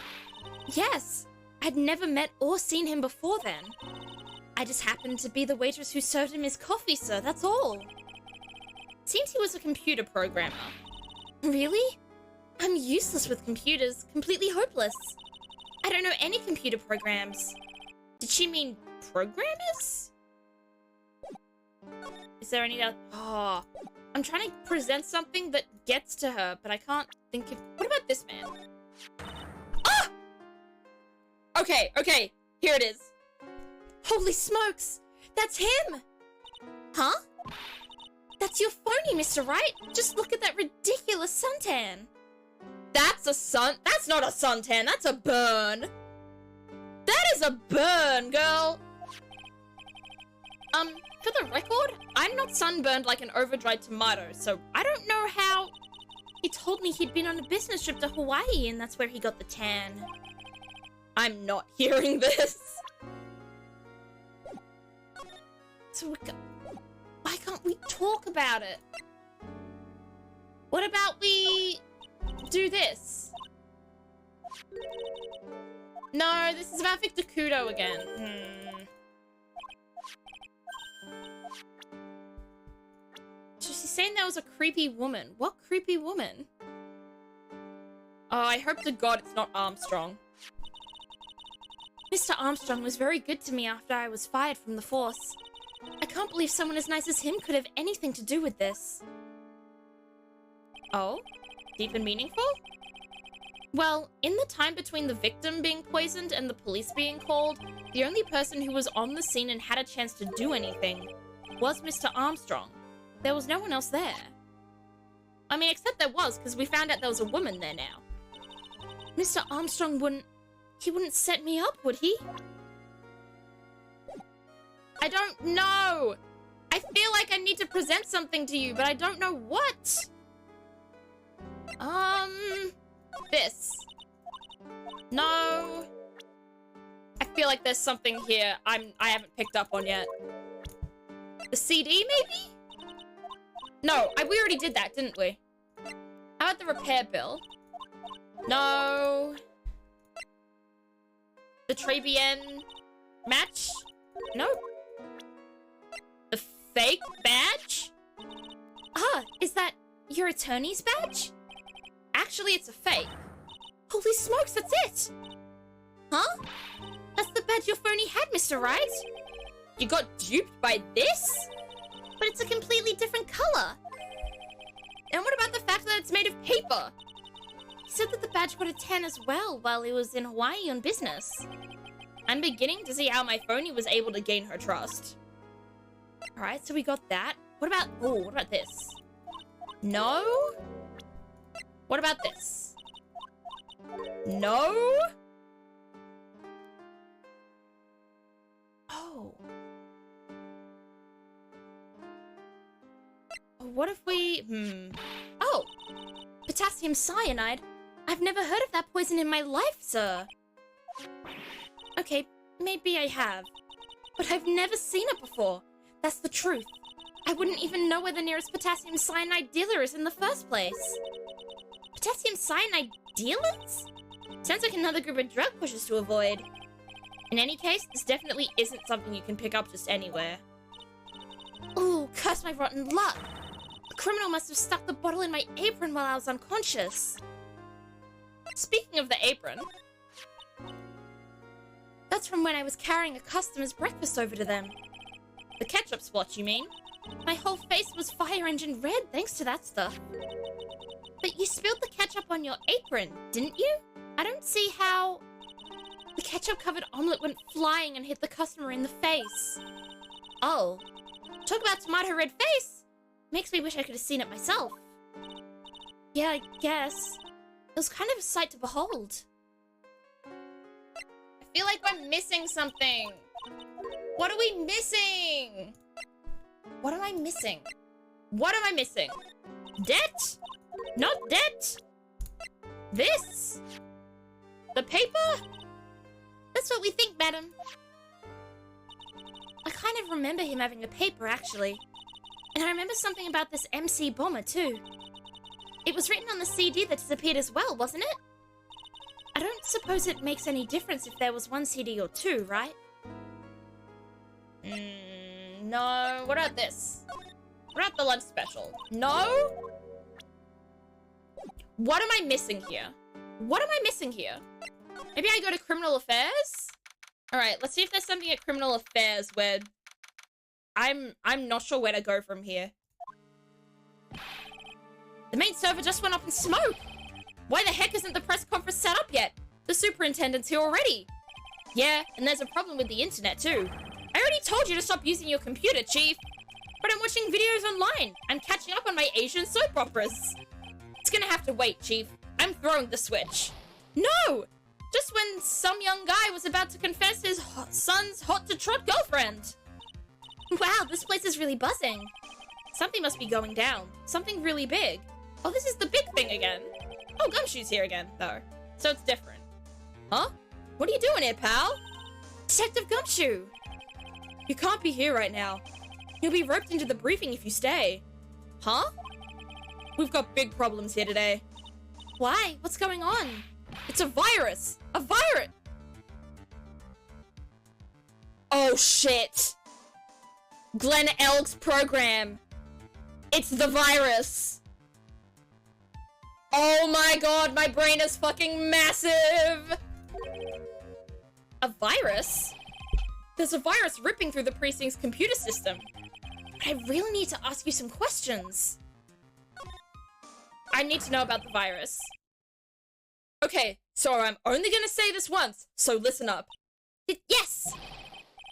Yes, I'd never met or seen him before then. I just happened to be the waitress who served him his coffee, sir, that's all. Seems he was a computer programmer. Really? I'm useless with computers, completely hopeless. I don't know any computer programs. Did she mean programmers? Is there any other... Oh, I'm trying to present something that gets to her, but I can't think of... What about this man? Ah! Okay, here it is. Holy smokes! That's him! Huh? That's your phony, Mr. Wright. Just look at that ridiculous suntan. That's not a suntan, that's a burn. That is a burn, girl. For the record, I'm not sunburned like an over-dried tomato, so I don't know how... He told me he'd been on a business trip to Hawaii and that's where he got the tan. I'm not hearing this. So why can't we talk about it? What about we do this? No, this is about Victor Kudo again. So she's saying there was a creepy woman. What creepy woman? Oh, I hope to God it's not Armstrong. Mr. Armstrong was very good to me after I was fired from the force. I can't believe someone as nice as him could have anything to do with this. Oh? Deep and meaningful? Well, in the time between the victim being poisoned and the police being called, the only person who was on the scene and had a chance to do anything was Mr. Armstrong. There was no one else there. I mean, except there was, because we found out there was a woman there now. Mr. Armstrong wouldn't set me up, would he? I don't know. I feel like I need to present something to you, but I don't know what. This. No. I feel like there's something here I haven't picked up on yet. The CD, maybe? No, we already did that, didn't we? How about the repair bill? No. The Tribulations match? Nope. The fake badge? Ah, is that your attorney's badge? Actually, it's a fake. Holy smokes, that's it! Huh? That's the badge your phony had, Mr. Wright. You got duped by this? But it's a completely different color. And what about the fact that it's made of paper? He said that the badge got a tan as well while he was in Hawaii on business. I'm beginning to see how my phony was able to gain her trust. Alright, so we got that. What about this? No? What about this? No? Oh. What if we... Oh! Potassium cyanide? I've never heard of that poison in my life, sir. Okay, maybe I have. But I've never seen it before. That's the truth. I wouldn't even know where the nearest potassium cyanide dealer is in the first place. Potassium cyanide dealers? Sounds like another group of drug pushers to avoid. In any case, this definitely isn't something you can pick up just anywhere. Ooh, curse my rotten luck. The criminal must have stuck the bottle in my apron while I was unconscious. Speaking of the apron, that's from when I was carrying a customer's breakfast over to them. The ketchup splotch, you mean? My whole face was fire engine red thanks to that stuff. But you spilled the ketchup on your apron, didn't you? I don't see how... The ketchup-covered omelette went flying and hit the customer in the face. Oh. Talk about tomato red face! Makes me wish I could have seen it myself. Yeah, I guess. It was kind of a sight to behold. I feel like we're missing something. What are we missing? What am I missing? What am I missing? Debt? Not debt? This? The paper? That's what we think, madam. I kind of remember him having a paper, actually. And I remember something about this MC Bomber, too. It was written on the CD that disappeared as well, wasn't it? I don't suppose it makes any difference if there was one CD or two, right? No. What about this? What about the lunch special? No? What am I missing here? What am I missing here? Maybe I go to Criminal Affairs? Alright, let's see if there's something at Criminal Affairs where... I'm not sure where to go from here. The main server just went up in smoke! Why the heck isn't the press conference set up yet? The superintendent's here already. Yeah, and there's a problem with the internet too. I already told you to stop using your computer, Chief. But I'm watching videos online. I'm catching up on my Asian soap operas. It's gonna have to wait, Chief. I'm throwing the switch. No! Just when some young guy was about to confess his son's hot-to-trot girlfriend. Wow, this place is really buzzing. Something must be going down. Something really big. Oh, this is the big thing again. Oh, Gumshoe's here again, though. So it's different. Huh? What are you doing here, pal? Detective Gumshoe! You can't be here right now. You'll be roped into the briefing if you stay. Huh? We've got big problems here today. Why? What's going on? It's a virus! A virus! Oh, shit! Glenn Elk's program. It's the virus. Oh my god, my brain is fucking massive! A virus? There's a virus ripping through the precinct's computer system. But I really need to ask you some questions. I need to know about the virus. Okay, so I'm only gonna say this once, so listen up. Yes!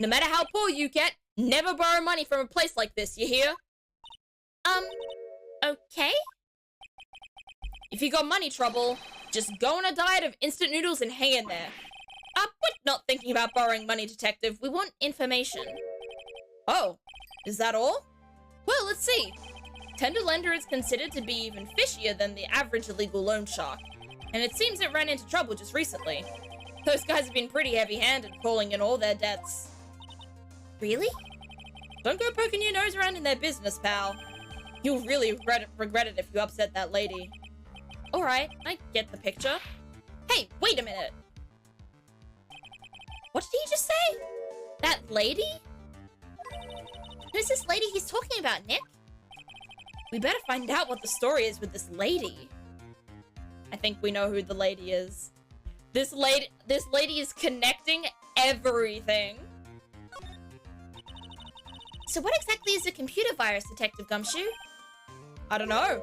No matter how poor you get, never borrow money from a place like this, you hear? Okay? If you got money trouble, just go on a diet of instant noodles and hang in there. We're not thinking about borrowing money, Detective. We want information. Oh, is that all? Well, let's see. Tender lender is considered to be even fishier than the average illegal loan shark. And it seems it ran into trouble just recently. Those guys have been pretty heavy-handed, calling in all their debts. Really? Don't go poking your nose around in their business, pal. You'll really regret it if you upset that lady. Alright, I get the picture. Hey, wait a minute. What did he just say? That lady? Who's this lady he's talking about, Nick? We better find out what the story is with this lady. I think we know who the lady is. This lady is connecting everything. So what exactly is a computer virus, Detective Gumshoe? I don't know.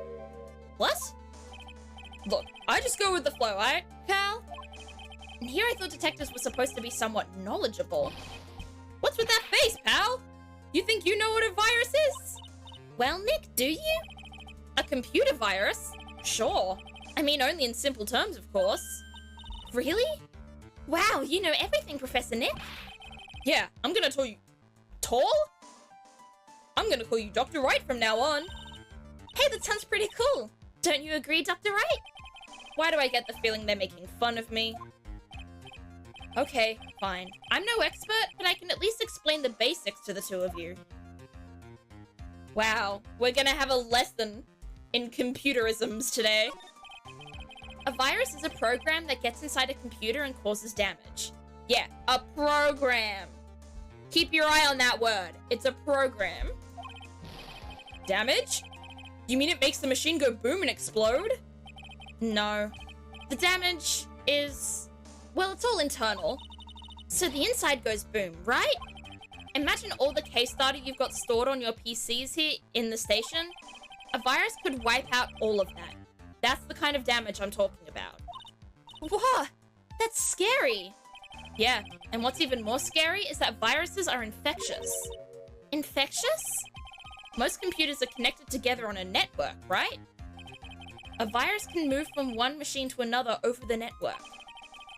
What? Look, I just go with the flow, right, pal? And here I thought detectives were supposed to be somewhat knowledgeable. What's with that face, pal? You think you know what a virus is? Well, Nick, do you? A computer virus? Sure. I mean, only in simple terms, of course. Really? Wow, you know everything, Professor Nick. Yeah, I'm gonna Tall? I'm gonna call you Dr. Wright from now on. Hey, that sounds pretty cool. Don't you agree, Dr. Wright? Why do I get the feeling they're making fun of me? Okay, fine. I'm no expert, but I can at least explain the basics to the two of you. Wow, we're gonna have a lesson in computerisms today. A virus is a program that gets inside a computer and causes damage. Yeah, a program. Keep your eye on that word. It's a program. Damage? You mean it makes the machine go boom and explode? No. The damage is... well, it's all internal. So the inside goes boom, right? Imagine all the case data you've got stored on your PCs here in the station. A virus could wipe out all of that. That's the kind of damage I'm talking about. Whoa, that's scary. Yeah, and what's even more scary is that viruses are infectious. Infectious? Most computers are connected together on a network, right? A virus can move from one machine to another over the network.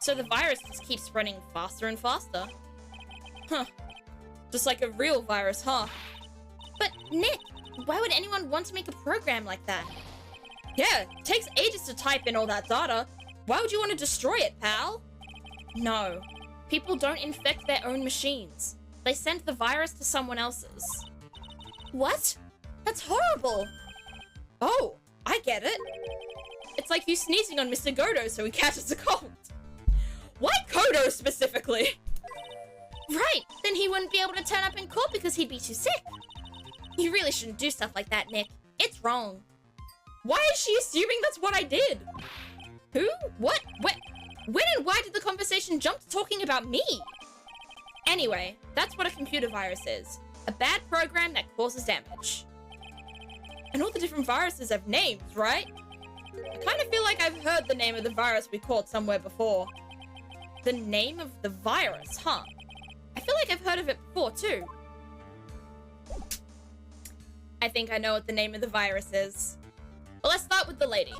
So the virus just keeps spreading faster and faster. Huh. Just like a real virus, huh? But Nick, why would anyone want to make a program like that? Yeah, it takes ages to type in all that data. Why would you want to destroy it, pal? No. People don't infect their own machines. They send the virus to someone else's. What? That's horrible. Oh, I get it. It's like you sneezing on Mr. Godo so he catches a cold. Why Kodo specifically? Right, then he wouldn't be able to turn up in court because he'd be too sick. You really shouldn't do stuff like that, Nick. It's wrong. Why is she assuming that's what I did? Who? What? When and why did the conversation jump to talking about me? Anyway, that's what a computer virus is. A bad program that causes damage. And all the different viruses have names, right? I kind of feel like I've heard the name of the virus we caught somewhere before. The name of the virus, huh? I feel like I've heard of it before, too. I think I know what the name of the virus is. Well, let's start with the lady.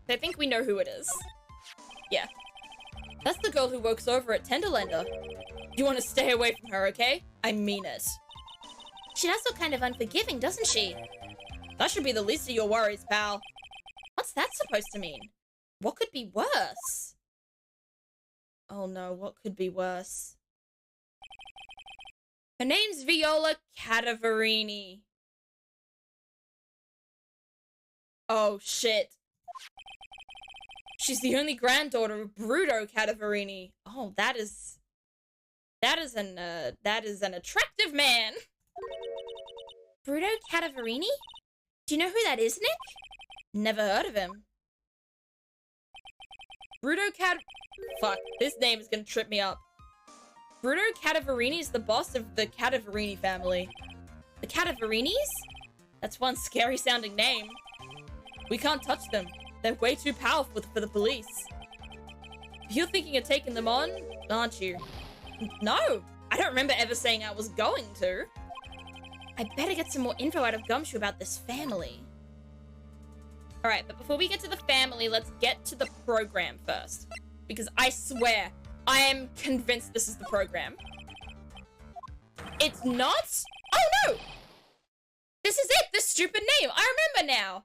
I think we know who it is. Yeah. That's the girl who works over at Tenderlander. You want to stay away from her, okay? I mean it. She does look kind of unforgiving, doesn't she? That should be the least of your worries, pal. What's that supposed to mean? What could be worse? Oh no, what could be worse? Her name's Viola Cadavarini. Oh shit. She's the only granddaughter of Bruto Cadavarini. Oh, that is an attractive man. Bruto Cadavarini? Do you know who that is, Nick? Never heard of him. Fuck, this name is gonna trip me up. Bruto Cadavarini is the boss of the Cadavarini family. The Cadavarinis? That's one scary sounding name. We can't touch them. They're way too powerful for the police. You're thinking of taking them on, aren't you? No, I don't remember ever saying I was going to. I better get some more info out of Gumshoe about this family. Alright, but before we get to the family, let's get to the program first. Because I swear, I am convinced this is the program. It's not? Oh no! This is it, this stupid name! I remember now!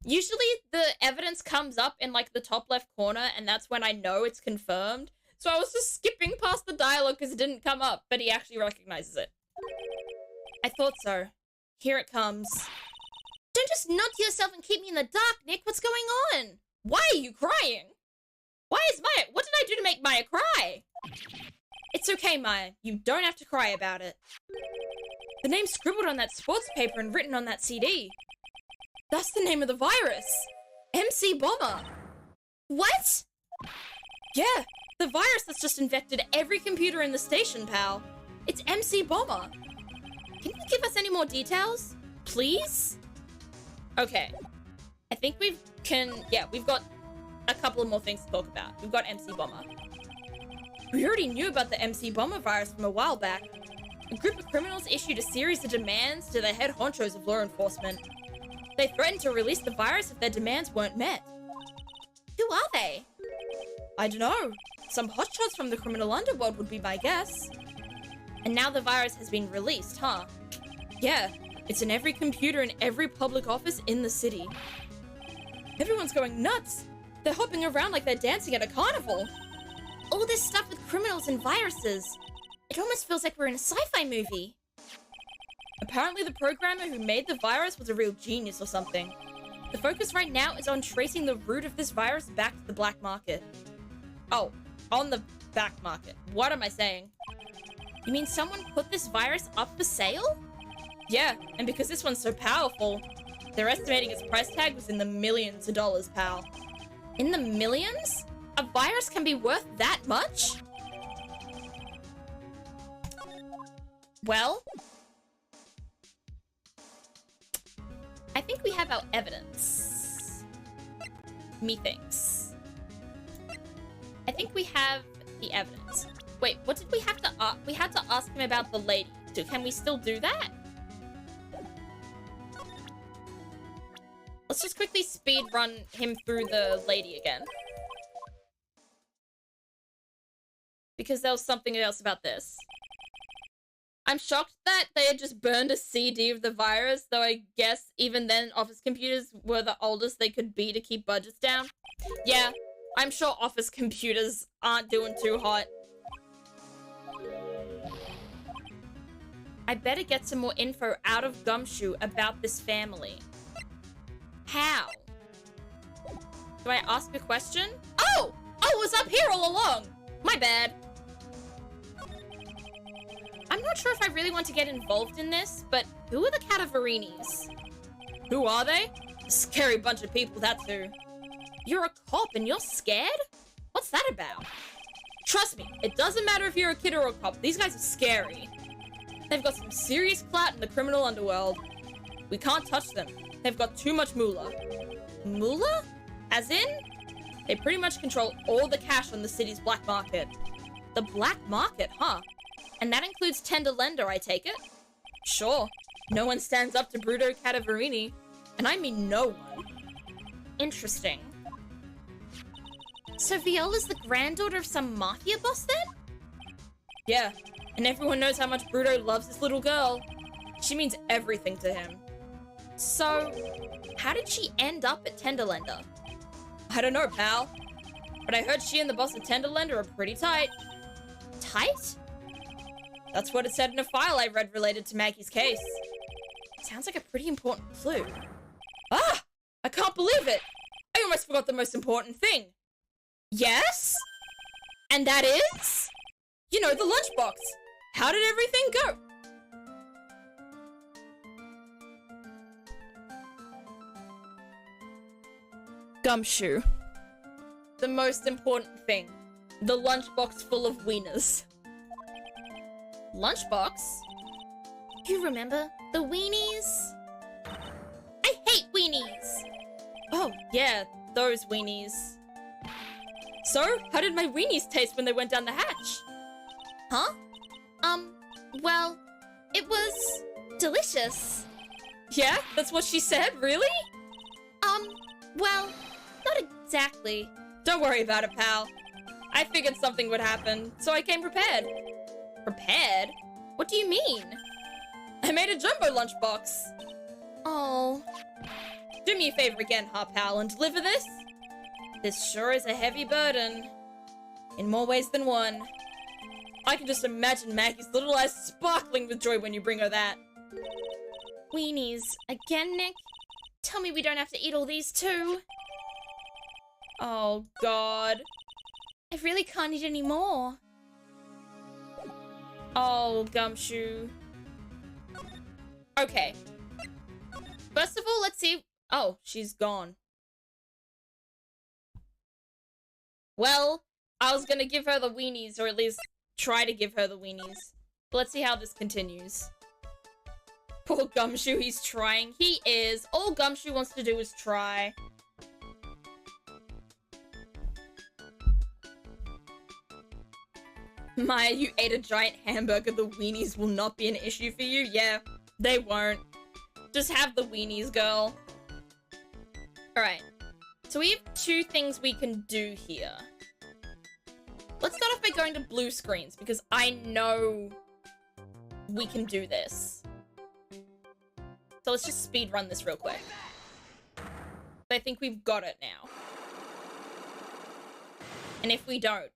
Usually the evidence comes up in like the top left corner and that's when I know it's confirmed. So I was just skipping past the dialogue because it didn't come up, but he actually recognizes it. I thought so. Here it comes. Don't just nod to yourself and keep me in the dark, Nick. What's going on? Why are you crying? Why is Maya? What did I do to make Maya cry? It's okay, Maya. You don't have to cry about it. The name's scribbled on that sports paper and written on that CD. That's the name of the virus. MC Bomber. What? Yeah, the virus that's just infected every computer in the station, pal. It's MC Bomber. Can you give us any more details? Please? Okay. I think we've got a couple of more things to talk about. We've got MC Bomber. We already knew about the MC Bomber virus from a while back. A group of criminals issued a series of demands to the head honchos of law enforcement. They threatened to release the virus if their demands weren't met. Who are they? I don't know. Some hotshots from the criminal underworld would be my guess. And now the virus has been released, huh? Yeah, it's in every computer in every public office in the city. Everyone's going nuts. They're hopping around like they're dancing at a carnival. All this stuff with criminals and viruses. It almost feels like we're in a sci-fi movie. Apparently the programmer who made the virus was a real genius or something. The focus right now is on tracing the root of this virus back to the black market. Oh, on the back market. What am I saying? You mean someone put this virus up for sale? Yeah, and because this one's so powerful, they're estimating its price tag was in the millions of dollars, pal. In the millions? A virus can be worth that much? Well, I think we have our evidence. Methinks. I think we have the evidence. Wait, what did we have to ask? We had to ask him about the lady. Can we still do that? Let's just quickly speed run him through the lady again. Because there was something else about this. I'm shocked that they had just burned a CD of the virus, though I guess even then office computers were the oldest they could be to keep budgets down. Yeah, I'm sure office computers aren't doing too hot. I better get some more info out of Gumshoe about this family. How? Do I ask a question? Oh! Oh, it was up here all along! My bad. I'm not sure if I really want to get involved in this, but who are the Catavarinis? Who are they? A scary bunch of people, that's who. You're a cop and you're scared? What's that about? Trust me, it doesn't matter if you're a kid or a cop. These guys are scary. They've got some serious clout in the criminal underworld. We can't touch them. They've got too much moolah. Moolah? As in? They pretty much control all the cash on the city's black market. The black market, huh? And that includes tender lender, I take it? Sure. No one stands up to Bruto Catavarini. And I mean no one. Interesting. So Viola's the granddaughter of some mafia boss then? Yeah. And everyone knows how much Bruto loves this little girl. She means everything to him. So, how did she end up at Tenderlender? I don't know, pal. But I heard she and the boss of Tenderlender are pretty tight. Tight? That's what it said in a file I read related to Maggie's case. Sounds like a pretty important clue. Ah! I can't believe it! I almost forgot the most important thing. Yes? And that is? You know, the lunchbox. How did everything go? Gumshoe. The most important thing. The lunchbox full of wieners. Lunchbox? You remember the weenies? I hate weenies! Oh, yeah, those weenies. So, how did my weenies taste when they went down the hatch? Huh? Well, it was delicious. Yeah, that's what she said, really? Well, not exactly. Don't worry about it, pal. I figured something would happen, so I came prepared. Prepared? What do you mean? I made a jumbo lunchbox. Oh. Do me a favor again, huh, pal, and deliver this? This sure is a heavy burden. In more ways than one. I can just imagine Maggie's little eyes sparkling with joy when you bring her that. Weenies. Again, Nick? Tell me we don't have to eat all these too. Oh, God. I really can't eat any more. Oh, Gumshoe. Okay. First of all, let's see. Oh, she's gone. Well, I was gonna give her the weenies, or at least try to give her the weenies. But let's see how this continues. Poor Gumshoe, he's trying. He is. All Gumshoe wants to do is try. Maya, you ate a giant hamburger. The weenies will not be an issue for you. Yeah, they won't. Just have the weenies, girl. Alright. So we have two things we can do here. Let's start off by going to blue screens, because I know we can do this. So let's just speed run this real quick. I think we've got it now. And if we don't,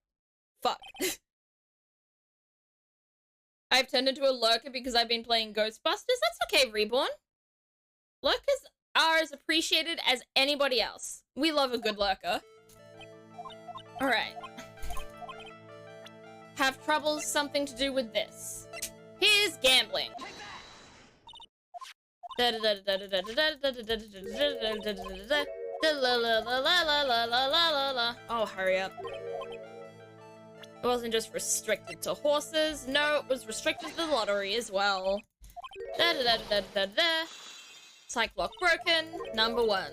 fuck. I've turned into a lurker because I've been playing Ghostbusters. That's okay, Reborn. Lurkers are as appreciated as anybody else. We love a good lurker. Alright. Have troubles something to do with this. Here's gambling. Oh, hurry up. It wasn't just restricted to horses. No, it was restricted to the lottery as well. Psych block broken. Number 1.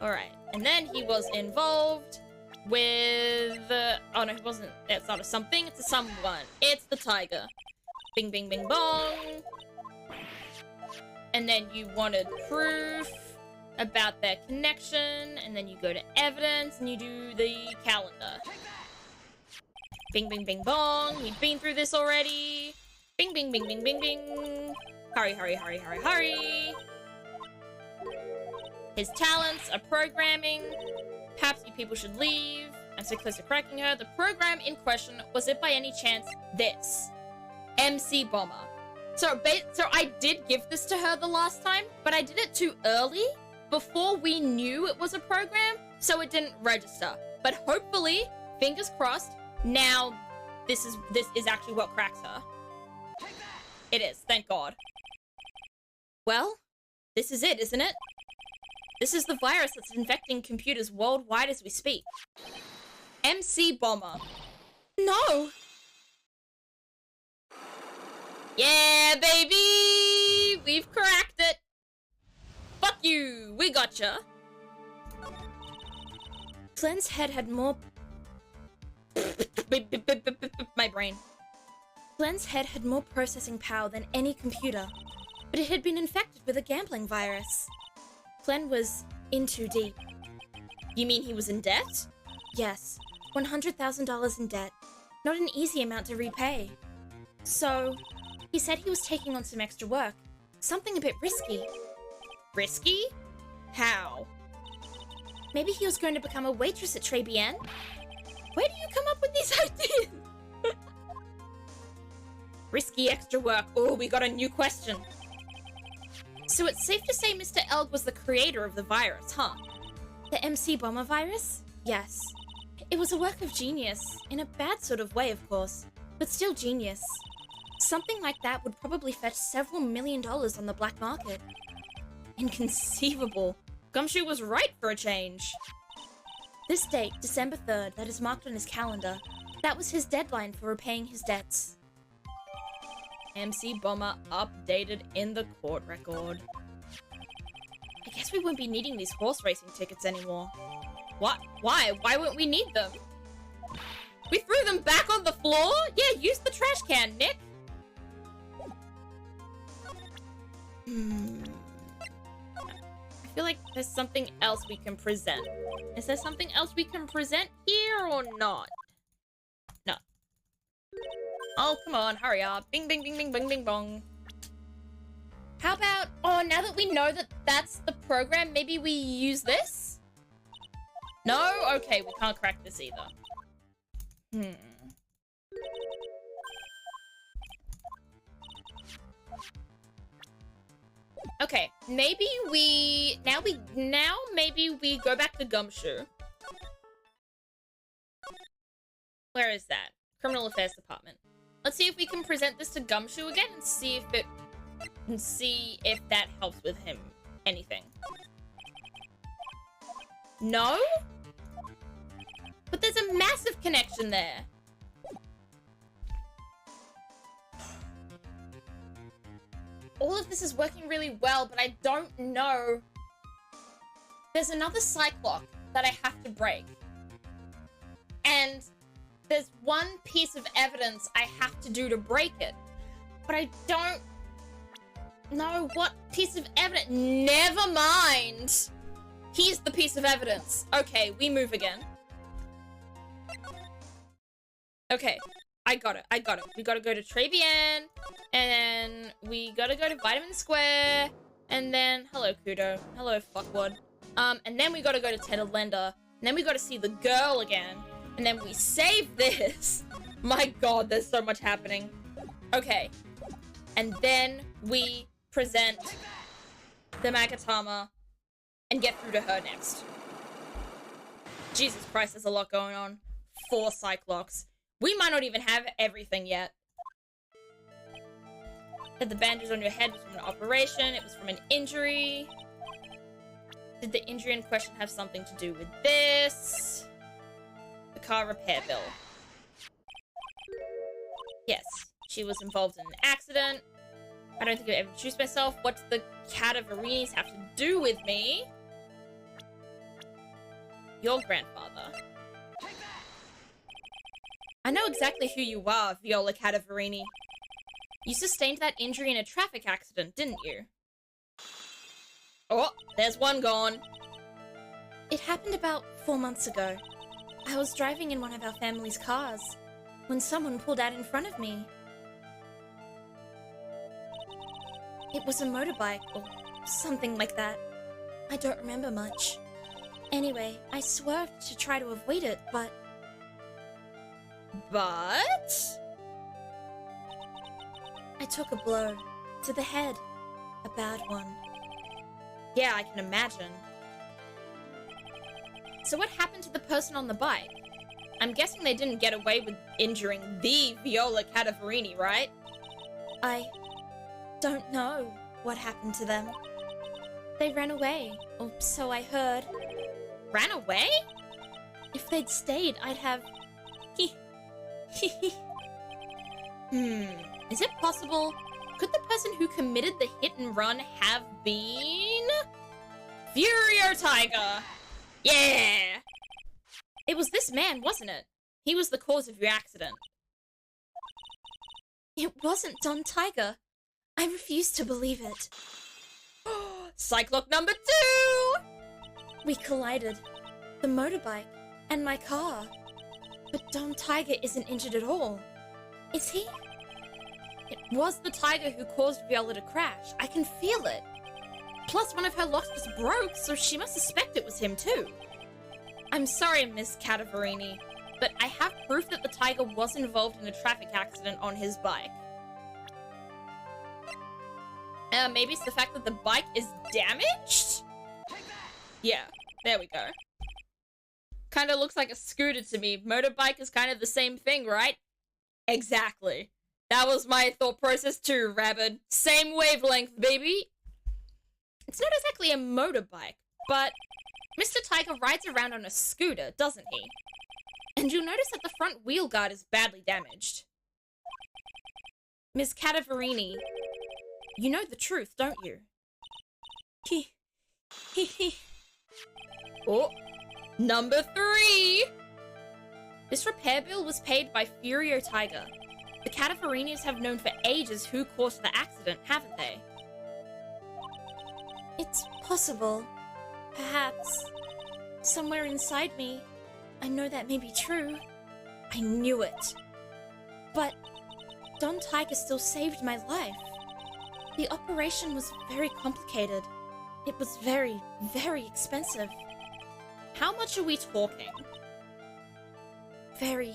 Alright. And then he was involved with... oh, no, he wasn't. It's not a something. It's a someone. It's the tiger. Bing, bing, bing, bong. And then you wanted proof about their connection, and then you go to evidence, and you do the calendar. Bing, bing, bing, bong. We've been through this already. Bing, bing, bing, bing, bing, bing. Hurry, hurry, hurry, hurry, hurry. His talents are programming. Perhaps you people should leave. I'm so close to cracking her. The program in question, was it by any chance this? MC Bomber. So I did give this to her the last time, but I did it too early, before we knew it was a program, so it didn't register. But hopefully, fingers crossed, now this is actually what cracks her. It is, thank God. Well, this is it, isn't it? This is the virus that's infecting computers worldwide as we speak. MC Bomber. No! Yeah, baby! We've cracked it! Fuck you! We gotcha! Glenn's head had more... My brain. Glenn's head had more processing power than any computer, but it had been infected with a gambling virus. Glenn was in too deep. You mean he was in debt? Yes, $100,000 in debt. Not an easy amount to repay. So, he said he was taking on some extra work. Something a bit risky. Risky? How? Maybe he was going to become a waitress at tribulations? Where do you come up with these ideas? Risky extra work. Oh, we got a new question. So it's safe to say Mr. Elg was the creator of the virus, huh? The MC Bomber virus? Yes. It was a work of genius. In a bad sort of way, of course. But still genius. Something like that would probably fetch several $1 million on the black market. Inconceivable. Gumshoe was right for a change. This date, December 3rd, that is marked on his calendar. That was his deadline for repaying his debts. MC Bomber updated in the court record. I guess we won't be needing these horse racing tickets anymore. What? Why? Why won't we need them? We threw them back on the floor? Yeah, use the trash can, Nick. I feel like there's something else we can present. Is there something else we can present here or not? No. Oh, come on, hurry up. Bing, bing, bing, bing, bing, bing, bong. How about, oh, now that we know that that's the program, maybe we use this? No? Okay, we can't crack this either. Okay, maybe we... Now maybe we go back to Gumshoe. Where is that? Criminal Affairs Department. Let's see if we can present this to Gumshoe again and see if that helps with him anything. No? But there's a massive connection there. All of this is working really well, but I don't know. There's another psych lock that I have to break. And there's one piece of evidence I have to do to break it. But I don't know what piece of evidence. Never mind. Here's the piece of evidence. Okay, we move again. Okay, I got it. We gotta go to Trevian, and then we gotta go to Vitamin Square, and then, hello, Kudo. Hello, fuckwad. And then we gotta go to Tedalenda, and then we gotta see the girl again, and then we save this. My god, there's so much happening. Okay. And then we present the Magatama and get through to her next. Jesus Christ, there's a lot going on. 4 Cyclops. We might not even have everything yet. That the bandage on your head was from an operation. It was from an injury. Did the injury in question have something to do with this? The car repair bill. Yes, she was involved in an accident. I don't think I've ever introduced myself. What does the Cadaverinis have to do with me? Your grandfather. I know exactly who you are, Viola Cadaverini. You sustained that injury in a traffic accident, didn't you? Oh, there's one gone. It happened about 4 months ago. I was driving in one of our family's cars when someone pulled out in front of me. It was a motorbike or something like that. I don't remember much. Anyway, I swerved to try to avoid it, but... I took a blow to the head. A bad one. Yeah, I can imagine. So what happened to the person on the bike? I'm guessing they didn't get away with injuring the Viola Cadaverini, right? I don't know what happened to them. They ran away, or so I heard. Ran away? If they'd stayed, I'd have... Is it possible? Could the person who committed the hit and run have been... Furio Tiger! Yeah! It was this man, wasn't it? He was the cause of your accident. It wasn't Don Tiger. I refuse to believe it. Cyclock number 2! We collided. The motorbike and my car. But Don Tiger isn't injured at all. Is he? It was the tiger who caused Viola to crash. I can feel it. Plus, one of her locks was broke, so she must suspect it was him too. I'm sorry, Miss Cadaverini, but I have proof that the tiger was involved in a traffic accident on his bike. Maybe it's the fact that the bike is damaged? Yeah, there we go. Kinda looks like a scooter to me. Motorbike is kind of the same thing, right? Exactly. That was my thought process too, Rabbit. Same wavelength, baby. It's not exactly a motorbike, but Mr. Tiger rides around on a scooter, doesn't he? And you'll notice that the front wheel guard is badly damaged. Miss Cadaverini, you know the truth, don't you? Oh, number 3! This repair bill was paid by Furio Tiger. The Cadaverinis have known for ages who caused the accident, haven't they? It's possible. Perhaps. Somewhere inside me, I know that may be true. I knew it. But Don Tiger still saved my life. The operation was very complicated. It was very, very expensive. How much are we talking? Very,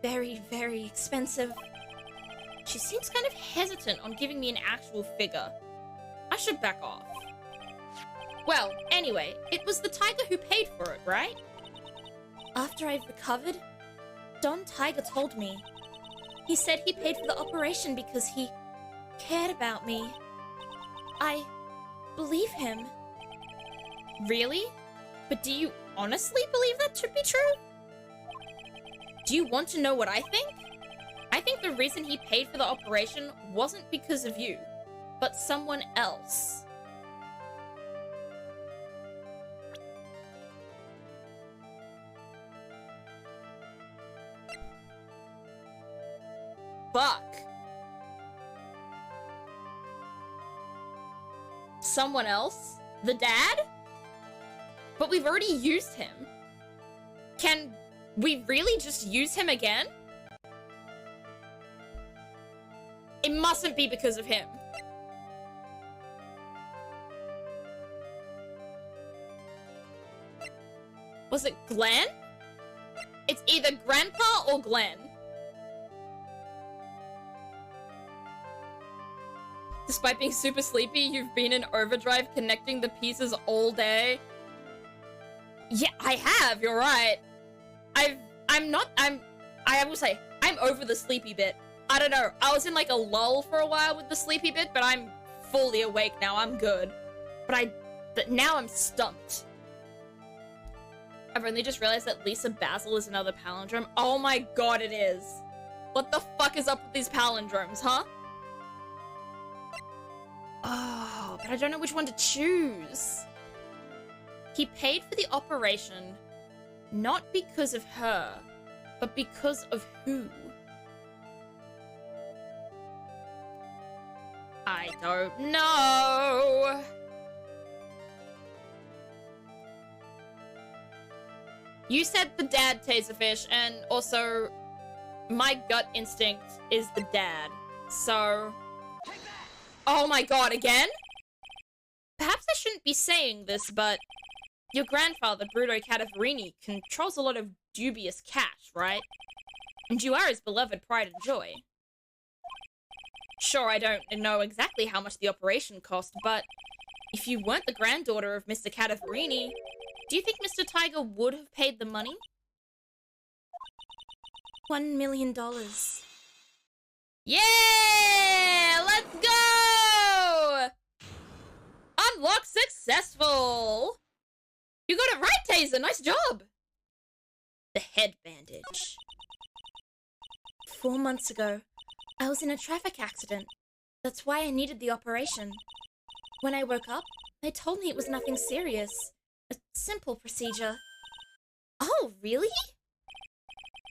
very, very expensive. She seems kind of hesitant on giving me an actual figure. I should back off. Well, anyway, it was the tiger who paid for it, right? After I'd recovered, Don Tiger told me. He said he paid for the operation because he cared about me. I believe him. Really? But do you honestly believe that to be true? Do you want to know what I think? I think the reason he paid for the operation wasn't because of you, but someone else. Fuck. Someone else? The dad? But we've already used him. Can we really just use him again? It mustn't be because of him. Was it Glenn? It's either Grandpa or Glenn. Despite being super sleepy, you've been in overdrive connecting the pieces all day. Yeah, I have, you're right. I will say, I'm over the sleepy bit. I don't know, I was in like a lull for a while with the sleepy bit, but I'm fully awake now, I'm good. But now I'm stumped. I've only just realized that Lisa Basil is another palindrome. Oh my god, it is. What the fuck is up with these palindromes, huh? Oh, but I don't know which one to choose. He paid for the operation, not because of her, but because of who? I don't know. You said the dad, Taserfish, and also my gut instinct is the dad. So, oh my god, again? Perhaps I shouldn't be saying this, but your grandfather, Bruto Cadaverini, controls a lot of dubious cash, right? And you are his beloved pride and joy. Sure, I don't know exactly how much the operation cost, but if you weren't the granddaughter of Mr. Cadaverini, do you think Mr. Tiger would have paid the money? $1 million. Yeah! Let's go! Unlock successful! You got it right, Taser! Nice job! The head bandage. 4 months ago, I was in a traffic accident. That's why I needed the operation. When I woke up, they told me it was nothing serious. A simple procedure. Oh, really?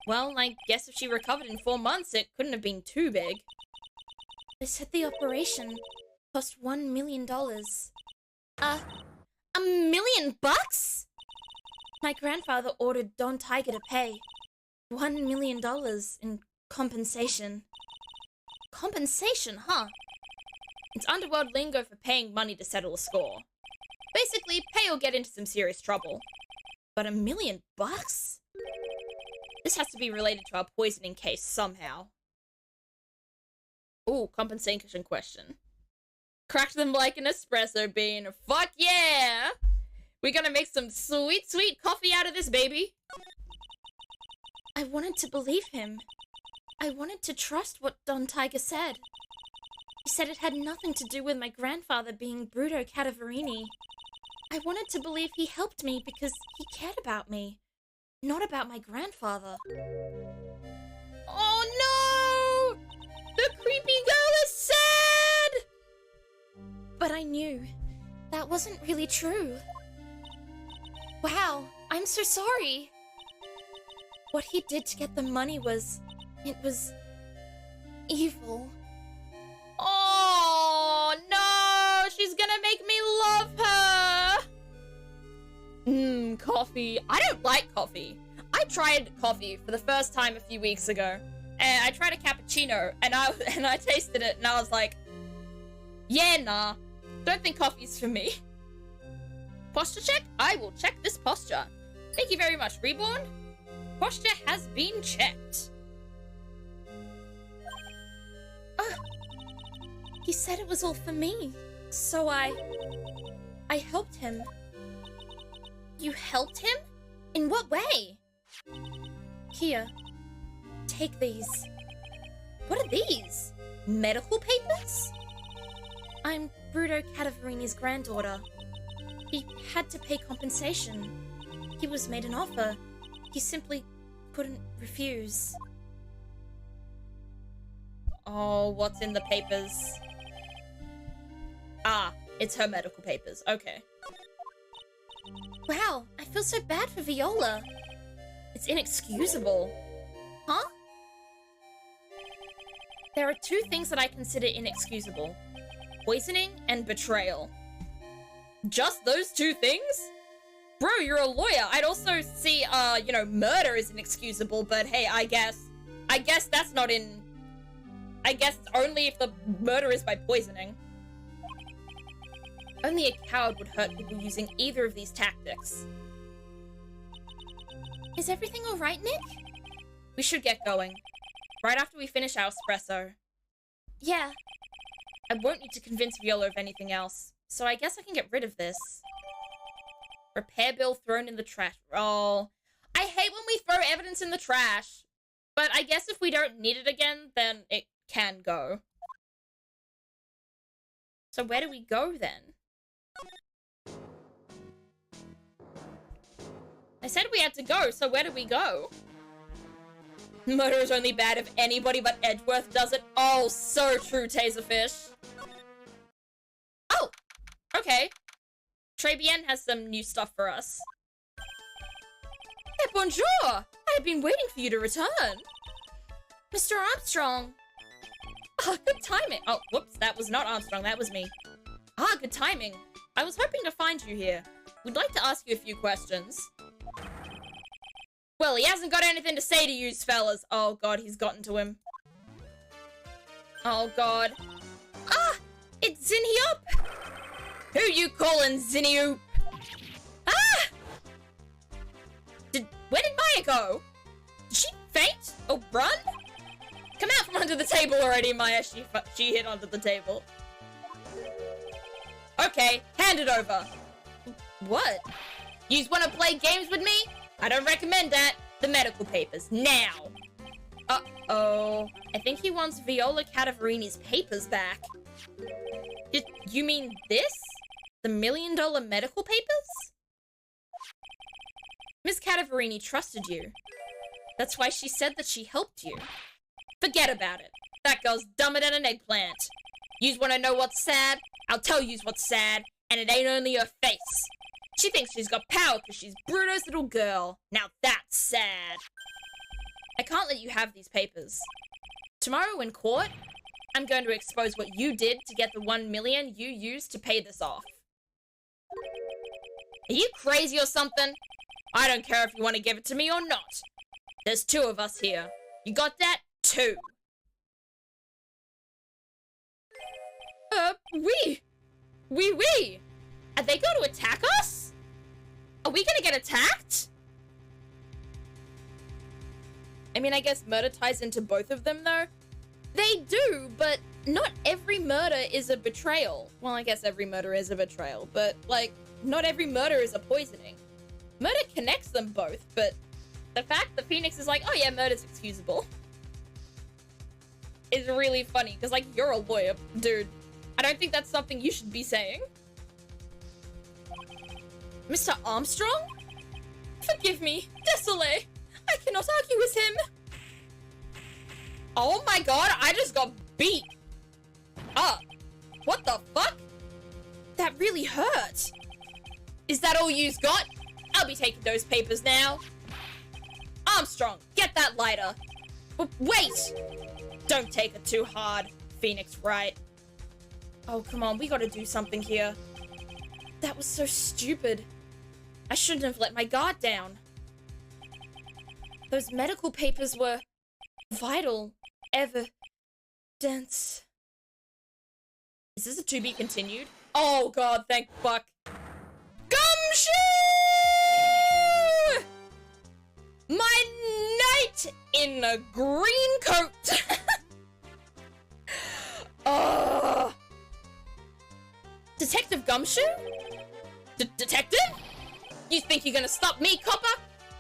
Well, I guess if she recovered in 4 months, it couldn't have been too big. They said the operation cost $1 million. $1 million bucks? My grandfather ordered Don Tiger to pay $1 million in compensation. Compensation, huh? It's underworld lingo for paying money to settle a score. Basically, pay or get into some serious trouble. But $1 million bucks? This has to be related to our poisoning case somehow. Ooh, compensation question. Cracked them like an espresso bean. Fuck yeah! We're gonna make some sweet, sweet coffee out of this, baby. I wanted to believe him. I wanted to trust what Don Tiger said. He said it had nothing to do with my grandfather being Bruto Cadaverini. I wanted to believe he helped me because he cared about me, not about my grandfather. Oh no! The creepy girl is sad! But I knew that wasn't really true. Wow, I'm so sorry. What he did to get the money was evil. Oh no, she's gonna make me love her. Coffee. I don't like coffee. I tried coffee for the first time a few weeks ago, and I tried a cappuccino, and I tasted it, and I was like, yeah, nah, don't think coffee's for me. Posture check? I will check this posture. Thank you very much, Reborn. Posture has been checked. He said it was all for me, so I helped him. You helped him? In what way? Here, take these. What are these? Medical papers? I'm Bruto Cadaverini's granddaughter. He had to pay compensation. He was made an offer. He simply couldn't refuse. Oh, what's in the papers? Ah, it's her medical papers. Okay. Wow, I feel so bad for Viola. It's inexcusable. Huh? There are two things that I consider inexcusable. Poisoning and betrayal. Just those two things? Bro, you're a lawyer. I'd also see, murder is inexcusable, but hey, I guess that's not in I guess only if the murder is by poisoning. Only a coward would hurt people using either of these tactics. Is everything alright, Nick? We should get going. Right after we finish our espresso. Yeah. I won't need to convince Viola of anything else, so I guess I can get rid of this. Repair bill thrown in the trash. Oh. I hate when we throw evidence in the trash. But I guess if we don't need it again, then it can go. So where do we go then? I said we had to go, so where do we go? Murder is only bad if anybody but Edgeworth does it. Oh, so true, Taserfish. Oh, okay. Trebien has some new stuff for us. Hey, bonjour! I have been waiting for you to return. Mr. Armstrong. Ah, good timing. Oh, whoops, that was not Armstrong, that was me. Ah, good timing. I was hoping to find you here. We'd like to ask you a few questions. Well, he hasn't got anything to say to you, fellas. Oh god, he's gotten to him. Oh god. Ah! It's Zinniop! Who you calling Zinniop? Ah! Where did Maya go? Did she faint? Or run? Come out from under the table already, Maya. She hit onto the table. Okay, hand it over. What? Yous wanna play games with me? I don't recommend that. The medical papers, now. Uh-oh. I think he wants Viola Cadaverini's papers back. You mean this? The $1 million medical papers? Miss Cadaverini trusted you. That's why she said that she helped you. Forget about it. That girl's dumber than an eggplant. Yous wanna know what's sad? I'll tell yous what's sad, and it ain't only her face. She thinks she's got power because she's Bruno's little girl. Now that's sad. I can't let you have these papers. Tomorrow in court, I'm going to expose what you did to get the $1 million you used to pay this off. Are you crazy or something? I don't care if you want to give it to me or not. There's 2 of us here. You got that? 2. We. Are they going to attack us? Are we gonna get attacked? I mean, I guess murder ties into both of them, though. They do, but not every murder is a betrayal. Well, I guess every murder is a betrayal, but, like, not every murder is a poisoning. Murder connects them both, but the fact that Phoenix is like, oh yeah, murder's excusable, is really funny, because, like, you're a lawyer, dude. I don't think that's something you should be saying. Mr. Armstrong? Forgive me, désolé. I cannot argue with him. Oh my god, I just got beat up. What the fuck? That really hurt. Is that all you've got? I'll be taking those papers now. Armstrong, get that lighter. Wait! Don't take it too hard, Phoenix Wright. Oh, come on, we gotta do something here. That was so stupid. I shouldn't have let my guard down. Those medical papers were vital evidence. Is this a to be continued? Oh god, thank fuck. Gumshoe! My knight in a green coat. Oh. Detective Gumshoe? Detective? You think you're gonna stop me, copper?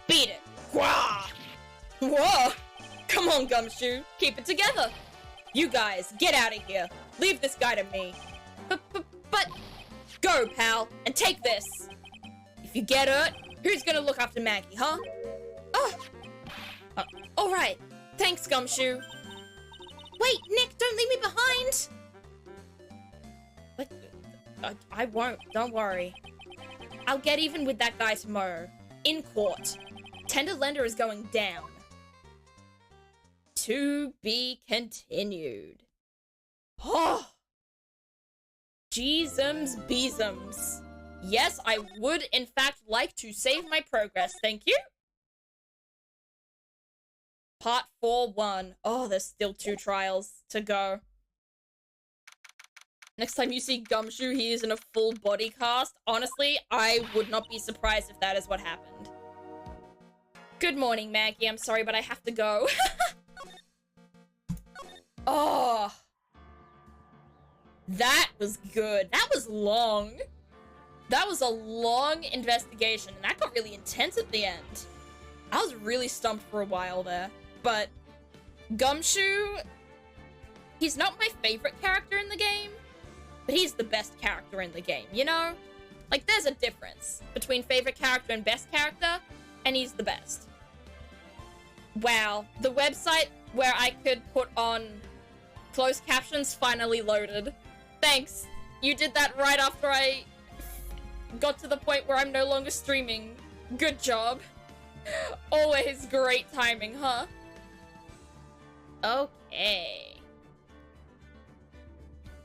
Beat it. Wah! Whoa! Come on, Gumshoe. Keep it together. You guys, get out of here. Leave this guy to me. But go, pal, and take this. If you get hurt, who's gonna look after Maggie, huh? Oh. All right. Thanks, Gumshoe. Wait, Nick, don't leave me behind. What? I won't. Don't worry. I'll get even with that guy tomorrow. In court. Tender lender is going down. To be continued. Oh. Jeezums beezums. Yes, I would in fact like to save my progress. Thank you. Part 4-1. Oh, there's still 2 trials to go. Next time you see Gumshoe, he is in a full body cast. Honestly, I would not be surprised if that is what happened. Good morning, Maggie. I'm sorry, but I have to go. Oh. That was good. That was long. That was a long investigation, and that got really intense at the end. I was really stumped for a while there. But Gumshoe, he's not my favorite character in the game, but he's the best character in the game, you know? Like, there's a difference between favorite character and best character, and he's the best. Wow, the website where I could put on closed captions finally loaded. Thanks. You did that right after I got to the point where I'm no longer streaming. Good job. Always great timing, huh? Okay.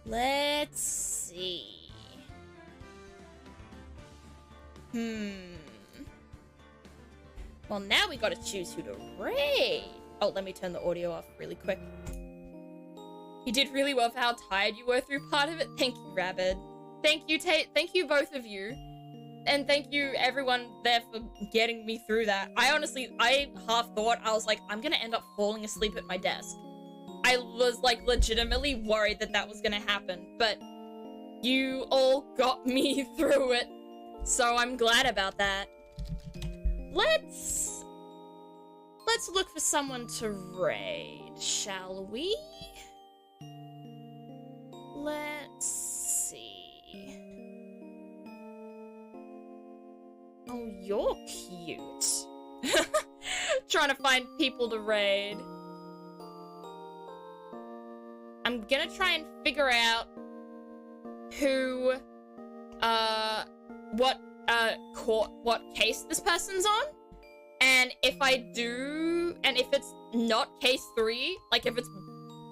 Let's see. Well, now we gotta choose who to raid. Oh, let me turn the audio off really quick. You did really well for how tired you were through part of it. Thank you, Rabbit. Thank you, Tate. Thank you, both of you. And thank you, everyone there, for getting me through that. I half thought, I was like, I'm gonna end up falling asleep at my desk. I was, like, legitimately worried that that was gonna happen. But you all got me through it. So I'm glad about that. Let's look for someone to raid, shall we? Let's see. Oh, you're cute. Trying to find people to raid. I'm gonna try and figure out who, what case this person's on. And if I do, and if it's not case 3, like if it's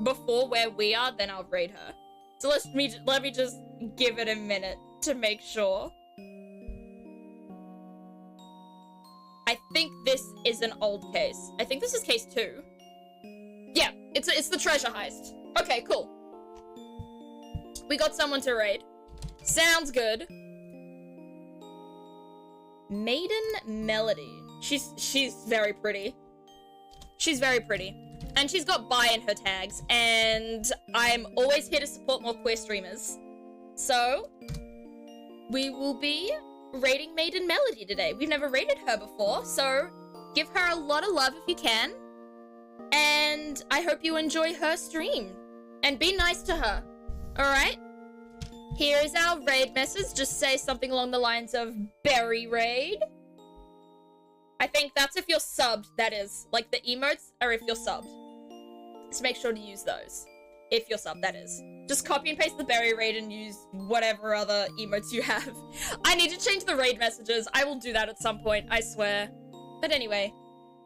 before where we are, then I'll raid her. So let me just give it a minute to make sure. I think this is an old case. I think this is case 2. Yeah, it's the treasure heist. Okay, cool. We got someone to raid. Sounds good. Maiden Melody. She's very pretty. She's very pretty. And she's got bi in her tags. And I'm always here to support more queer streamers. So, we will be raiding Maiden Melody today. We've never raided her before, so give her a lot of love if you can. And I hope you enjoy her stream. And be nice to her. Alright? Here is our raid message. Just say something along the lines of Berry Raid. I think that's if you're subbed, that is. Like, the emotes are if you're subbed. So make sure to use those. If you're subbed, that is. Just copy and paste the Berry Raid and use whatever other emotes you have. I need to change the raid messages. I will do that at some point, I swear. But anyway,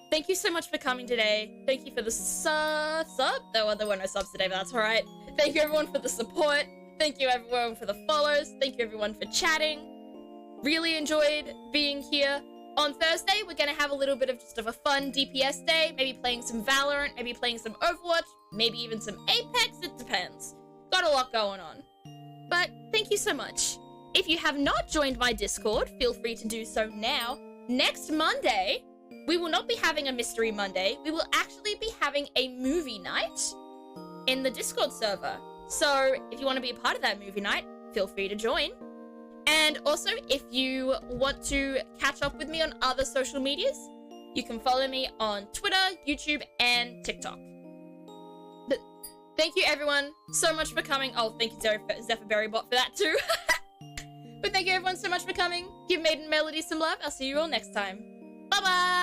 thank you so much for coming today. Thank you for the sub. There were no subs today, but that's alright. Thank you everyone for the support. Thank you everyone for the follows. Thank you everyone for chatting. Really enjoyed being here. On Thursday, we're gonna have a little bit of just of a fun DPS day. Maybe playing some Valorant, maybe playing some Overwatch, maybe even some Apex, it depends. Got a lot going on. But thank you so much. If you have not joined my Discord, feel free to do so now. Next Monday, we will not be having a Mystery Monday. We will actually be having a movie night in the Discord server. So if you want to be a part of that movie night, feel free to join. And also, if you want to catch up with me on other social medias, you can follow me on Twitter, YouTube, and TikTok. But thank you everyone so much for coming. Oh, thank you Zephyrberrybot for that too. But thank you everyone so much for coming. Give Maiden Melody some love. I'll see you all next time. Bye-bye!